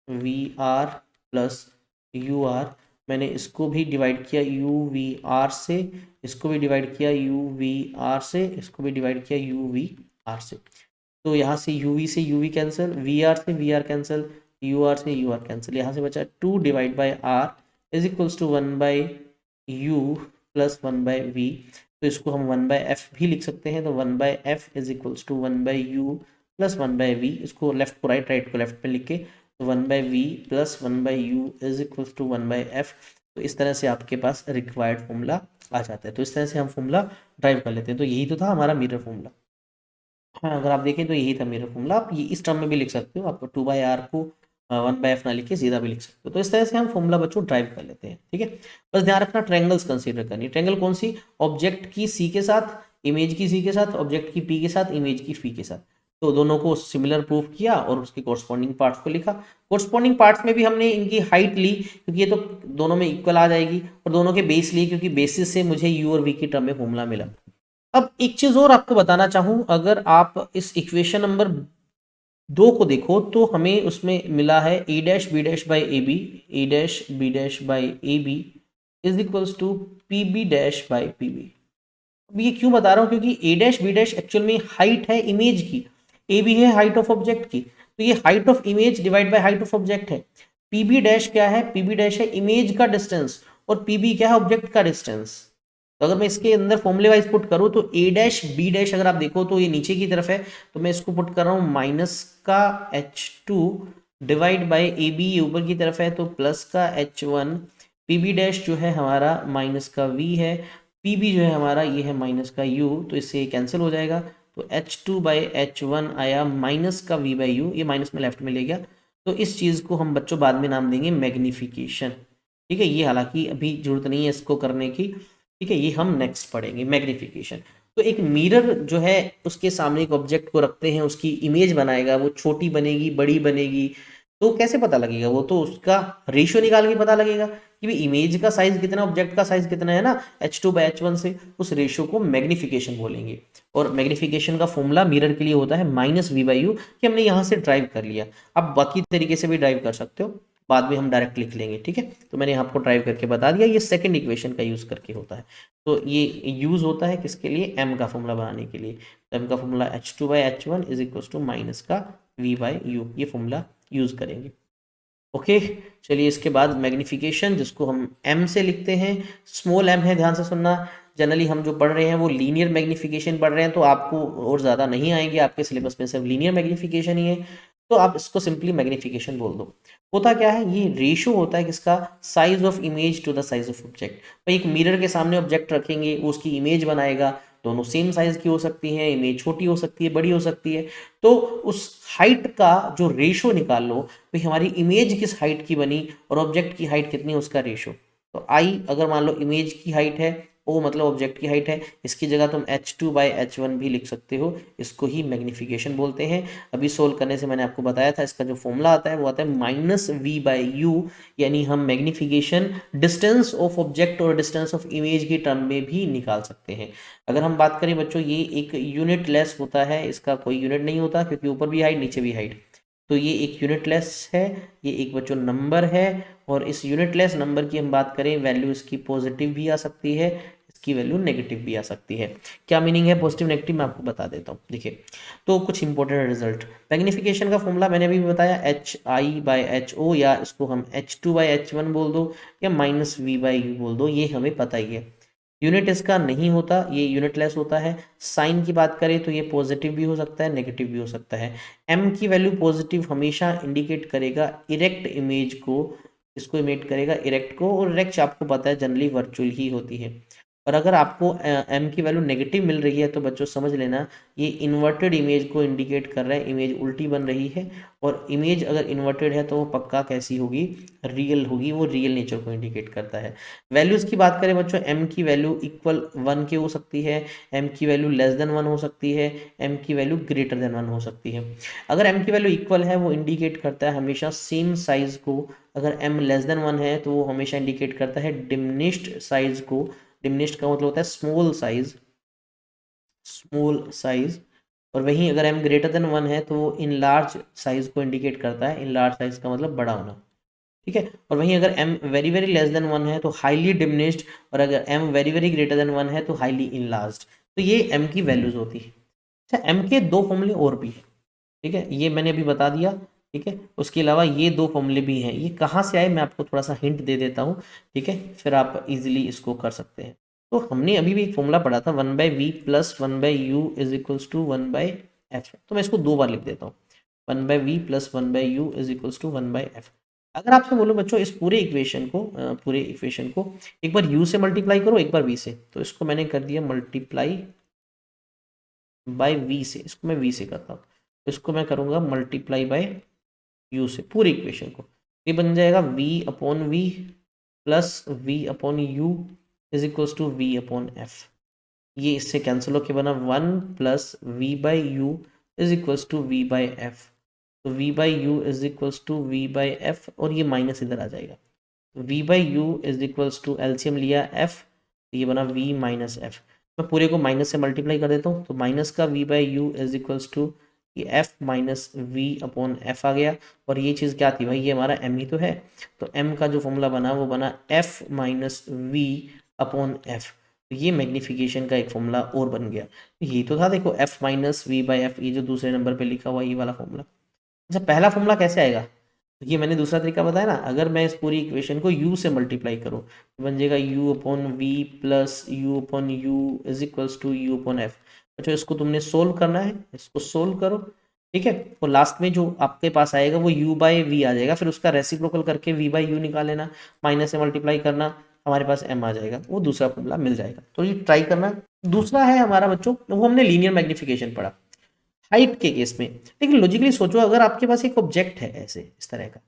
V R plus U R. मैंने इसको भी डिवाइड किया यू वी आर से, इसको भी डिवाइड किया यू वी आर से, इसको भी डिवाइड किया यू वी आर से। तो यहाँ से यू वी से U V cancel, V R से V R cancel, U R से यू आर कैंसिल। यहाँ से बचा 2 divide by R is equals to 1 by U plus 1 by V. तो इसको हम 1 बाई एफ भी लिख सकते हैं, तो 1 by F is equals to 1 by U plus 1 by V. इसको लेफ्ट को राइट, राइट को लेफ्ट में लिख के 1 by V plus 1 by you is equals to 1 by F. तो इस तरह से आपके पास रिक्वायर्ड फॉर्मूला आ जाता है। तो इस तरह से हम फॉर्मूला ड्राइव कर लेते हैं। तो यही तो था हमारा मिरर फॉर्मूला। हाँ, अगर आप देखें तो यही था मेरा फॉर्मूला। आप ये इस टर्म में भी लिख सकते हो, आपको 2/r को 1/f ना लिख के सीधा भी लिख सकते हो। तो इस तरह से हम फॉर्मूला बच्चों ड्राइव कर लेते हैं, ठीक है। बस ध्यान रखना ट्रायंगल्स कंसीडर करनी। ट्रायंगल कौन सी? ऑब्जेक्ट की सी के साथ, इमेज की सी के साथ, ऑब्जेक्ट की पी के साथ, इमेज की फी के साथ। तो दोनों को सिमिलर प्रूफ किया और उसके कोरस्पॉन्डिंग पार्ट्स को लिखा। कोरस्पॉन्डिंग पार्ट्स में भी हमने इनकी हाइट ली क्योंकि ये तो दोनों में इक्वल आ जाएगी, और दोनों के बेस लिए क्योंकि बेसिस से मुझे यू और वी की टर्म में फॉर्मूला मिला। अब एक चीज और आपको बताना चाहूं, अगर आप इस इक्वेशन नंबर 2 को देखो तो हमें उसमें मिला है A dash B dash by A B, A dash B dash by A B is equals to P B dash by P B. अब ये क्यों बता रहा हूं? क्योंकि A dash B dash actual में हाइट है इमेज की, ए बी है हाइट ऑफ ऑब्जेक्ट की, तो ये height of image divide by height of object है। पीबी डैश क्या है? पीबी डैश है इमेज का डिस्टेंस, और पीबी क्या है? ऑब्जेक्ट का डिस्टेंस। तो अगर मैं इसके अंदर फॉर्मूले वाइज पुट करूं तो ए डैश बी डैश अगर आप देखो तो ये नीचे की तरफ है, तो मैं इसको पुट कर रहा हूं माइनस का h2 divide by A B, ये ऊपर की तरफ है तो प्लस का h1। पीबी डैश जो है हमारा माइनस का v है, पीबी जो है हमारा ये है माइनस का u, तो इससे कैंसिल हो जाएगा। तो h2 बाई h1 आया माइनस का v बाई u, ये माइनस में लेफ्ट में ले गया। तो इस चीज़ को हम बच्चों बाद में नाम देंगे मैग्निफिकेशन, ठीक है। ये हालांकि अभी जरूरत नहीं है इसको करने की, ठीक है, ये हम नेक्स्ट पढ़ेंगे मैग्निफिकेशन। तो एक मिरर जो है उसके सामने एक ऑब्जेक्ट को रखते हैं, उसकी इमेज बनाएगा, वो छोटी बनेगी बड़ी बनेगी, तो कैसे पता लगेगा? वो तो उसका रेशियो निकाल के पता लगेगा कि भाई इमेज का साइज कितना, ऑब्जेक्ट का साइज कितना है ना, h2 बाई h1 से। उस रेशियो को मैग्निफिकेशन बोलेंगे। और मैग्निफिकेशन का फॉर्मूला मिरर के लिए होता है माइनस वी बाई यू, कि हमने यहाँ से ड्राइव कर लिया। आप बाकी तरीके से भी ड्राइव कर सकते हो, बाद में हम डायरेक्ट लिख लेंगे, ठीक है। तो मैंने आपको ड्राइव करके बता दिया, ये सेकंड इक्वेशन का यूज करके होता है। तो ये यूज होता है किसके लिए? m का फॉर्मूला बनाने के लिए। तो m का formula h2 by h1 is equal to minus का v बाई यू, ये फॉर्मूला यूज करेंगे। ओके, चलिए इसके बाद मैग्निफिकेशन, जिसको हम m से लिखते हैं, स्मॉल m है, ध्यान से सुनना। जनरली हम जो पढ़ रहे हैं वो लीनियर मैग्निफिकेशन पढ़ रहे हैं, तो आपको और ज़्यादा नहीं आएंगे, आपके सिलेबस में सिर्फ लीनियर मैग्निफिकेशन ही है, तो आप इसको सिंपली मैग्निफिकेशन बोल दो। होता क्या है? ये रेशियो होता है किसका? Size of image to the size of object. भाई एक मिरर के सामने ऑब्जेक्ट रखेंगे, वो उसकी इमेज बनाएगा, दोनों सेम साइज की हो सकती है, इमेज छोटी हो सकती है, बड़ी हो सकती है। तो उस हाइट का जो रेशियो निकाल लो, भाई हमारी इमेज किस हाइट की बनी और ऑब्जेक्ट की हाइट कितनी है, उसका रेशियो। तो आई अगर मान लो इमेज की हाइट है, ओ मतलब ऑब्जेक्ट की हाइट है, इसकी जगह तुम h2 बाई h1 भी लिख सकते हो, इसको ही मैग्निफिकेशन बोलते हैं। अभी सोल्व करने से मैंने आपको बताया था, इसका जो फॉर्मूला आता है वो आता है माइनस वी बाई यू, यानी हम मैग्निफिकेशन डिस्टेंस ऑफ ऑब्जेक्ट और डिस्टेंस ऑफ इमेज की टर्म में भी निकाल सकते हैं। अगर हम बात करें बच्चों, ये एक यूनिट लेस होता है, इसका कोई यूनिट नहीं होता, क्योंकि ऊपर भी हाइट नीचे भी हाइट, तो ये एक यूनिट लेस है, ये एक बच्चों नंबर है। और इस यूनिट लेस नंबर की हम बात करें, वैल्यू इसकी पॉजिटिव भी आ सकती है, इसकी वैल्यू नेगेटिव भी आ सकती है। क्या मीनिंग है पॉजिटिव नेगेटिव, मैं आपको बता देता हूँ। देखिए, तो कुछ इंपॉर्टेंट रिजल्ट, मैग्निफिकेशन का फॉर्मूला मैंने अभी बताया, H I by H O, या इसको हम h2 बाई h1 बोल दो, या माइनस वी बाई यू बोल दो, ये हमें पता ही है। यूनिट इसका नहीं होता, ये यूनिटलेस होता है। साइन की बात करें तो ये पॉजिटिव भी हो सकता है, नेगेटिव भी हो सकता है। एम की वैल्यू पॉजिटिव हमेशा इंडिकेट करेगा इरेक्ट इमेज को, इसको इमेट करेगा इरेक्ट को, और इरेक्ट आपको पता है जनरली वर्चुअल ही होती है। और अगर आपको एम की वैल्यू नेगेटिव मिल रही है तो बच्चों समझ लेना ये इन्वर्टेड इमेज को इंडिकेट कर रहा है, इमेज उल्टी बन रही है। और इमेज अगर इन्वर्टेड है तो वो पक्का कैसी होगी, रियल होगी, वो रियल नेचर को इंडिकेट करता है। वैल्यूज़ की बात करें बच्चों, एम की वैल्यू इक्वल 1 के हो सकती है, एम की वैल्यू लेस देन 1 हो सकती है, एम की वैल्यू ग्रेटर देन 1 हो सकती है। अगर एम की वैल्यू इक्वल है वो इंडिकेट करता है हमेशा सेम साइज को। अगर एम लेस देन 1 है तो वो हमेशा इंडिकेट करता है डिमिनिश्ड साइज को। डिमिनिश्ड का मतलब होता है स्मॉल साइज, स्मॉल साइज। और वहीं अगर एम ग्रेटर देन 1 है तो वो इन लार्ज साइज को इंडिकेट करता है, इन लार्ज साइज का मतलब बड़ा होना। ठीक है। और वहीं अगर m very very less than 1 है तो हाईली डिमिनिश्ड, और अगर m very very greater than 1 है तो हाईली इनलार्ज्ड। तो ये m की वैल्यूज होती है। अच्छा, m के दो फॉर्मूले और भी है, ठीक है, ये मैंने अभी बता दिया। ठीक है, उसके अलावा ये दो फॉर्मूले भी हैं, ये कहाँ से आए मैं आपको थोड़ा सा हिंट दे देता हूँ। ठीक है, फिर आप इजीली इसको कर सकते हैं। तो हमने अभी भी एक फॉर्मूला पढ़ा था, 1/v plus 1/u is equals to 1/f। तो मैं इसको दो बार लिख देता हूँ, 1/v plus 1/u is equals to 1/f। अगर आपसे बोलो बच्चों इस पूरे इक्वेशन को, पूरे इक्वेशन को एक बार u से मल्टीप्लाई करो, एक बार v से, तो इसको मैंने कर दिया मल्टीप्लाई बाय v से, इसको मैं v से करता हूँ, इसको मैं करूँगा मल्टीप्लाई बाय u से, पूरी इक्वेशन को। ये बन जाएगा v upon v plus v upon u is equals to v upon f। ये इससे कैंसिल होके बना 1 plus v by you is equals to v by F. तो v by you is equals to v by F, और ये माइनस इधर आ जाएगा। v by you is equals to LCM लिया f, तो ये बना v माइनस एफ। मैं पूरे को माइनस से मल्टीप्लाई कर देता हूँ, तो माइनस का v by you is equals to ये f minus we upon f आ गया। और ये चीज़ क्या थी भाई, ये हमारा m ही तो है, तो m का जो फॉर्मूला बना वो बना f minus we upon F. तो ये मैग्नीफिकेशन का एक फॉर्मूला और बन गया। ये तो था देखो f minus V by F, ये जो दूसरे नंबर पे लिखा हुआ ये वाला फॉर्मूला। अच्छा, पहला फॉर्मूला कैसे आएगा, तो ये मैंने दूसरा तरीका बताया ना, अगर मैं इस पूरी इक्वेशन को u से मल्टीप्लाई करूँ तो बन जाएगा u upon V plus U upon U is equals to U upon F. अच्छा, इसको तुमने सोल्व करना है, इसको सोल्व करो। ठीक है, और लास्ट में जो आपके पास आएगा वो u बाई वी आ जाएगा, फिर उसका रेसिप्रोकल करके v बाई यू निकाल लेना, माइनस से मल्टीप्लाई करना, हमारे पास m आ जाएगा, वो दूसरा फॉर्मूला मिल जाएगा। तो ये ट्राई करना। दूसरा है हमारा बच्चों, वो हमने लीनियर मैग्निफिकेशन पढ़ा हाइट के केस में। लेकिन लॉजिकली सोचो, अगर आपके पास एक ऑब्जेक्ट है ऐसे इस तरह का,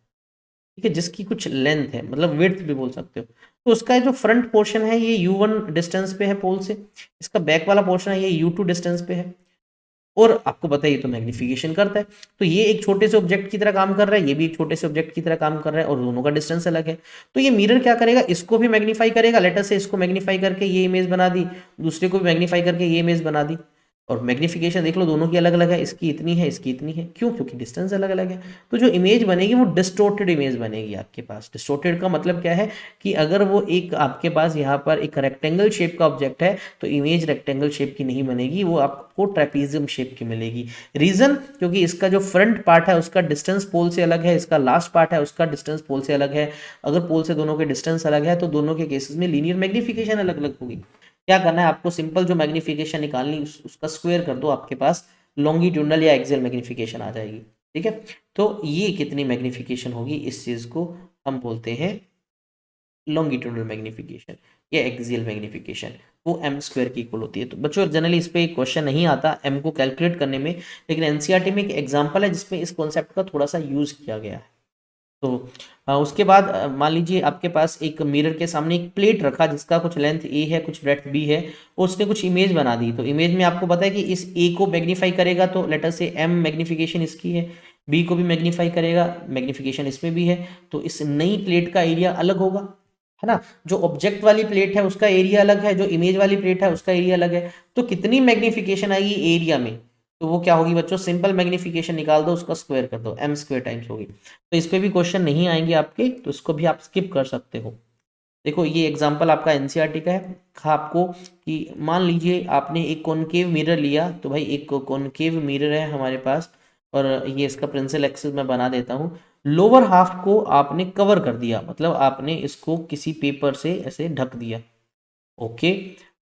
ठीक है, जिसकी कुछ लेंथ है, मतलब विड्थ भी बोल सकते हो, तो उसका जो फ्रंट पोर्शन है ये u1 डिस्टेंस पे है पोल से, इसका बैक वाला पोर्शन है ये u2 डिस्टेंस पे है, और आपको पता है ये तो मैग्निफिकेशन करता है। तो ये एक छोटे से ऑब्जेक्ट की तरह काम कर रहा है, ये भी एक छोटे से ऑब्जेक्ट की तरह काम कर रहा है, और दोनों का डिस्टेंस अलग है। तो ये मिरर क्या करेगा, इसको भी मैग्नीफाई करेगा, लेटर से इसको मैग्नीफाई करके ये इमेज बना दी, दूसरे को भी मैग्नीफाई करके ये इमेज बना दी। और मैग्निफिकेशन देख लो दोनों की अलग अलग है, इसकी इतनी है, इसकी इतनी है, क्यों, क्योंकि डिस्टेंस अलग अलग है। तो जो इमेज बनेगी वो डिस्टोर्टेड इमेज बनेगी आपके पास। डिस्टोर्टेड का मतलब क्या है कि अगर वो एक आपके पास यहाँ पर एक रेक्टेंगल शेप का ऑब्जेक्ट है तो इमेज रेक्टेंगल शेप की नहीं बनेगी, वो आपको ट्रेपीजियम शेप की मिलेगी। रीजन, क्योंकि इसका जो फ्रंट पार्ट है उसका डिस्टेंस पोल से अलग है, इसका लास्ट पार्ट है उसका डिस्टेंस पोल से अलग है। अगर पोल से दोनों के डिस्टेंस अलग है तो दोनों के केसेस में लीनियर मैग्निफिकेशन अलग अलग होगी। क्या करना है आपको, सिंपल जो मैग्निफिकेशन निकालनी उसका स्क्वायर कर दो, आपके पास लॉन्गिट्यूडनल या एक्सियल मैग्निफिकेशन आ जाएगी। ठीक है, तो ये कितनी मैग्निफिकेशन होगी, इस चीज को हम बोलते हैं लॉन्गिट्यूडनल मैग्निफिकेशन या एक्सियल मैग्निफिकेशन, वो एम स्क्वायर की इक्वल होती है। तो बच्चों जनरली इस पे क्वेश्चन नहीं आता एम को कैलकुलेट करने में, लेकिन एनसीईआरटी में एक एग्जांपल है जिसमें इस कॉन्सेप्ट का थोड़ा सा यूज किया गया है। तो उसके बाद मान लीजिए आपके पास एक मिरर के सामने एक प्लेट रखा जिसका कुछ लेंथ ए है कुछ ब्रेड्थ बी है, और उसने कुछ इमेज बना दी। तो इमेज में आपको पता है कि इस ए को मैग्नीफाई करेगा तो लेटर से एम मैग्निफिकेशन इसकी है, बी को भी मैग्नीफाई करेगा, मैग्निफिकेशन इसमें भी है, तो इस नई प्लेट का एरिया अलग होगा, है ना। जो ऑब्जेक्ट वाली प्लेट है उसका एरिया अलग है, जो इमेज वाली प्लेट है उसका एरिया अलग है। तो कितनी मैग्निफिकेशन आएगी एरिया में, तो वो क्या होगी बच्चों, सिंपल मैग्निफिकेशन निकाल दो, उसका स्क्वायर कर दो, एम स्क्वायर टाइम्स होगी। तो इस पे भी क्वेश्चन नहीं आएंगे आपके, तो इसको भी आप स्किप कर सकते हो। देखो ये एग्जांपल आपका एनसीईआरटी का है, कहा आपको कि मान लीजिए आपने एक कॉनकेव मिरर लिया, तो भाई एक कॉनकेव मिरर है हमारे पास, और ये इसका प्रिंसिपल एक्सिस मैं बना देता हूँ। लोअर हाफ को आपने कवर कर दिया, मतलब आपने इसको किसी पेपर से ऐसे ढक दिया, ओके,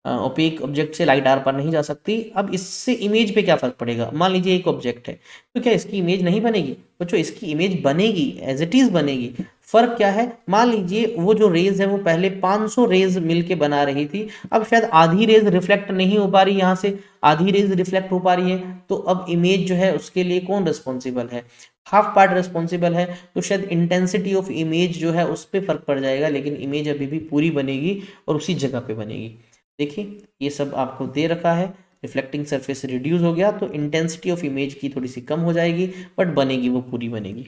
ओपेक ऑब्जेक्ट से लाइट आर पार नहीं जा सकती। अब इससे इमेज पे क्या फर्क पड़ेगा? मान लीजिए एक ऑब्जेक्ट है, तो क्या इसकी इमेज नहीं बनेगी? बच्चों इसकी इमेज बनेगी, एज इट इज बनेगी। फर्क क्या है? मान लीजिए वो जो रेज है वो पहले 500 रेज मिलके बना रही थी, अब शायद आधी रेज रिफ्लेक्ट नहीं हो पा रही, यहाँ से आधी रेज रिफ्लेक्ट हो पा रही है, तो अब इमेज जो है उसके लिए कौन रिस्पॉन्सिबल है? हाफ पार्ट रिस्पॉन्सिबल है। तो शायद इंटेंसिटी ऑफ इमेज जो है उस पर फर्क पड़ जाएगा, लेकिन इमेज अभी भी पूरी बनेगी और उसी जगह पे बनेगी। देखिए ये सब आपको दे रखा है, रिफ्लेक्टिंग सरफेस रिड्यूस हो गया तो इंटेंसिटी ऑफ इमेज की थोड़ी सी कम हो जाएगी, बट बनेगी वो पूरी बनेगी।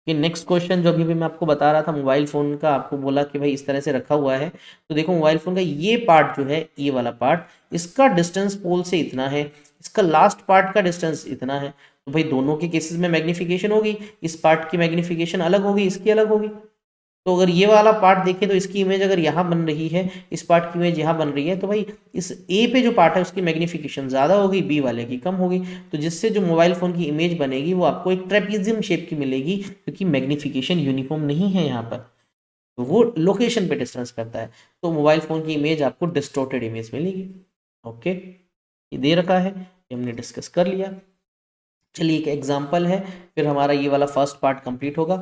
कि नेक्स्ट क्वेश्चन जो अभी भी मैं आपको बता रहा था मोबाइल फ़ोन का, आपको बोला कि भाई इस तरह से रखा हुआ है, तो देखो मोबाइल फ़ोन का ये पार्ट जो है, ये वाला पार्ट, इसका डिस्टेंस पोल से इतना है, इसका लास्ट पार्ट का डिस्टेंस इतना है, तो भाई दोनों के केसेस में मैग्नीफिकेशन होगी, इस पार्ट की मैग्नीफिकेशन अलग होगी, इसकी अलग होगी। तो अगर ये वाला पार्ट देखें तो इसकी इमेज अगर यहाँ बन रही है, इस पार्ट की इमेज यहाँ बन रही है, तो भाई इस ए पे जो पार्ट है उसकी मैग्नीफिकेशन ज़्यादा होगी, बी वाले की कम होगी, तो जिससे जो मोबाइल फ़ोन की इमेज बनेगी वो आपको एक ट्रेपीजियम शेप की मिलेगी, क्योंकि मैग्नीफिकेशन यूनिफॉर्म नहीं है यहाँ पर, तो वो लोकेशन पे डिस्टेंस करता है, तो मोबाइल फ़ोन की इमेज आपको डिस्टॉर्टेड इमेज मिलेगी। ओके, ये दे रखा है, ये हमने डिस्कस कर लिया। चलिए एक एग्जाम्पल है, फिर हमारा ये वाला फर्स्ट पार्ट कंप्लीट होगा।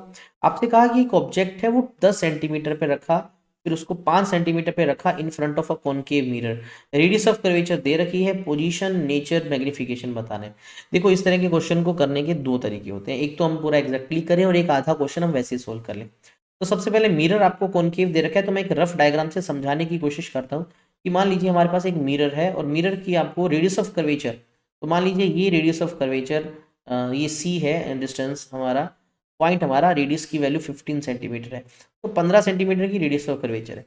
आपसे कहा कि एक ऑब्जेक्ट है वो 10 सेंटीमीटर पे रखा, फिर उसको 5 सेंटीमीटर पे रखा in front of a concave mirror, radius of curvature दे रखी है, पोजीशन, नेचर, मैग्नीफिकेशन बताना है। देखो इस तरह के क्वेश्चन को करने के दो तरीके होते हैं, एक तो हम पूरा एग्जैक्टली करें और एक आधा क्वेश्चन हम वैसे ही सोल्व कर लें। तो सबसे पहले मिरर आपको कॉनकेव दे रखा है, तो मैं एक रफ डायग्राम से समझाने की कोशिश करता हूँ कि मान लीजिए हमारे पास एक मिरर है और मिरर की आपको रेडियस ऑफ कर्वेचर, तो मान लीजिए ये रेडियस ऑफ कर्वेचर, ये सी है डिस्टेंस हमारा, पॉइंट हमारा, रेडियस की वैल्यू 15 सेंटीमीटर है, तो 15 सेंटीमीटर की रेडियस ऑफ कर्वेचर है।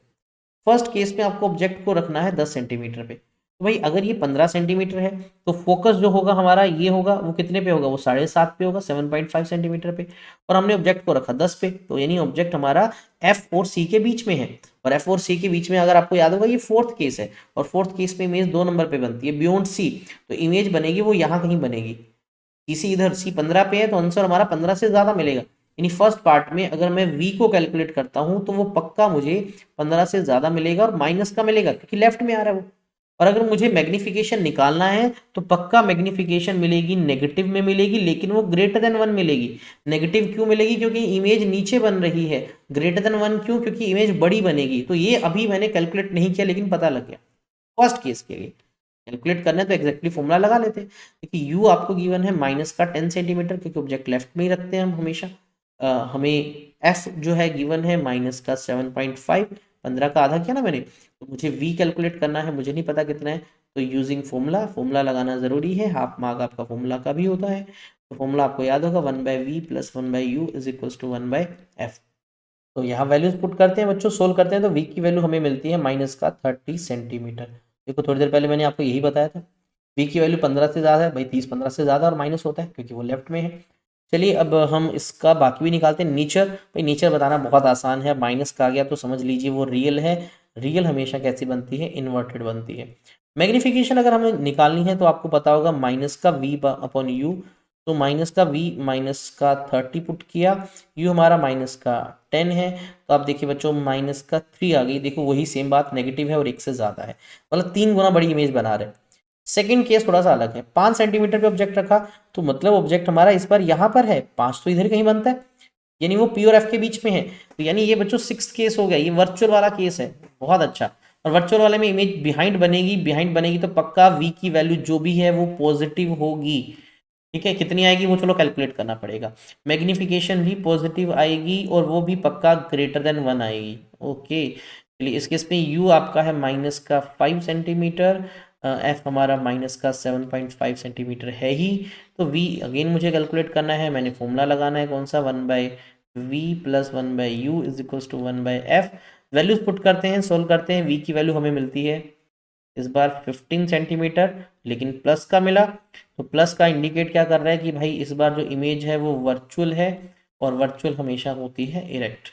फर्स्ट केस में आपको ऑब्जेक्ट को रखना है 10 सेंटीमीटर पे, तो भाई अगर ये 15 सेंटीमीटर है तो फोकस जो होगा हमारा ये होगा, वो कितने पे होगा? वो 7.5 पे होगा, 7.5 सेंटीमीटर पे, और हमने ऑब्जेक्ट को रखा 10 पे, तो यानी ऑब्जेक्ट हमारा एफ और सी के बीच में है, और एफ और सी के बीच में अगर आपको याद होगा ये फोर्थ केस है, और फोर्थ केस में इमेज 2 नंबर पे बनती है बियॉन्ड सी, तो इमेज बनेगी वो यहाँ कहीं बनेगी, इसी इधर सी 15 पे है तो आंसर हमारा 15 से ज्यादा मिलेगा, यानी फर्स्ट पार्ट में अगर मैं v को कैलकुलेट करता हूं तो वो पक्का मुझे 15 से ज्यादा मिलेगा और माइनस का मिलेगा क्योंकि लेफ्ट में आ रहा है वो। और अगर मुझे मैग्नीफिकेशन निकालना है तो पक्का मैग्नीफिकेशन मिलेगी, नेगेटिव में मिलेगी, लेकिन वो ग्रेटर देन 1 मिलेगी। नेगेटिव क्यों मिलेगी? क्योंकि इमेज नीचे बन रही है। ग्रेटर देन 1 क्यों? क्योंकि इमेज बड़ी बनेगी। तो ये अभी मैंने कैलकुलेट नहीं किया लेकिन पता लग गया फर्स्ट केस के लिए। कैलकुलेट करना है तो एग्जैक्टली फॉर्मूला लगा लेते हैं। देखिए यू आपको गिवन है माइनस का 10 सेंटीमीटर, क्योंकि ऑब्जेक्ट लेफ्ट में ही रखते हैं हम हमेशा। हमें एफ जो है गिवन है माइनस का 7.5, 15 का आधा किया ना मैंने, तो मुझे वी कैलकुलेट करना है, मुझे नहीं पता कितना है, तो यूजिंग फॉर्मूला, फॉर्मूला लगाना जरूरी है, हाफ मार्क आपका फॉर्मूला का भी होता है, तो फॉर्मूला आपको याद होगा 1/v plus 1/u is equal to 1/f। तो यहाँ वैल्यूज पुट करते हैं बच्चों, सोल्व करते हैं, तो वी की वैल्यू हमें मिलती है माइनस का 30 सेंटीमीटर। देखो थोड़ी देर पहले मैंने आपको यही बताया था, वी की वैल्यू 15 से ज़्यादा है, भाई 30 15 से ज़्यादा और माइनस होता है क्योंकि वो लेफ्ट में है। चलिए अब हम इसका बाकी भी निकालते हैं। नेचर, भाई नेचर बताना बहुत आसान है, माइनस का आ गया तो समझ लीजिए वो रियल है। रियल हमेशा कैसी बनती है? इन्वर्टेड बनती है। मैग्नीफिकेशन अगर हमें निकालनी है तो आपको पता होगा माइनस का वी अपॉन यू, तो माइनस का वी माइनस का 30 पुट किया, यू हमारा माइनस का 10 है, तो आप देखिए बच्चों माइनस का 3 आ गई। देखो वही सेम बात, नेगेटिव है और एक से ज़्यादा है, मतलब 3 गुना बड़ी इमेज बना रहे हैं। सेकेंड केस थोड़ा सा अलग है, 5 सेंटीमीटर पे ऑब्जेक्ट रखा, तो मतलब ऑब्जेक्ट हमारा इस बार यहाँ पर है, 5 तो इधर कहीं बनता है, यानी वो पी और एफ के बीच में है, तो यानी ये बच्चों 6th केस हो गया, ये वर्चुअल वाला केस है। बहुत अच्छा। और वर्चुअल वाले में इमेज बिहाइंड बनेगी, बिहाइंड बनेगी तो पक्का वी की वैल्यू जो भी है वो पॉजिटिव होगी। ठीक है, कितनी आएगी वो चलो कैलकुलेट करना पड़ेगा। मैग्नीफिकेशन भी पॉजिटिव आएगी और वो भी पक्का ग्रेटर देन 1 आएगी। ओके, चलिए इस केस में यू आपका है माइनस का 5 सेंटीमीटर, एफ हमारा माइनस का 7.5 सेंटीमीटर है ही, तो वी अगेन मुझे कैलकुलेट करना है, मैंने फॉर्मूला लगाना है कौन सा, 1/v plus 1/u is equals to 1/f। Values put करते हैं, सोल्व करते हैं, वी की वैल्यू हमें मिलती है इस बार 15 सेंटीमीटर, लेकिन प्लस का मिला, तो प्लस का इंडिकेट क्या कर रहा है कि भाई इस बार जो इमेज है वो वर्चुअल है, और वर्चुअल हमेशा होती है इरेक्ट।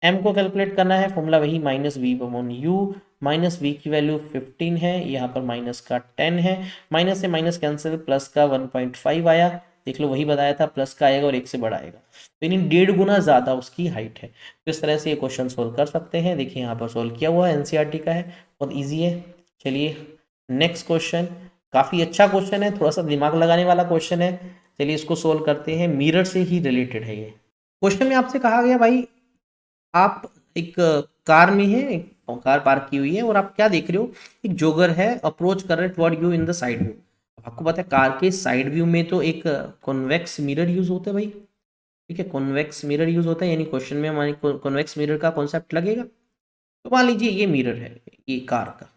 एम को कैलकुलेट करना है, फॉर्मूला वही minus we upon U, minus V की वैल्यू 15 है, यहाँ पर माइनस का 10 है, माइनस से माइनस कैंसिल, प्लस का 1.5 आया, देख लो वही बताया था, प्लस का आएगा और 1 से बड़ा आएगा, तो यानी 1.5 गुना ज़्यादा उसकी हाइट है। तो इस तरह से ये क्वेश्चन सोल्व कर सकते हैं। देखिए यहाँ पर सोल्व किया हुआ है, एनसीईआरटी का है, बहुत ईजी है। चलिए नेक्स्ट क्वेश्चन, काफ़ी अच्छा क्वेश्चन है, थोड़ा सा दिमाग लगाने वाला क्वेश्चन है। चलिए इसको सोल्व करते हैं, मिरर से ही रिलेटेड है ये क्वेश्चन। में आपसे कहा गया भाई, आप एक कार में है, एक कार पार्क की हुई है और आप क्या देख रहे हो, एक जोगर है अप्रोच कर रहे toward you in the side view. आपको पता है कार के साइड व्यू में तो एक कॉन्वेक्स मिरर यूज होता है भाई, ठीक है, कॉन्वेक्स मिरर यूज होता है, यानी क्वेश्चन में हमारे कॉन्वेक्स मिरर का कॉन्सेप्ट लगेगा। तो मान लीजिए ये मिरर है, ये कार का,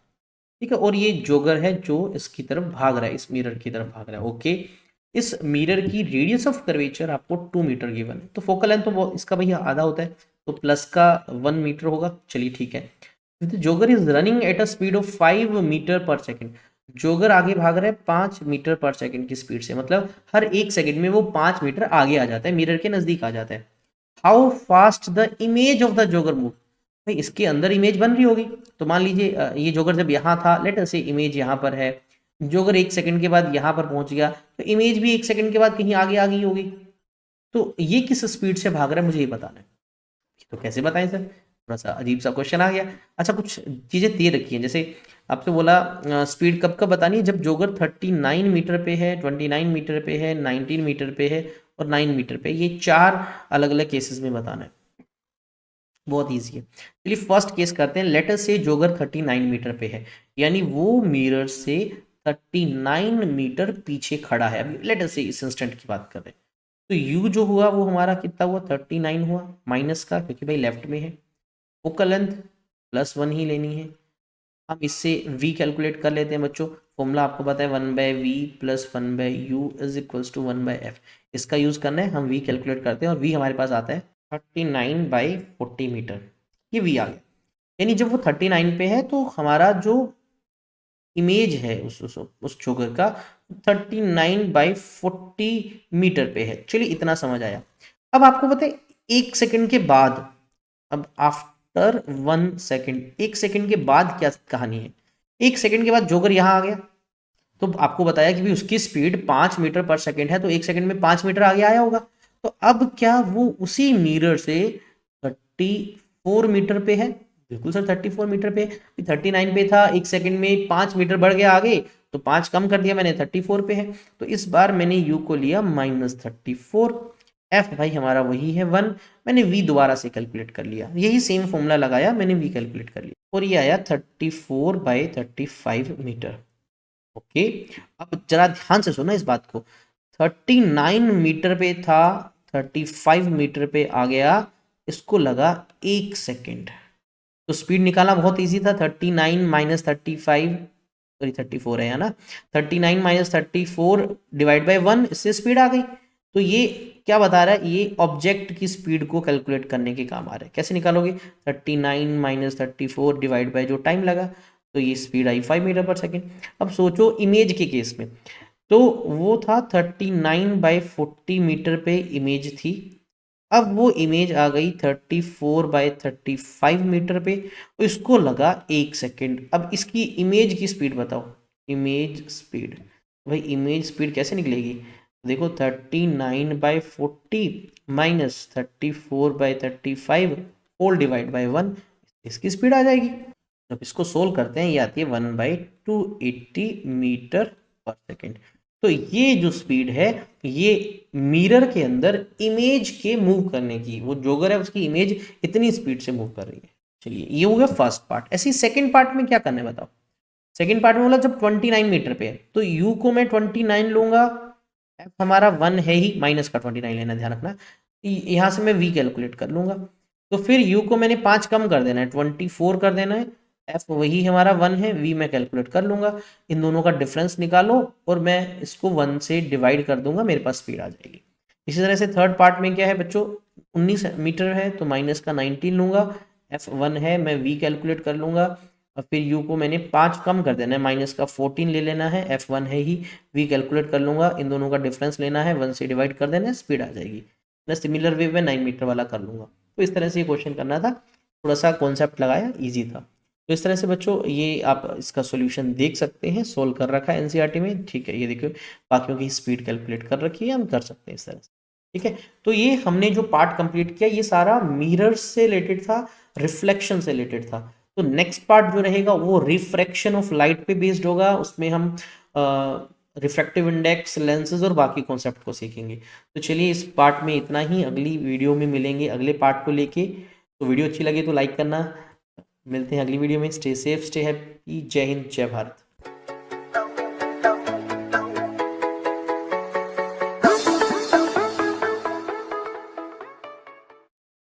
ठीक है, और ये जोगर है जो इसकी तरफ भाग रहा है, इस मिरर की तरफ भाग रहा है, ओके। इस मिरर की रेडियस ऑफ कर्वेचर आपको 2 मीटर गिवन है, तो फोकल लेंथ तो वो इसका भैया आधा होता है, तो प्लस का 1 मीटर होगा। चलिए ठीक है। Jogger is running at a speed of 5 metre per second. Jogger आगे भाग रहा है 5 मीटर पर सेकेंड की स्पीड से, मतलब हर 1 सेकेंड में वो 5 मीटर आगे आ जाता है, मिरर के नजदीक आ जाता है। How fast the image of the jogger move, भाई इसके अंदर इमेज बन रही होगी। तो मान लीजिए ये जोगर जब यहाँ था, लेट अस से इमेज यहाँ पर है, जोगर 1 सेकंड के बाद यहाँ पर पहुंच गया, तो इमेज भी 1 सेकंड के बाद कहीं आगे आ गई होगी। तो ये किस स्पीड से भाग रहा है मुझे ये बताना है। तो कैसे बताएं सर, थोड़ा सा अजीब सा क्वेश्चन आ गया। अच्छा कुछ चीजें दे रखी हैं, जैसे आपसे बोला स्पीड कब कब बतानी है, जब जोगर 39 मीटर पे है, 29 मीटर पे है, 19 मीटर पे है और 9 मीटर पे, ये 4 अलग अलग केसेस में बताना है। बहुत ईजी है। चलिए फर्स्ट केस करते हैं, लेटर से जोगर 39 मीटर पे है, यानी वो मिरर से 39 मीटर पीछे खड़ा है। अभी लेटर से इस इंस्टेंट की बात कर रहे हैं, तो यू जो हुआ वो हमारा कितना हुआ, 39 हुआ, माइनस का क्योंकि भाई लेफ्ट में है, फोकल लेंथ +1 ही लेनी है। हम इससे v कैलकुलेट कर लेते हैं बच्चों, फॉर्मूला आपको पता है 1/v + 1/u = 1/f। इसका यूज करना है, हम v कैलकुलेट करते हैं और v हमारे पास आता है 39/40 मीटर, ये v आ गया। यानी जब वो 39 पे है तो हमारा जो इमेज है उस जोगर का 39/40 मीटर पे है। चलिए इतना समझ आया। अब आपको पता है 1 सेकंड के बाद, अब आफ्टर 1 सेकंड, 1 सेकंड के बाद क्या कहानी है, 1 सेकंड के बाद जोगर यहाँ आ गया, तो आपको बताया कि भी उसकी स्पीड 5 मीटर पर सेकंड है, तो 1 सेकंड में 5 मीटर आगे आया होगा। तो अब क्या वो उसी मिरर से 34 मीटर पे है, बिल्कुल सर 34 मीटर पे, 39 पे था, 1 सेकंड में 5 मीटर बढ़ गया आगे, तो 5 कम कर दिया मैंने, 34 पे है। तो इस बार मैंने u को लिया -34, f भाई हमारा वही है 1, मैंने v दोबारा से कैलकुलेट कर लिया, यही सेम फॉर्मूला लगाया, मैंने v कैलकुलेट कर लिया और ये आया 34/35 मीटर। ओके, अब जरा ध्यान से सुना इस बात को, 39 मीटर पे था, 35 मीटर पे आ गया, इसको लगा 1 सेकेंड। तो स्पीड निकालना बहुत इजी था, 39 - 35, सॉरी 34 है ना, 39 - 34 डिवाइड बाई 1, इससे स्पीड आ गई। तो ये क्या बता रहा है, ये ऑब्जेक्ट की स्पीड को कैलकुलेट करने के काम आ रहा है। कैसे निकालोगे, 39 - 34 डिवाइड बाई जो टाइम लगा, तो ये स्पीड आई 5 मीटर पर सेकेंड। अब सोचो इमेज के केस में, तो वो था 39/40 मीटर पे इमेज थी, अब वो इमेज आ गई 34/35 मीटर पे, तो इसको लगा 1 सेकेंड। अब इसकी इमेज की स्पीड बताओ, इमेज स्पीड, भाई इमेज स्पीड कैसे निकलेगी, देखो 39/40 - 34/35 होल डिवाइड बाई 1, इसकी स्पीड आ जाएगी। जब इसको सोल्व करते हैं ये आती है 1/280 मीटर पर सेकेंड। तो ये जो स्पीड है, ये मिरर के अंदर इमेज के मूव करने की, वो जोगर है उसकी इमेज इतनी स्पीड से मूव कर रही है। चलिए ये हो गया फर्स्ट पार्ट। ऐसी सेकंड पार्ट में क्या करना है बताओ। सेकंड पार्ट में बोला जब 29 मीटर पे है, तो u को मैं 29 लूंगा, f हमारा 1 है ही, माइनस का 29 लेना, ध्यान रखना। यहाँ से मैं v कैलकुलेट कर लूंगा, तो फिर u को मैंने 5 कम कर देना है, 24 कर देना है, f वही हमारा 1 है, v मैं कैलकुलेट कर लूंगा, इन दोनों का डिफरेंस निकालो और मैं इसको 1 से डिवाइड कर दूंगा, मेरे पास स्पीड आ जाएगी। इसी तरह से थर्ड पार्ट में क्या है बच्चों, 19 मीटर है तो माइनस का 19 लूंगा, f 1 है, मैं v कैलकुलेट कर लूंगा और फिर u को मैंने 5 कम कर देना है, माइनस का 14 ले लेना है, f1 है ही, v कैलकुलेट कर लूंगा, इन दोनों का डिफरेंस लेना है, 1 से डिवाइड कर देना है, स्पीड आ जाएगी। मैं सिमिलर वे में 9 मीटर वाला कर लूंगा। तो इस तरह से ये क्वेश्चन करना था, थोड़ा सा कॉन्सेप्ट लगाया, ईजी था। तो इस तरह से बच्चों ये आप इसका सॉल्यूशन देख सकते हैं, सोल्व कर रखा है एनसीईआरटी में, ठीक है। ये देखिए बाकियों की स्पीड कैलकुलेट कर रखी है, हम कर सकते हैं इस तरह से, ठीक है। तो ये हमने जो पार्ट कंप्लीट किया ये सारा मिरर्स से रिलेटेड था, रिफ्लेक्शन से रिलेटेड था। तो नेक्स्ट पार्ट जो रहेगा वो रिफ्रैक्शन ऑफ लाइट पे बेस्ड होगा, उसमें हम रिफ्रैक्टिव इंडेक्स, लेंसेज और बाकी कॉन्सेप्ट को सीखेंगे। तो चलिए इस पार्ट में इतना ही, अगली वीडियो में मिलेंगे अगले पार्ट को लेके। तो वीडियो अच्छी लगी तो लाइक करना, मिलते हैं अगली वीडियो में। स्टे सेफ, स्टे हैप्पी, जय हिंद, जय भारत।